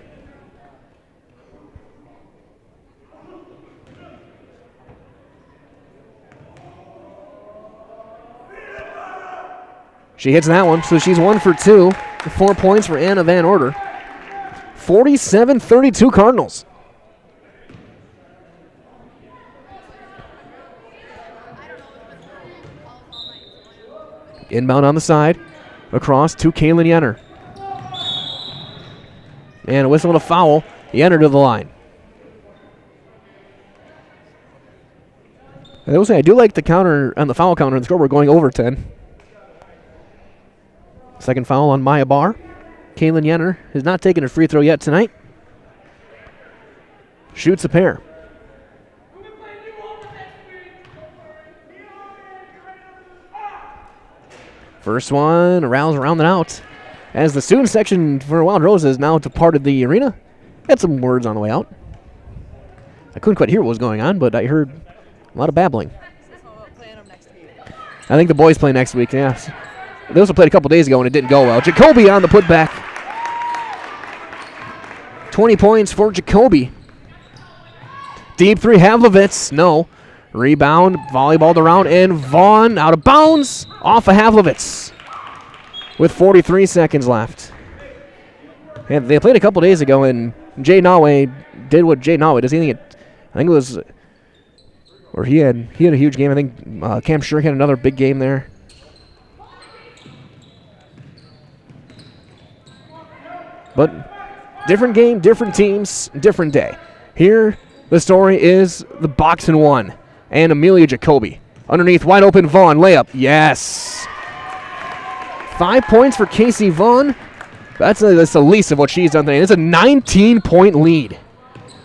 She hits that one, so she's 1 for 2. 4 points for Anna Van Order. 47-32 Cardinals. Inbound on the side. Across to Kaylin Yenner. And a whistle and a foul. Yenner to the line. I will say I do like the counter on the foul counter and the scoreboard going over 10. Second foul on Maya Barr. Kaylin Yenner has not taken a free throw yet tonight. Shoots a pair. First one, rounds around and out. As the student section for Wild Roses now departed the arena. Had some words on the way out. I couldn't quite hear what was going on, but I heard a lot of babbling. I think the boys play next week, yeah. They also played a couple days ago and it didn't go well. Jacoby on the putback. 20 points for Jacoby. Deep 3, Havlovitz. No. Rebound, volleyballed around, and Vaughn out of bounds off of Havlovitz with 43 seconds left. And they played a couple days ago, and Jay Nawe did what Jay Nawe does. I think it was, or he had a huge game. I think Cam Shirk had another big game there. But different game, different teams, different day. Here, the story is the box and one. And Amelia Jacoby. Underneath, wide open, Vaughn. Layup. Yes. 5 points for Casey Vaughn. That's the least of what she's done today. It's a 19-point lead.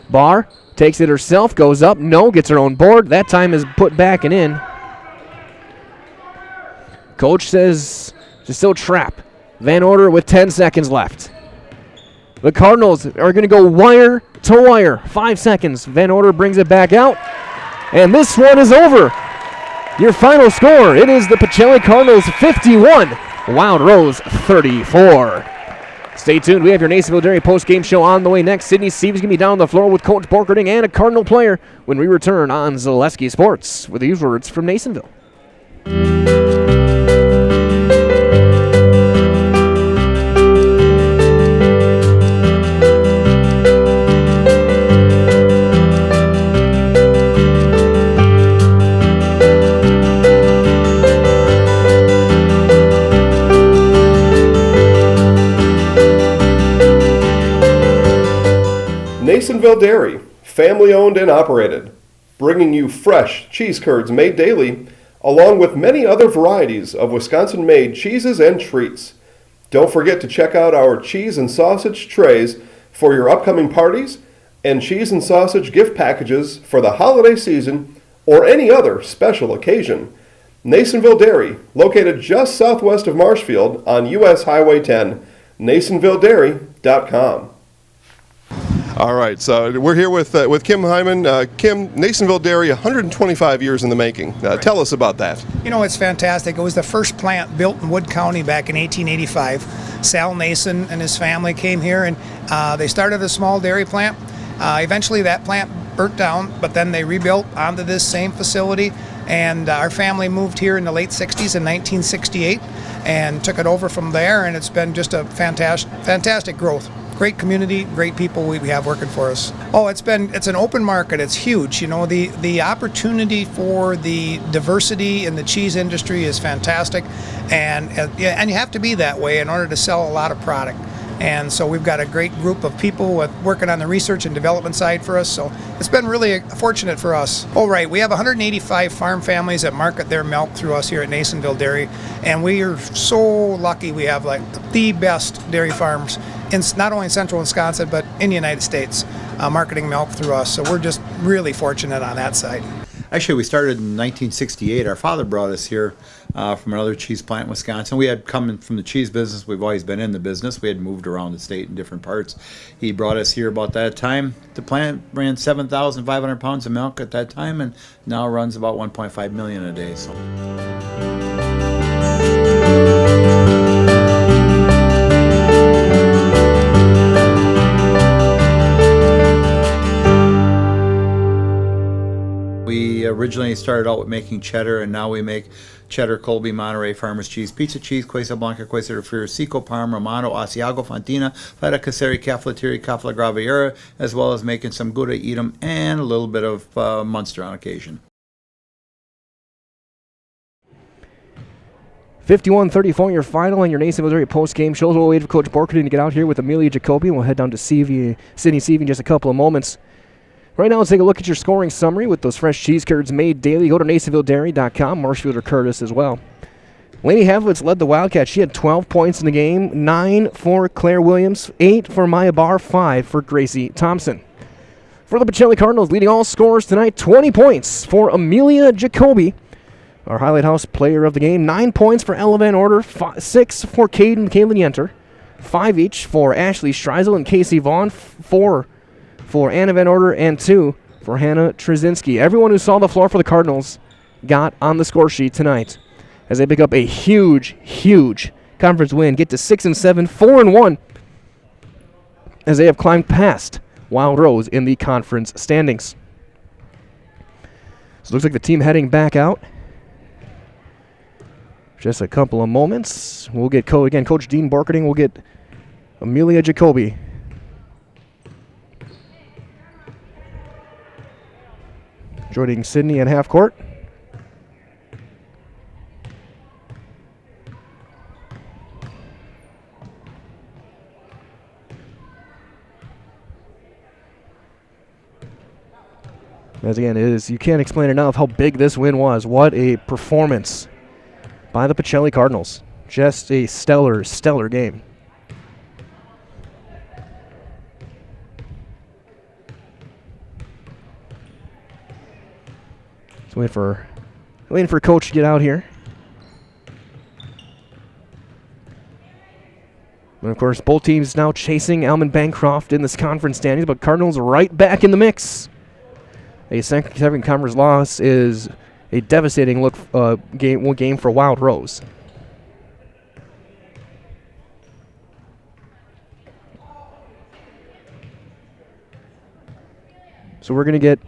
Barr takes it herself, goes up. No, gets her own board. That time is put back and in. Coach says to still trap. Van Order with 10 seconds left. The Cardinals are going to go wire to wire. 5 seconds. Van Order brings it back out. And this one is over. Your final score, it is the Pacelli Cardinals 51, Wild Rose 34. Stay tuned. We have your Nasonville Dairy post-game show on the way next. Sydney Steve is going to be down the floor with Coach Borkerding and a Cardinal player when we return on Zaleski Sports with these words from Nasonville. Nasonville Dairy, family owned and operated, bringing you fresh cheese curds made daily, along with many other varieties of Wisconsin-made cheeses and treats. Don't forget to check out our cheese and sausage trays for your upcoming parties and cheese and sausage gift packages for the holiday season or any other special occasion. Nasonville Dairy, located just southwest of Marshfield on US Highway 10, NasonvilleDairy.com. All right, so we're here with Kim Hyman. Kim, Nasonville Dairy, 125 years in the making. Tell us about that. You know, it's fantastic. It was the first plant built in Wood County back in 1885. Sal Nason and his family came here, and they started a small dairy plant. Eventually that plant burnt down, but then they rebuilt onto this same facility, and our family moved here in the late 60s in 1968 and took it over from there, and it's been just a fantastic growth. Great community, great people we have working for us. Oh, it's an open market. It's huge. You know, the opportunity for the diversity in the cheese industry is fantastic, and you have to be that way in order to sell a lot of product. And so we've got a great group of people working on the research and development side for us. So it's been really fortunate for us. Oh, right. We have 185 farm families that market their milk through us here at Nasonville Dairy. And we are so lucky we have like the best dairy farms in not only in central Wisconsin, but in the United States, marketing milk through us. So we're just really fortunate on that side. Actually, we started in 1968. Our father brought us here from another cheese plant in Wisconsin. We had come from the cheese business. We've always been in the business. We had moved around the state in different parts. He brought us here about that time. The plant ran 7,500 pounds of milk at that time, and now runs about 1.5 million a day. So. We originally started out with making cheddar, and now we make cheddar, Colby, Monterey, Farmers Cheese, Pizza Cheese, Quesa Blanca, Quesa de Friar, Seco, Parm, Romano, Asiago, Fontina, Feta Caseri, Caflateri, Cafla Graviera, as well as making some Gouda Edam and a little bit of Munster on occasion. 51-34 your final and your Nasonville Dairy post-game shows. We'll wait for Coach Borkerding to get out here with Amelia Jacoby, and we'll head down to Sydney Seavey in just a couple of moments. Right now, let's take a look at your scoring summary with those fresh cheese curds made daily. Go to NasonvilleDairy.com, Marshfield or Curtis as well. Lainey Havlitz led the Wildcats. She had 12 points in the game, 9 for Claire Williams, 8 for Maya Barr, 5 for Gracie Thompson. For the Pacelli Cardinals, leading all scorers tonight, 20 points for Amelia Jacoby, our Highlight House player of the game, 9 points for Ella Van Order, 6 for Caden Yenter, 5 each for Ashley Streisel and Casey Vaughn, 4 for Anna Van Order, and 2 for Hannah Trzynski. Everyone who saw the floor for the Cardinals got on the score sheet tonight as they pick up a huge, huge conference win, get to 6-7, 4-1, as they have climbed past Wild Rose in the conference standings. So it looks like the team heading back out. Just a couple of moments. We'll get Coach Dean Borkerding. We'll get Amelia Jacoby. Joining Sydney at half court. As again, you can't explain enough how big this win was. What a performance by the Pacelli Cardinals. Just a stellar, stellar game. So waiting for Coach to get out here. And of course, both teams now chasing Almond Bancroft in this conference standings, but Cardinals right back in the mix. A second conference loss is a devastating game for Wild Rose. So we're going to get,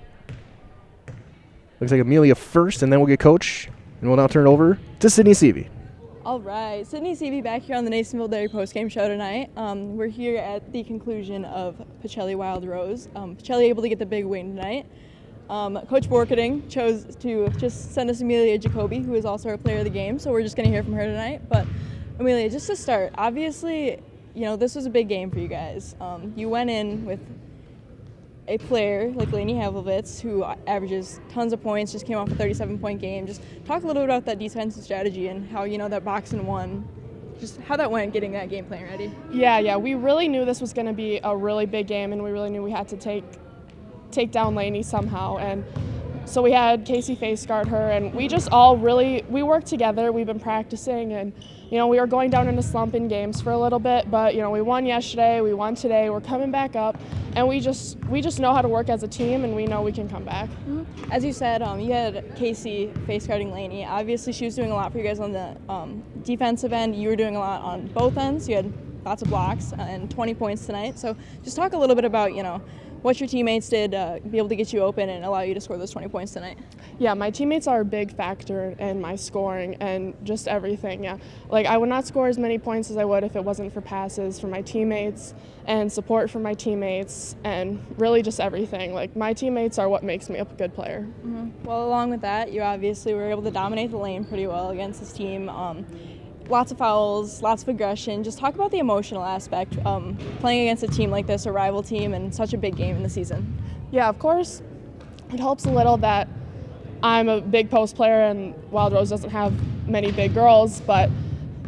looks like Amelia first, and then we'll get Coach, and we'll now turn it over to Sydney Seavey. All right, Sydney Seavey back here on the Nasonville Dairy postgame show tonight. We're here at the conclusion of Pacelli Wild Rose. Pacelli able to get the big win tonight. Coach Borkerding chose to just send us Amelia Jacoby, who is also our player of the game, so we're just going to hear from her tonight. But Amelia, just to start, obviously, you know, this was a big game for you guys. You went in with a player like Lainey Havlovitz, who averages tons of points, just came off a 37-point game. Just talk a little bit about that defensive strategy and how, that box and one, just how that went getting that game plan ready. Yeah, we really knew this was going to be a really big game, and we really knew we had to take down Lainey somehow. And so we had Casey face guard her, and we just all we worked together. We've been practicing, and we were going down in a slump in games for a little bit, but we won yesterday, we won today, we're coming back up, and we just know how to work as a team, and we know we can come back. Mm-hmm. As you said, you had Casey face guarding Lainey. Obviously, she was doing a lot for you guys on the defensive end. You were doing a lot on both ends. You had lots of blocks and 20 points tonight. So just talk a little bit about what your teammates did be able to get you open and allow you to score those 20 points tonight. Yeah, my teammates are a big factor in my scoring and just everything, yeah. Like, I would not score as many points as I would if it wasn't for passes from my teammates and support from my teammates and really just everything. Like, my teammates are what makes me a good player. Mm-hmm. Well, along with that, you obviously were able to dominate the lane pretty well against this team. Lots of fouls, lots of aggression. Just talk about the emotional aspect, playing against a team like this, a rival team, and such a big game in the season. Yeah, of course, it helps a little that I'm a big post player and Wild Rose doesn't have many big girls, but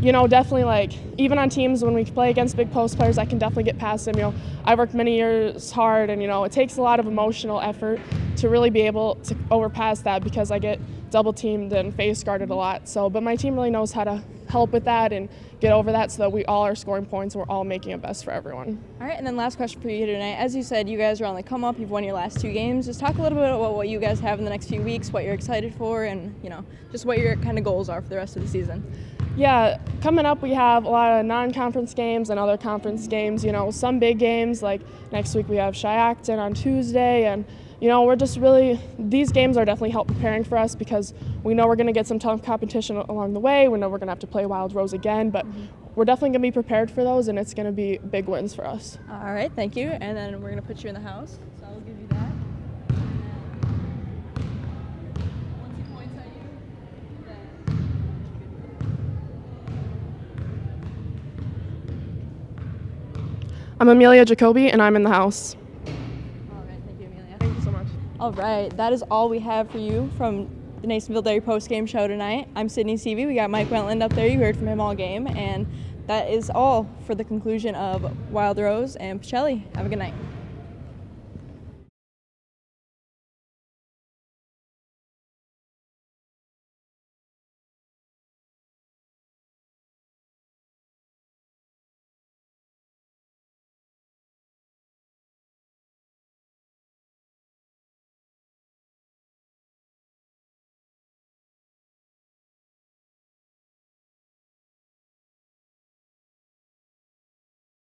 definitely even on teams when we play against big post players, I can definitely get past them. I worked many years hard, and it takes a lot of emotional effort to really be able to overpass that because I get double teamed and face guarded a lot. But my team really knows how to help with that and get over that so that we all are scoring points and we're all making it best for everyone. All right, and then last question for you tonight. As you said, you guys are on the come up. You've won your last 2 games. Just talk a little bit about what you guys have in the next few weeks, what you're excited for, and just what your kind of goals are for the rest of the season. Yeah, coming up we have a lot of non-conference games and other conference games, some big games, like next week we have Shiacton on Tuesday, and we're just these games are definitely help preparing for us because we know we're going to get some tough competition along the way. We know we're going to have to play Wild Rose again, but we're definitely going to be prepared for those, and it's going to be big wins for us. All right, thank you, and then we're going to put you in the house, so I'll give you that. Once he points at you, then... I'm Amelia Jacoby, and I'm in the house. All right, that is all we have for you from the Nasonville Dairy post-game show tonight. I'm Sydney Seavey. We got Mike Wentland up there. You heard from him all game. And that is all for the conclusion of Wild Rose and Pacelli. Have a good night.